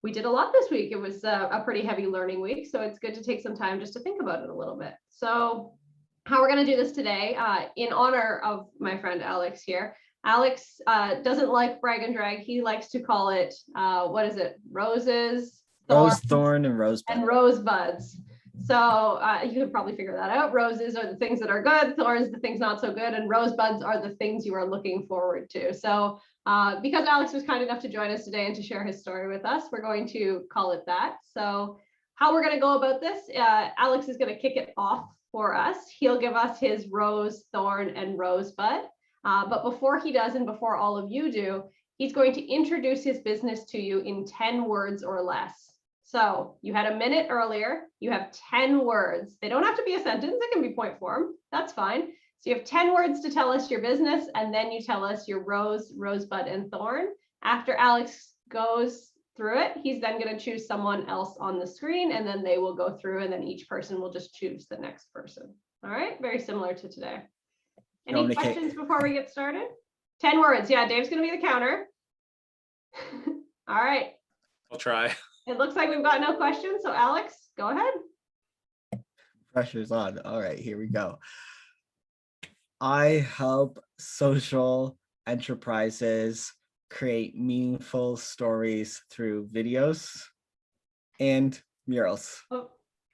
we did a lot this week. It was a pretty heavy learning week, so it's good to take some time just to think about it a little bit. So how we're going to do this today, in honor of my friend Alex here. Alex doesn't like brag and drag. He likes to call it, what is it? Roses, Rose, thorn, and rosebud. And rosebuds. So you could probably figure that out. Roses are the things that are good, thorns, the things not so good, and rosebuds are the things you are looking forward to. So because Alex was kind enough to join us today and to share his story with us, we're going to call it that. So how we're going to go about this, Alex is going to kick it off for us. He'll give us his rose, thorn, and rosebud. But before he does, and before all of you do, he's going to introduce his business to you in 10 words or less. So you had a minute earlier, you have 10 words. They don't have to be a sentence, it can be point form, that's fine. So you have 10 words to tell us your business, and then you tell us your rose, rosebud, and thorn. After Alex goes through it, he's then going to choose someone else on the screen, and then they will go through, and then each person will just choose the next person. All right, very similar to today. Any questions before we get started? 10 words, yeah, Dave's going to be the counter. All right. I'll try. It looks like we've got no questions, so Alex, go ahead. Pressure's on. All right, here we go. I help social enterprises create meaningful stories through videos and murals. Oh,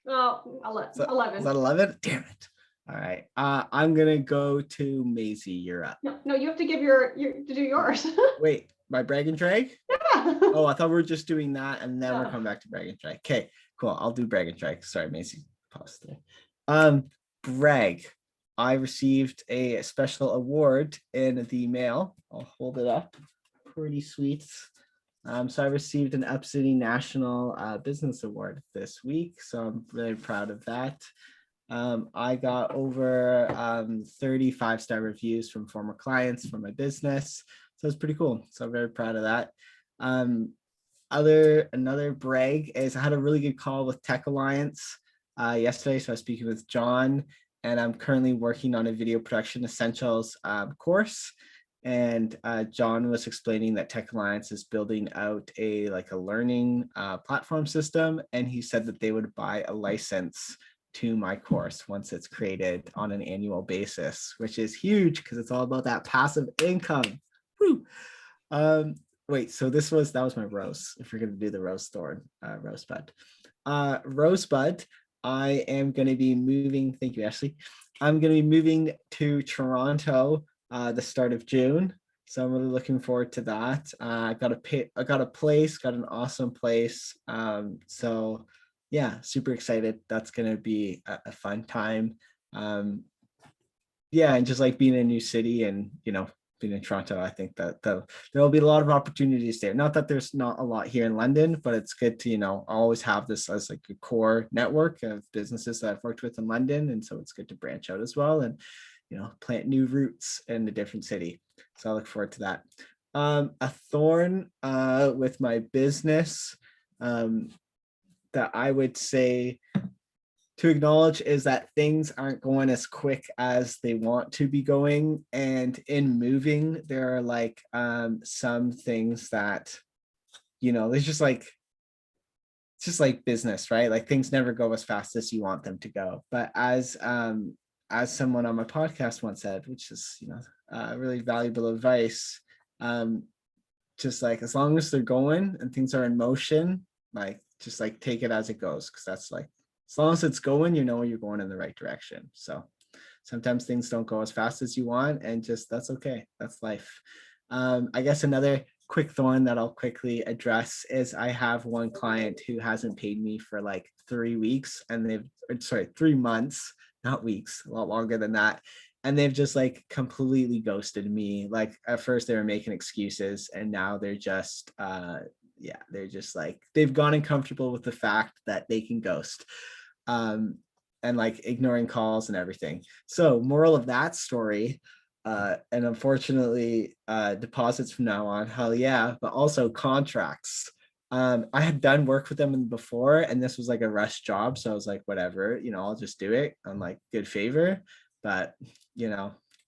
11. Is that 11? Damn it. All right. I'm gonna go to Maisie. You're up. No, you have to give to do yours. Wait, my brag and drag? Yeah. Oh, I thought we were just doing that and then we're coming back to brag and drag. Okay, cool. I'll do brag and drag. Sorry, Maisie. Pause there. Brag. I received a special award in the mail. I'll hold it up. Pretty sweet. So I received an Up City National Business Award this week. So I'm really proud of that. I got over 35-star reviews from former clients for my business. So it's pretty cool. So I'm very proud of that. Another brag is I had a really good call with Tech Alliance yesterday. So I was speaking with John, and I'm currently working on a video production essentials course. And John was explaining that Tech Alliance is building out a learning platform system, and he said that they would buy a license to my course once it's created on an annual basis, which is huge because it's all about that passive income. Woo! Wait, so that was my rose. If you're gonna do the rose thorn, rosebud. Rosebud, I am gonna be moving. Thank you, Ashley. I'm gonna be moving to Toronto the start of June. So I'm really looking forward to that. I got a place, got an awesome place. So yeah, super excited. That's gonna be a fun time. Yeah, and just like being in a new city and being in Toronto, I think that there'll be a lot of opportunities there. Not that there's not a lot here in London, but it's good to always have this as like a core network of businesses that I've worked with in London, and so it's good to branch out as well and plant new roots in a different city. So I look forward to that. A thorn with my business that I would say to acknowledge is that things aren't going as quick as they want to be going. And in moving, there are some things that, there's just it's just like business, right? Like things never go as fast as you want them to go. But as someone on my podcast once said, which is, really valuable advice, just like as long as they're going and things are in motion, just take it as it goes. Cause that's as long as it's going, you're going in the right direction. So sometimes things don't go as fast as you want, and just that's okay. That's life. I guess another quick thorn that I'll quickly address is I have one client who hasn't paid me for 3 weeks, and 3 months, not weeks, a lot longer than that. And they've just completely ghosted me. At first they were making excuses, and now they're just, they're just they've gotten comfortable with the fact that they can ghost, and ignoring calls and everything. So moral of that story, and unfortunately deposits from now on, hell yeah, but also contracts. I had done work with them before, and this was a rush job. So I was whatever, I'll just do it on good favor. But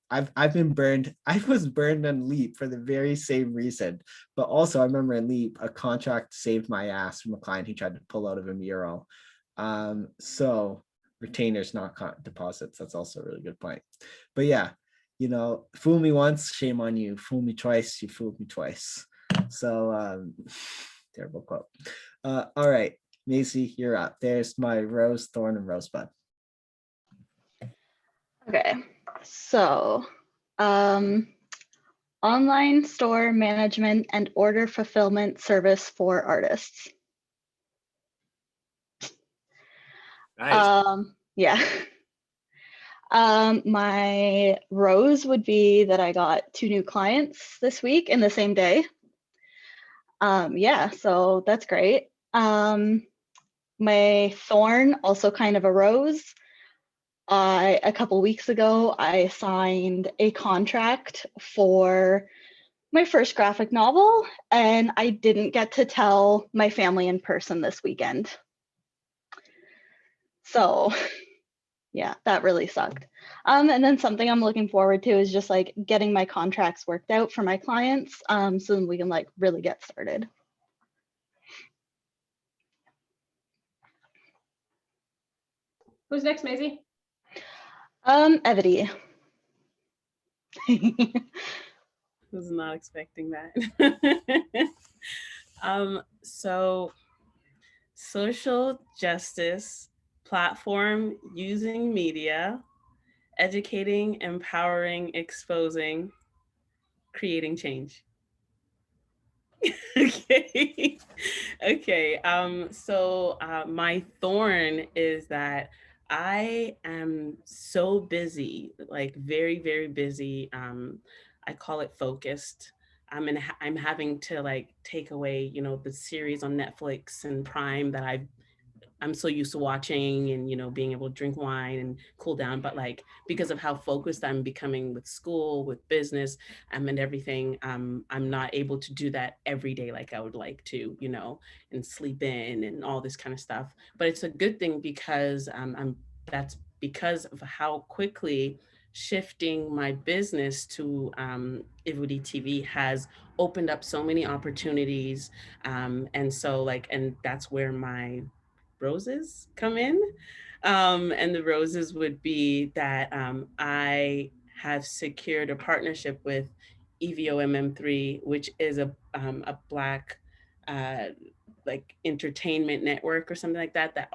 I've been burned. I was burned on Leap for the very same reason. But also I remember in Leap, a contract saved my ass from a client who tried to pull out of a mural. So retainers, not deposits. That's also a really good point. But yeah, fool me once, shame on you. Fool me twice, you fooled me twice. So terrible quote. All right, Macy, you're up. There's my rose, thorn, and rosebud. Okay, so online store management and order fulfillment service for artists. Nice. Yeah. My rose would be that I got 2 new clients this week in the same day. Yeah, so that's great. My thorn, also kind of a rose. A couple weeks ago, I signed a contract for my first graphic novel, and I didn't get to tell my family in person this weekend. So yeah, that really sucked. And then something I'm looking forward to is just getting my contracts worked out for my clients, so then we can really get started. Who's next, Maisie? Evity. Was not expecting that. So social justice platform using media, educating, empowering, exposing, creating change. Okay. Okay. So my thorn is that I am so busy, very, very busy. I call it focused. I'm having to take away, the series on Netflix and Prime that I'm so used to watching, and being able to drink wine and cool down, but because of how focused I'm becoming with school, with business, and everything, I'm not able to do that every day like I would like to, and sleep in and all this kind of stuff. But it's a good thing because that's because of how quickly shifting my business to Ivodi TV has opened up so many opportunities. And so like, and that's where my roses come in. And the roses would be that I have secured a partnership with EVOMM3, which is a Black like entertainment network or something like that that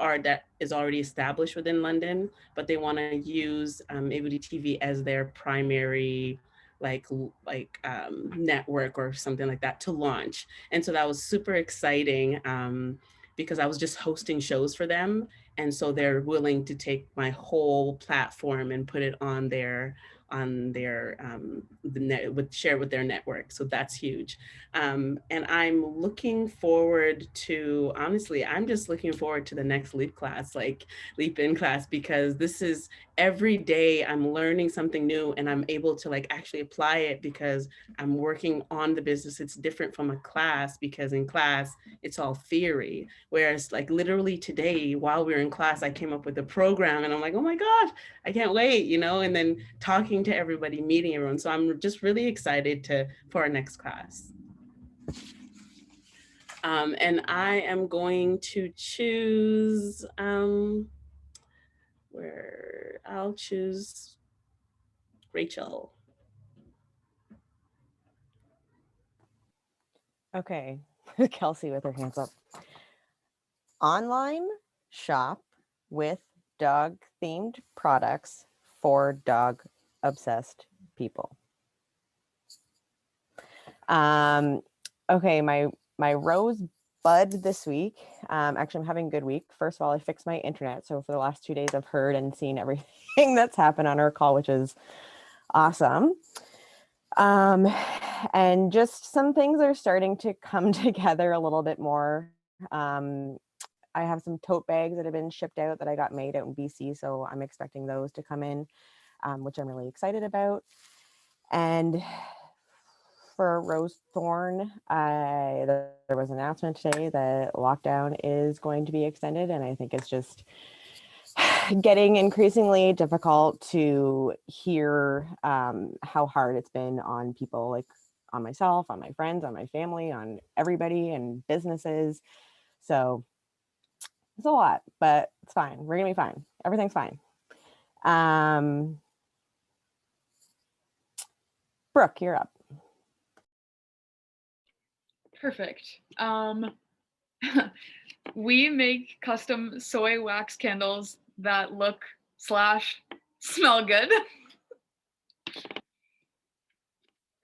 is already established within London, but they want to use Ivodi TV as their primary network or something like that to launch. And so that was super exciting because I was just hosting shows for them. And so they're willing to take my whole platform and put it on their share with their network. So that's huge. And I'm looking forward to, honestly, I'm just looking forward to the next Leap class, like Leap In class, because this is every day I'm learning something new and I'm able to like actually apply it because I'm working on the business. It's different from a class because in class, it's all theory. Whereas like literally today, while we were in class, I came up with a program and I'm like, oh my God, I can't wait, you know, and then talking to everybody, meeting everyone. So I'm just really excited for our next class. And I am going to choose, I'll choose Rachel. Okay, Kelsey with her hands up. Online shop with dog themed products for dog obsessed people. Okay, my rose bud this week. Actually, I'm having a good week. First of all, I fixed my internet. So for the last 2 days, I've heard and seen everything that's happened on our call, which is awesome. And just some things are starting to come together a little bit more. I have some tote bags that have been shipped out that I got made out in BC. So I'm expecting those to come in, which I'm really excited about. And for Rose Thorn, there was an announcement today that lockdown is going to be extended. And I think it's just getting increasingly difficult to hear how hard it's been on people, like on myself, on my friends, on my family, on everybody and businesses. So it's a lot, but it's fine. We're gonna be fine. Everything's fine. Brooke, you're up. Perfect. We make custom soy wax candles that look / smell good.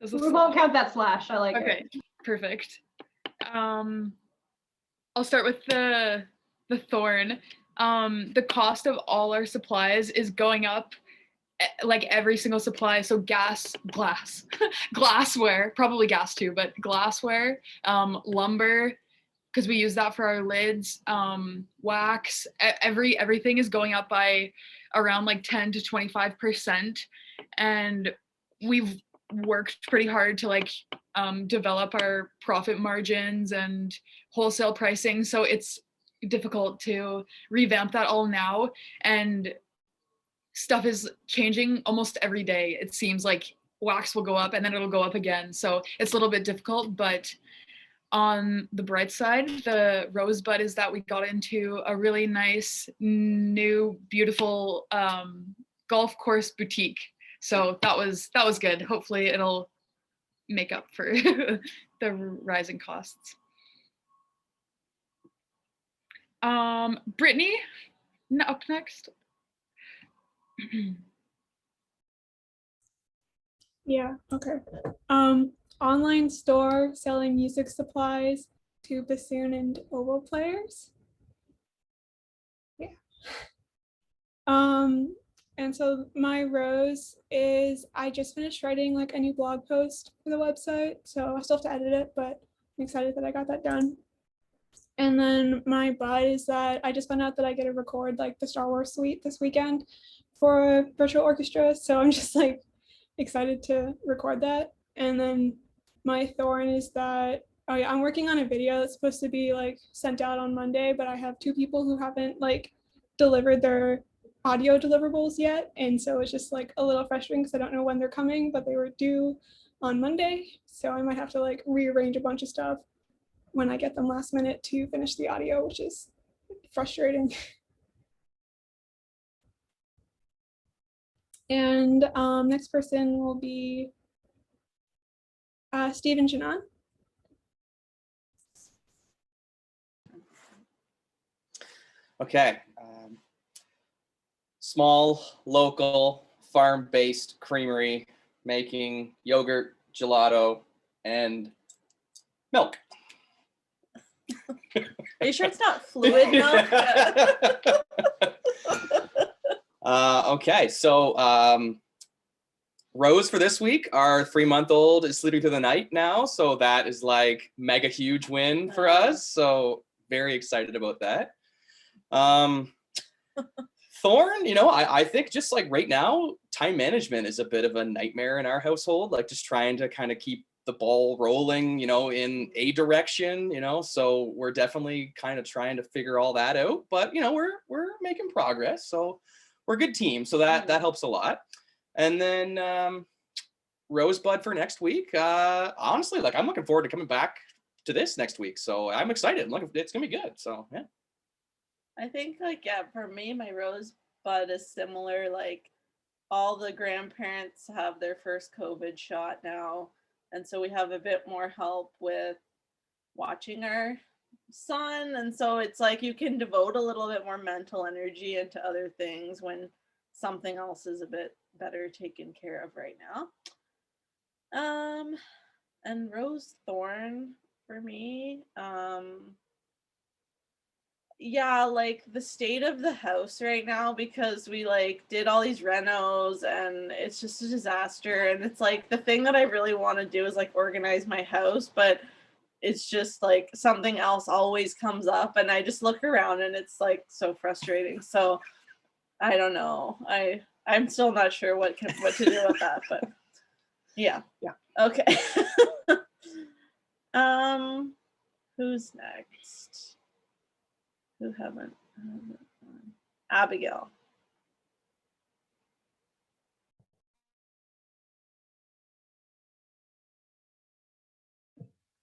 We won't count that slash. I like it. Okay, perfect. I'll start with the thorn. The cost of all our supplies is going up, like every single supply. So glassware, probably gas too, but glassware, lumber, because we use that for our lids, wax, everything is going up by around like 10 to 25%. And we've worked pretty hard to like develop our profit margins and wholesale pricing. So it's difficult to revamp that all now. And stuff is changing almost every day. It seems like wax will go up and then it'll go up again. So it's a little bit difficult, but on the bright side, the rosebud is that we got into a really nice, new, beautiful golf course boutique. So that was good. Hopefully it'll make up for the rising costs. Brittany, up next. Yeah, okay. Online store selling music supplies to bassoon and oboe players. Yeah. And so my rose is I just finished writing like a new blog post for the website. So I still have to edit it, but I'm excited that I got that done. And then my bud is that I just found out that I get to record like the Star Wars suite this weekend for virtual orchestra. So I'm just like excited to record that. And then my thorn is that I'm working on a video that's supposed to be like sent out on Monday, but I have 2 people who haven't like delivered their audio deliverables yet. And so it's just like a little frustrating because I don't know when they're coming, but they were due on Monday. So I might have to like rearrange a bunch of stuff when I get them last minute to finish the audio, which is frustrating. And next person will be Steve and Janan. Okay. Small, local, farm-based creamery making yogurt, gelato, and milk. Are you sure it's not fluid milk? Okay, so Rose for this week, our 3-month-old is sleeping through the night now, so that is like mega huge win for us. So very excited about that. Thorn, you know, I think just like right now, time management is a bit of a nightmare in our household, like just trying to kind of keep the ball rolling, you know, in a direction, you know, so we're definitely kind of trying to figure all that out, but you know, we're making progress, so we're a good team, so that helps a lot. And then Rosebud for next week, honestly, like I'm looking forward to coming back to this next week, so I'm excited. Look, it's gonna be good, so yeah. I think like, yeah, for me, my Rosebud is similar. Like all the grandparents have their first COVID shot now. And so we have a bit more help with watching our son. And so it's like you can devote a little bit more mental energy into other things when something else is a bit better taken care of right now. And Rose Thorn for me, yeah, like the state of the house right now, because we like did all these renos and it's just a disaster. And it's like the thing that I really want to do is like organize my house, but it's just like something else always comes up and I just look around and it's like so frustrating. So I don't know. I'm still not sure what to do with that, but yeah. Okay. Who's next? Who haven't? Abigail.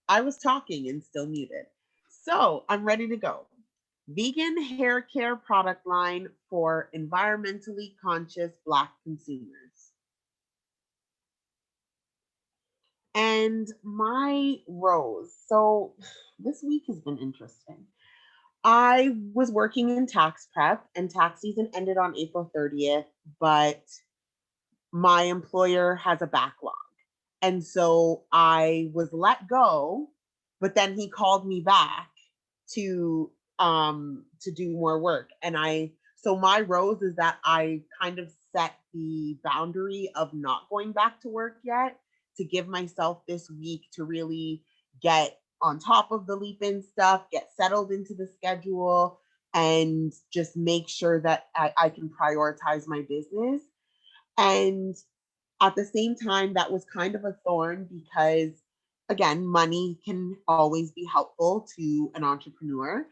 I was talking and still muted. So I'm ready to go. Vegan hair care product line for environmentally conscious Black consumers. And my Rose. So this week has been interesting. I was working in tax prep and tax season ended on April 30th, but my employer has a backlog. And so I was let go, but then he called me back to do more work. And so my Rose is that I kind of set the boundary of not going back to work yet to give myself this week to really get on top of the leap in stuff, get settled into the schedule, and just make sure that I can prioritize my business. And at the same time, that was kind of a thorn because, again, money can always be helpful to an entrepreneur.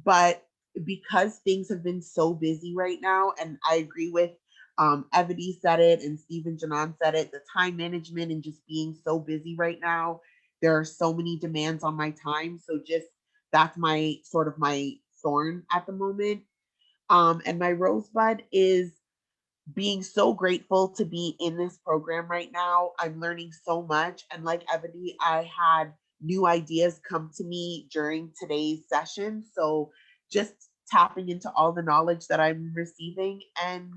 But because things have been so busy right now, and I agree with Evity said it and Stephen Janan said it, the time management and just being so busy right now, there are so many demands on my time. So just that's my sort of my thorn at the moment. And my Rosebud is being so grateful to be in this program right now. I'm learning so much. And like Evity, I had new ideas come to me during today's session. So just tapping into all the knowledge that I'm receiving and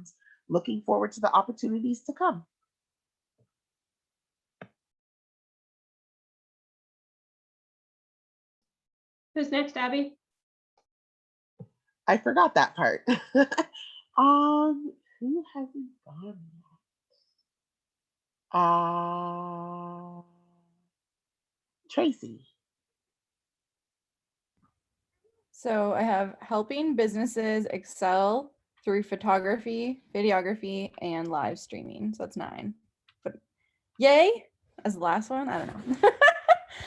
looking forward to the opportunities to come. Who's next, Abby? I forgot that part. Who hasn't gone yet? Tracy. So I have helping businesses excel through photography, videography, and live streaming. So that's 9. But yay, as the last one, I don't know.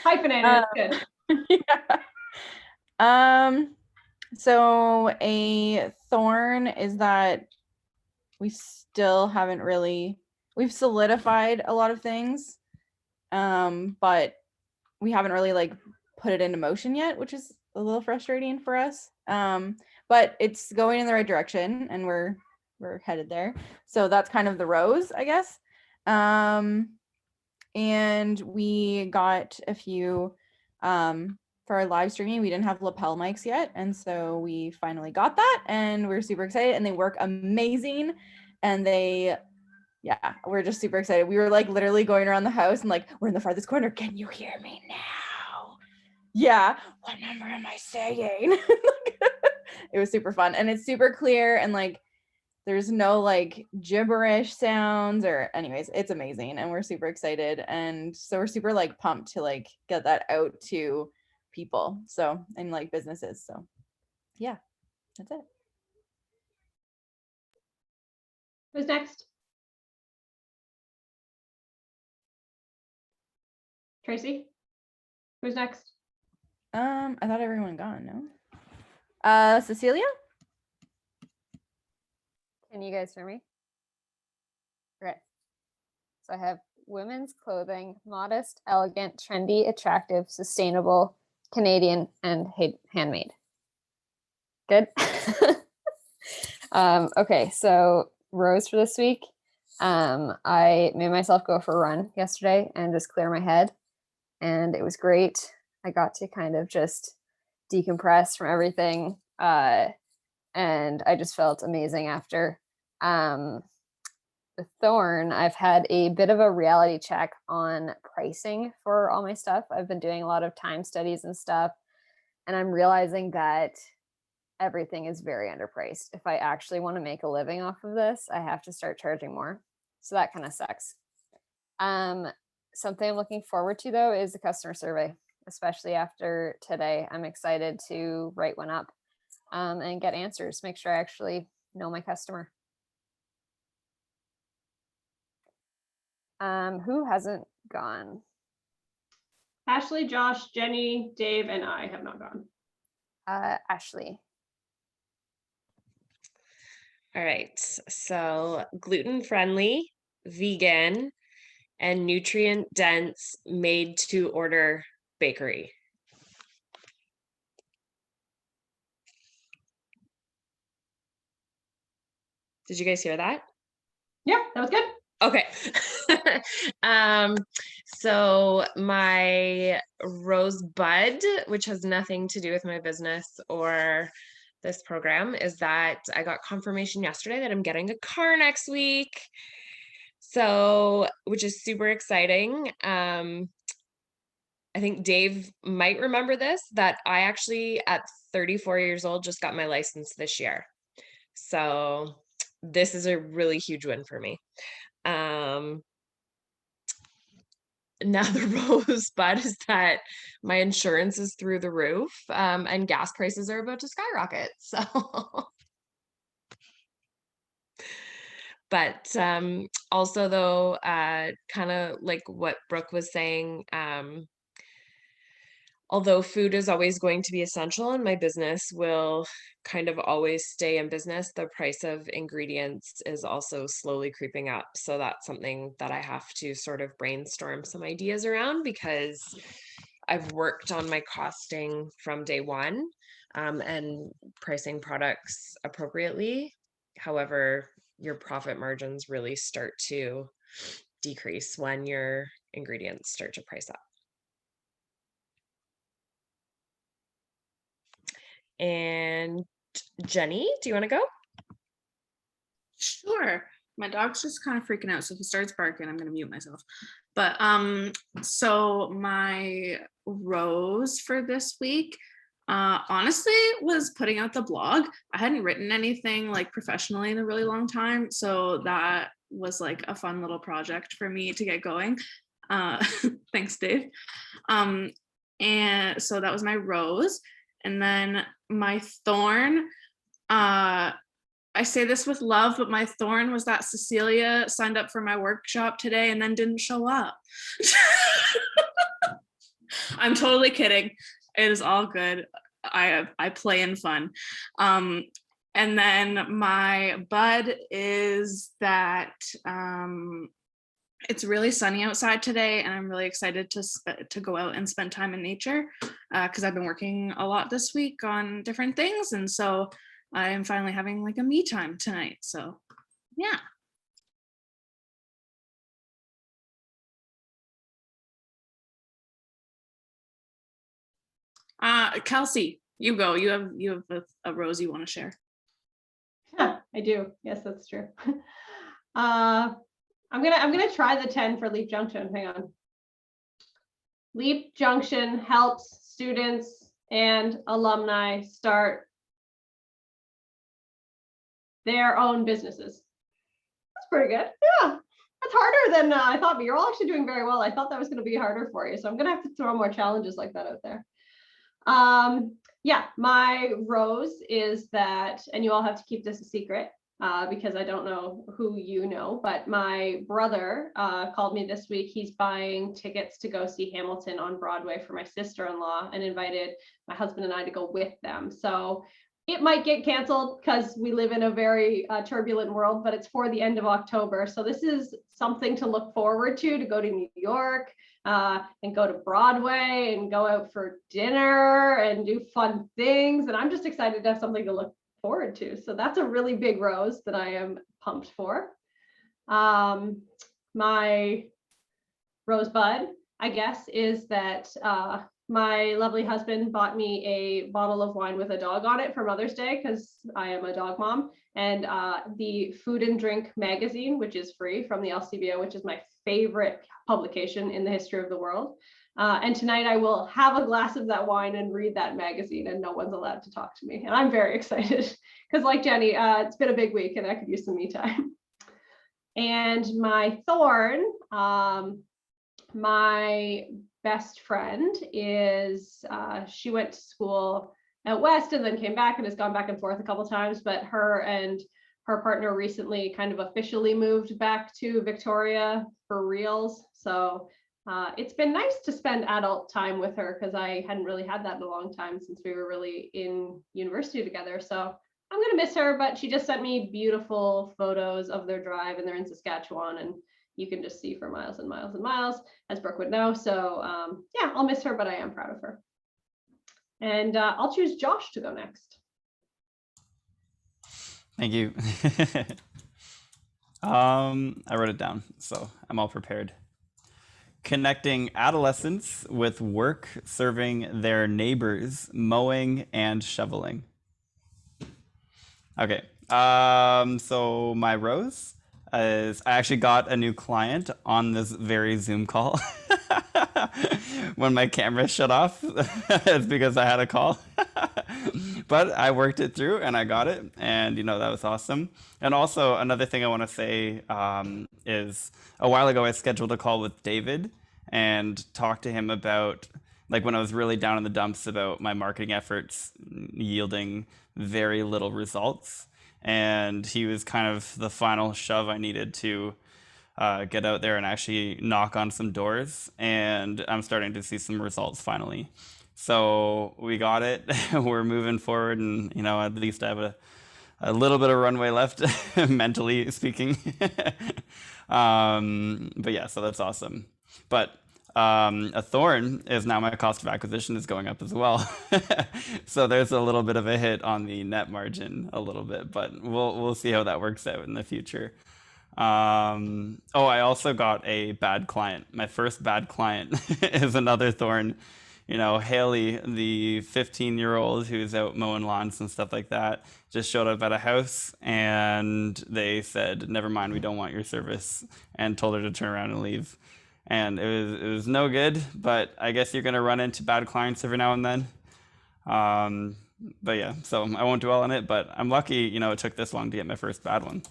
Hyphenated, good. Yeah. So a thorn is that we still haven't really, we've solidified a lot of things, but we haven't really like put it into motion yet, which is a little frustrating for us. But it's going in the right direction and we're headed there. So that's kind of the rose, I guess. And we got a few for our live streaming. We didn't have lapel mics yet, and so we finally got that, and we're super excited, and they work amazing. And we're just super excited. We were like literally going around the house and like, we're in the farthest corner. Can you hear me now? Yeah. What number am I saying? It was super fun, and it's super clear, and like there's no like gibberish sounds or anyways, it's amazing, and we're super excited, and so we're super like pumped to like get that out to people, so, and like businesses. So yeah, that's it. Who's next? Tracy? Who's next? I thought everyone gone, no? Cecilia? Can you guys hear me? Okay. So I have women's clothing, modest, elegant, trendy, attractive, sustainable, Canadian, and handmade. Good. Okay, so rose for this week. I made myself go for a run yesterday and just clear my head, and it was great. I got to kind of just decompress from everything, and I just felt amazing after. The Thorn, I've had a bit of a reality check on pricing for all my stuff. I've been doing a lot of time studies and stuff, and I'm realizing that everything is very underpriced. If I actually want to make a living off of this, I have to start charging more. So that kind of sucks. Something I'm looking forward to though is the customer survey, especially after today. I'm excited to write one up and get answers, make sure I actually know my customer. Who hasn't gone? Ashley, Josh, Jenny, Dave, and I have not gone. Ashley. All right, so gluten-friendly, vegan, and nutrient-dense, made-to-order bakery. Did you guys hear that? Yeah, that was good. Okay. So my rosebud, which has nothing to do with my business or this program, is that I got confirmation yesterday that I'm getting a car next week. So, which is super exciting. I think Dave might remember this, that I actually at 34 years old just got my license this year. So this is a really huge win for me. Now the rosebud is that my insurance is through the roof, and gas prices are about to skyrocket. So, but also though, kind of like what Brooke was saying, although food is always going to be essential and my business will kind of always stay in business, the price of ingredients is also slowly creeping up. So that's something that I have to sort of brainstorm some ideas around, because I've worked on my costing from day one, and pricing products appropriately. However, your profit margins really start to decrease when your ingredients start to price up. And Jenny, do you want to go? Sure. My dog's just kind of freaking out, so if he starts barking, I'm going to mute myself. But so my rose for this week, honestly, was putting out the blog. I hadn't written anything like professionally in a really long time, so that was like a fun little project for me to get going. Thanks, Dave. And so that was my rose. And then my thorn, I say this with love, but my thorn was that Cecilia signed up for my workshop today and then didn't show up. I'm totally kidding. It is all good. I play in fun. And then my bud is that it's really sunny outside today, and I'm really excited to go out and spend time in nature because I've been working a lot this week on different things, and so I am finally having like a me time tonight. So yeah. Kelsey, you go. You have a rose you want to share. Yeah, I do. Yes, that's true. I'm gonna try the 10 for Leap Junction. Hang on. Leap Junction helps students and alumni start their own businesses. That's pretty good. Yeah, that's harder than I thought, but you're all actually doing very well. I thought that was going to be harder for you, so I'm gonna have to throw more challenges like that out there. Yeah, my rose is that, and you all have to keep this a secret because I don't know who you know, but my brother called me this week. He's buying tickets to go see Hamilton on Broadway for my sister-in-law and invited my husband and I to go with them. So it might get canceled because we live in a very turbulent world, but it's for the end of October. So this is something to look forward to go to New York and go to Broadway and go out for dinner and do fun things. And I'm just excited to have something to look forward to. So that's a really big rose that I am pumped for. My rosebud, I guess, is that my lovely husband bought me a bottle of wine with a dog on it for Mother's Day because I am a dog mom. And the Food and Drink magazine, which is free from the LCBO, which is my favorite publication in the history of the world. And tonight I will have a glass of that wine and read that magazine, and no one's allowed to talk to me. And I'm very excited because, like Jenny, it's been a big week and I could use some me time. And my thorn, my best friend is, she went to school out west and then came back and has gone back and forth a couple times, but her and her partner recently kind of officially moved back to Victoria for reals. So it's been nice to spend adult time with her because I hadn't really had that in a long time since we were really in university together. So I'm gonna miss her, but she just sent me beautiful photos of their drive, and they're in Saskatchewan, and you can just see for miles and miles and miles, as Brooke would know. So yeah, I'll miss her, but I am proud of her. And I'll choose Josh to go next. Thank you. I wrote it down, so I'm all prepared. Connecting adolescents with work, serving their neighbors, mowing and shoveling. Okay, so my rose is I actually got a new client on this very Zoom call. When my camera shut off, it's because I had a call. But I worked it through and I got it, and that was awesome. And also another thing I want to say is a while ago I scheduled a call with David and talked to him about, like, when I was really down in the dumps about my marketing efforts yielding very little results, and he was kind of the final shove I needed to get out there and actually knock on some doors, and I'm starting to see some results finally. So we got it. We're moving forward, and at least I have a little bit of runway left, mentally speaking. But yeah, so that's awesome. But a thorn is now my cost of acquisition is going up as well. So there's a little bit of a hit on the net margin a little bit, but we'll see how that works out in the future. I also got a bad client. My first bad client is another thorn. Haley, the 15-year-old who's out mowing lawns and stuff like that, just showed up at a house and they said, "Never mind, we don't want your service," and told her to turn around and leave. And it was no good, but I guess you're gonna run into bad clients every now and then. But yeah, so I won't dwell on it, but I'm lucky, it took this long to get my first bad one.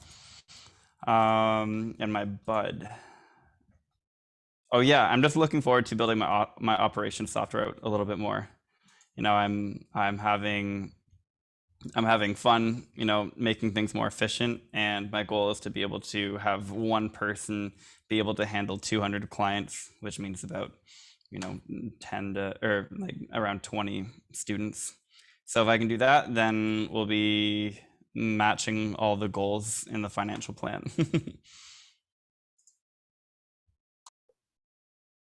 And my bud. Oh yeah, I'm just looking forward to building my operations software out a little bit more. I'm having fun, making things more efficient, and my goal is to be able to have one person be able to handle 200 clients, which means about 10 to, or like around 20 students. So if I can do that, then we'll be matching all the goals in the financial plan.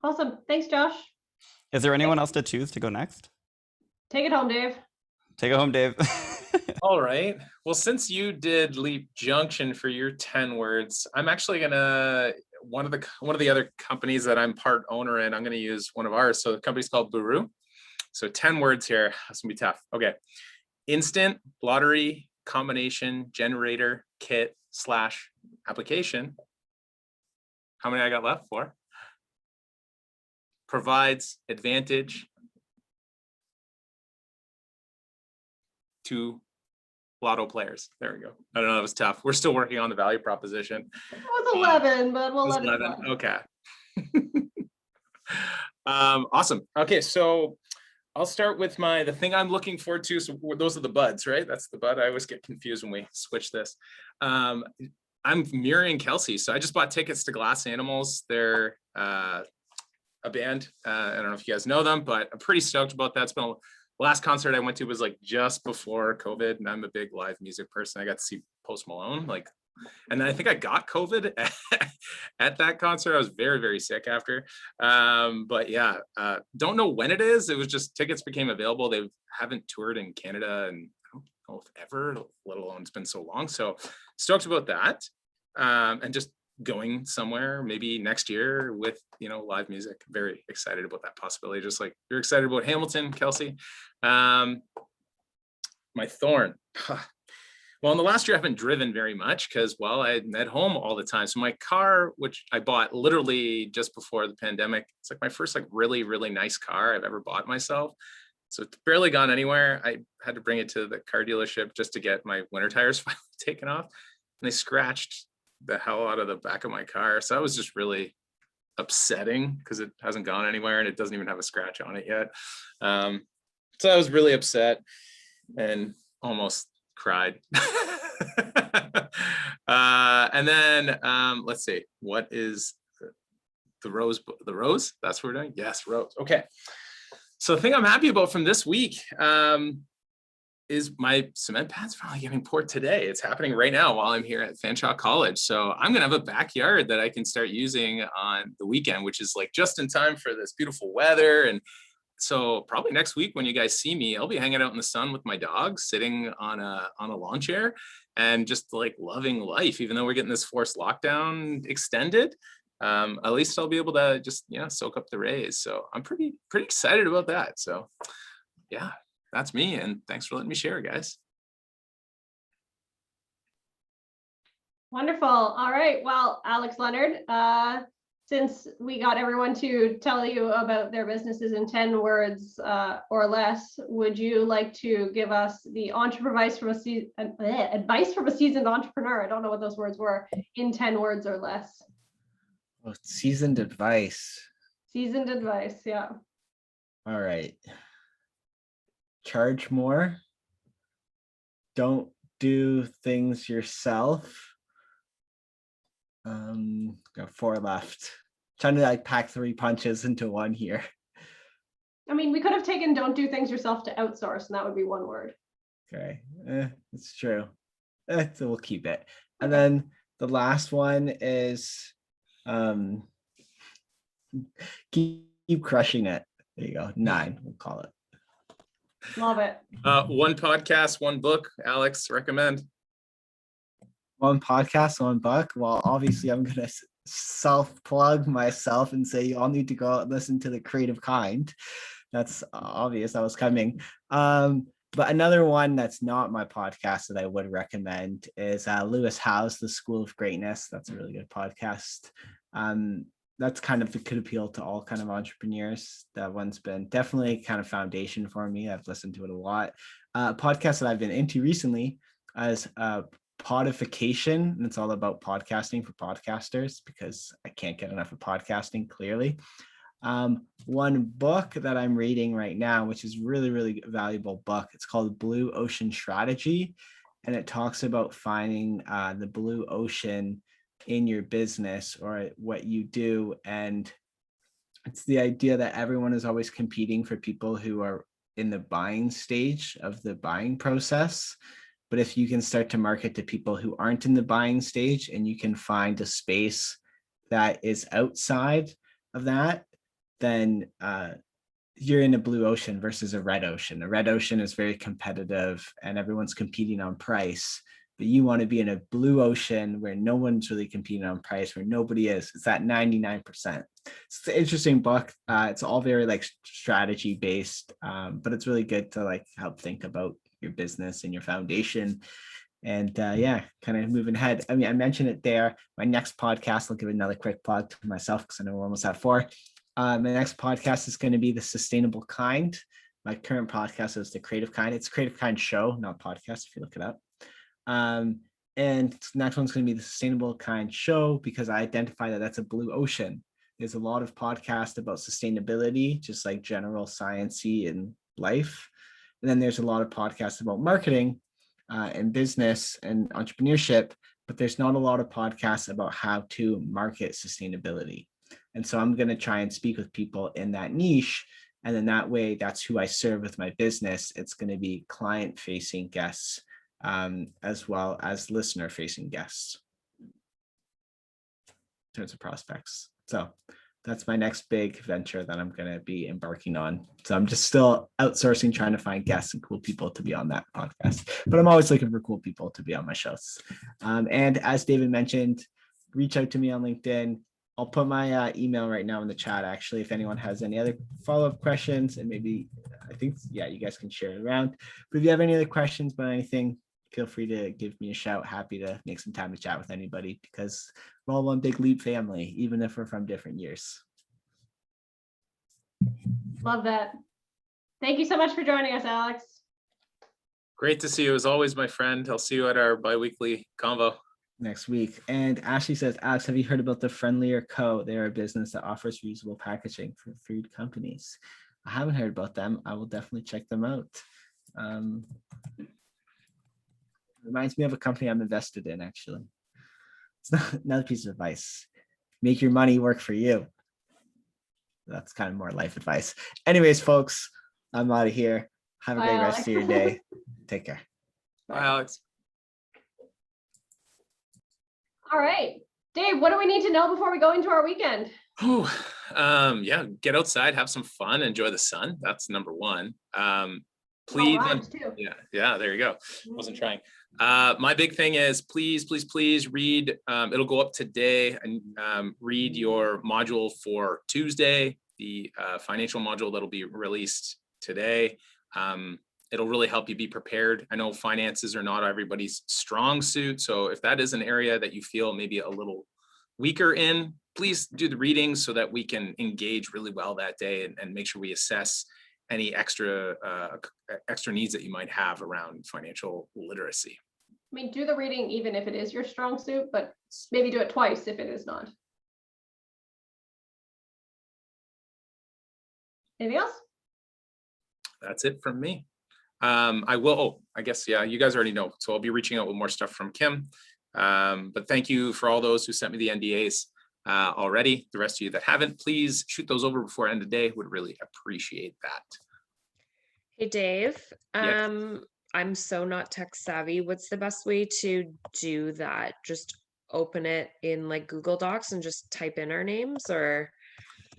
Awesome. Thanks, Josh. Is there anyone else to choose to go next? Take it home, Dave. Take it home, Dave. All right. Well, since you did Leap Junction for your 10 words, I'm actually gonna one of the other companies that I'm part owner in. I'm gonna use one of ours. So the company's called Buru. So 10 words here. That's gonna be tough. Okay. Instant lottery combination generator kit / application. How many I got left for? Provides advantage to lotto players. There we go. I don't know, that was tough. We're still working on the value proposition. It was 11, but we'll It was let it 11. go. Okay. Awesome. Okay, so I'll start with the thing I'm looking forward to. So those are the buds, right? That's the bud. I always get confused when we switch this. I'm mirroring Kelsey. So I just bought tickets to Glass Animals. They're a band. I don't know if you guys know them, but I'm pretty stoked about that. The last concert I went to was like just before COVID, and I'm a big live music person. I got to see Post Malone, and then I think I got COVID at that concert. I was very, very sick after. But yeah, don't know when it is. It was just tickets became available. They haven't toured in Canada and I don't know if ever, let alone it's been so long. So stoked about that. And just going somewhere maybe next year with live music. Very excited about that possibility, just like you're excited about Hamilton, Kelsey. My thorn. Well, in the last year I haven't driven very much because I'm at home all the time. So my car, which I bought literally just before the pandemic, it's like my first really, really nice car I've ever bought myself. So it's barely gone anywhere. I had to bring it to the car dealership just to get my winter tires finally taken off, and they scratched the hell out of the back of my car. So that was just really upsetting because it hasn't gone anywhere and it doesn't even have a scratch on it yet. So I was really upset and almost cried. And then let's see, what is the rose? The rose? That's what we're doing? Yes, rose. Okay. So the thing I'm happy about from this week is my cement pad's finally getting poured today. It's happening right now while I'm here at Fanshawe College. So I'm gonna have a backyard that I can start using on the weekend, which is just in time for this beautiful weather. And so probably next week when you guys see me, I'll be hanging out in the sun with my dog, sitting on a lawn chair and just loving life, even though we're getting this forced lockdown extended. At least I'll be able to just soak up the rays. So I'm pretty excited about that. So yeah, that's me, and thanks for letting me share, guys. Wonderful. All right. Well, Alex, Leonard, since we got everyone to tell you about their businesses in 10 words or less, would you like to give us the advice from a seasoned entrepreneur? I don't know what those words were, in 10 words or less. Oh, seasoned advice. Seasoned advice, yeah. All right. Charge more. Don't do things yourself. Got 4 left. Trying to pack 3 punches into one here. I mean, we could have taken don't do things yourself to outsource, and that would be 1 word. Okay, it's true. So we'll keep it. And then the last one is keep crushing it. There you go. 9, we'll call it. Love it. 1 podcast, 1 book. Alex, recommend. 1 podcast, 1 book. Well, obviously I'm gonna self-plug myself and say you all need to go out and listen to The Creative Kind. That's obvious, that was coming. But another one that's not my podcast that I would recommend is Lewis Howes, The School of Greatness. That's a really good podcast. That's could appeal to all kind of entrepreneurs. That one's been definitely kind of foundation for me. I've listened to it a lot. Podcast that I've been into recently is Podification, and it's all about podcasting for podcasters because I can't get enough of podcasting, clearly. 1 book that I'm reading right now, which is really, really valuable book. It's called Blue Ocean Strategy, and it talks about finding the blue ocean in your business or what you do. And it's the idea that everyone is always competing for people who are in the buying stage of the buying process. But if you can start to market to people who aren't in the buying stage, and you can find a space that is outside of that, then you're in a blue ocean versus a red ocean. A red ocean is very competitive and everyone's competing on price, but you want to be in a blue ocean where no one's really competing on price, where nobody is. It's that 99%. It's an interesting book. It's all very like strategy based, but it's really good to like help think about your business and your foundation. And yeah, kind of moving ahead. I mean, I mentioned it there. My next podcast, I'll give another quick plug to myself because I know we're almost at 4. My next podcast is going to be The Sustainable Kind. My current podcast is The Creative Kind. It's a Creative Kind show, not podcast, if you look it up. And the next one's going to be The Sustainable Kind show, because I identify that that's a blue ocean. There's a lot of podcasts about sustainability, just like general science-y in life. And then there's a lot of podcasts about marketing and business and entrepreneurship, but there's not a lot of podcasts about how to market sustainability. And so I'm going to try and speak with people in that niche. And then that way, that's who I serve with my business. It's going to be client-facing guests as well as listener-facing guests in terms of prospects. So that's my next big venture that I'm going to be embarking on. So I'm just still outsourcing, trying to find guests and cool people to be on that podcast. But I'm always looking for cool people to be on my shows. And as David mentioned, reach out to me on LinkedIn. I'll put my email right now in the chat, actually, if anyone has any other follow-up questions, and maybe, I think, yeah, you guys can share it around. But if you have any other questions about anything, feel free to give me a shout. Happy to make some time to chat with anybody, because we're all one big Leap family, even if we're from different years. Love that. Thank you so much for joining us, Alex. Great to see you as always, my friend. I'll see you at our bi-weekly convo Next week. And Ashley says, Alex, have you heard about the Friendlier Co? They're a business that offers reusable packaging for food companies. I haven't heard about them. I will definitely check them out. Reminds me of a company I'm invested in, actually. It's not another piece of advice. Make your money work for you. That's kind of more life advice. Anyways, folks, I'm out of here. Have a great rest of your day. Take care. Bye, Alex. All right, Dave, what do we need to know before we go into our weekend? Yeah, get outside, have some fun, enjoy the sun. That's number one. Please, yeah, there you go. Wasn't trying. My big thing is please read. It'll go up today, and read your module for Tuesday, the financial module that'll be released today. It'll really help you be prepared. I know finances are not everybody's strong suit. So if that is an area that you feel maybe a little weaker in, please do the readings so that we can engage really well that day and make sure we assess any extra needs that you might have around financial literacy. I mean, do the reading even if it is your strong suit, but maybe do it twice if it is not. Anything else? That's it from me. I guess, yeah, you guys already know. So I'll be reaching out with more stuff from Kim. But thank you for all those who sent me the NDAs already. The rest of you that haven't, please shoot those over before end of day. Would really appreciate that. Hey, Dave. Yes. I'm so not tech savvy. What's the best way to do that? Just open it in like Google Docs and just type in our names, or?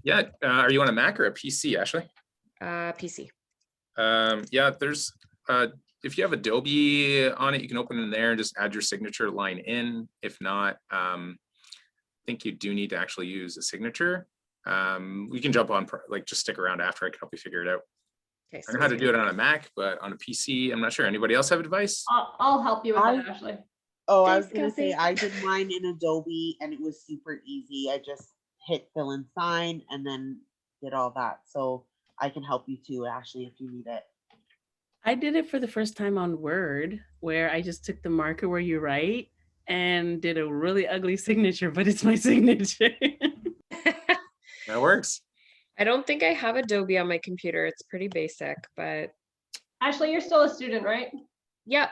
Yeah. Are you on a Mac or a PC, Ashley? PC. Yeah, there's if you have Adobe on it, you can open it in there and just add your signature line in. If not, I think you do need to actually use a signature. We can jump on, like, just stick around after. I can help you figure it out. Okay, I know how to do it on a Mac, but on a PC, I'm not sure. Anybody else have advice? I'll help you with that, Ashley. Oh, I was gonna say, I did mine in Adobe and it was super easy. I just hit fill and sign and then did all that. So I can help you too, Ashley, if you need it. I did it for the first time on Word, where I just took the marker where you write and did a really ugly signature, but it's my signature. That works. I don't think I have Adobe on my computer. It's pretty basic, but. Ashley, you're still a student, right? Yep.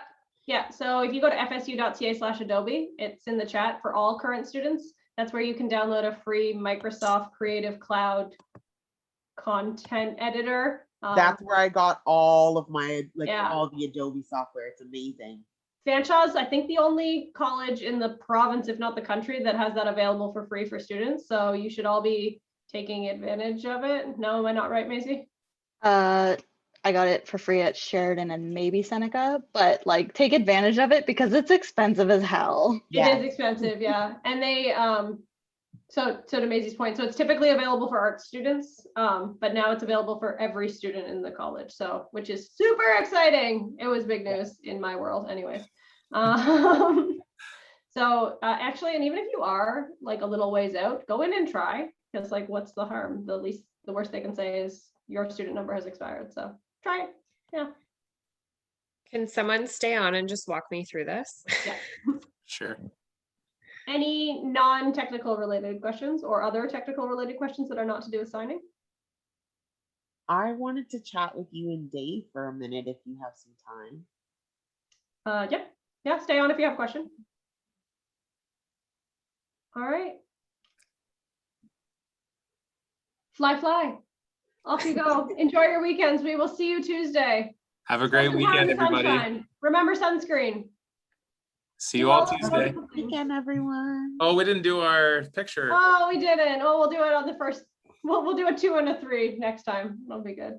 Yeah, so if you go to fsu.ca/Adobe, it's in the chat for all current students. That's where you can download a free Microsoft Creative Cloud content editor. That's where I got all of my, all the Adobe software. It's amazing. Fanshawe's, I think, the only college in the province, if not the country, that has that available for free for students. So you should all be taking advantage of it. No, am I not right, Maisie? I got it for free at Sheridan and maybe Seneca, but like take advantage of it because it's expensive as hell. It is expensive, yeah. And they, so to Maisie's point, so it's typically available for art students, but now it's available for every student in the college. So, which is super exciting. It was big news in my world anyways. So actually, and even if you are like a little ways out, go in and try, because like, what's the harm? The worst they can say is your student number has expired. So try it. Yeah. Can someone stay on and just walk me through this? Yeah. Sure. Any non-technical related questions or other technical related questions that are not to do with signing? I wanted to chat with you and Dave for a minute if you have some time. Yeah, stay on if you have a question. All right. Fly. Off you go. Enjoy your weekends. We will see you Tuesday. Have a great weekend, everybody. Sunshine. Remember sunscreen. See you all Tuesday. Weekend, everyone. Oh, we didn't do our picture. Oh, we didn't. Oh, we'll do it on the first. We'll do a 2 and a 3 next time. That'll be good.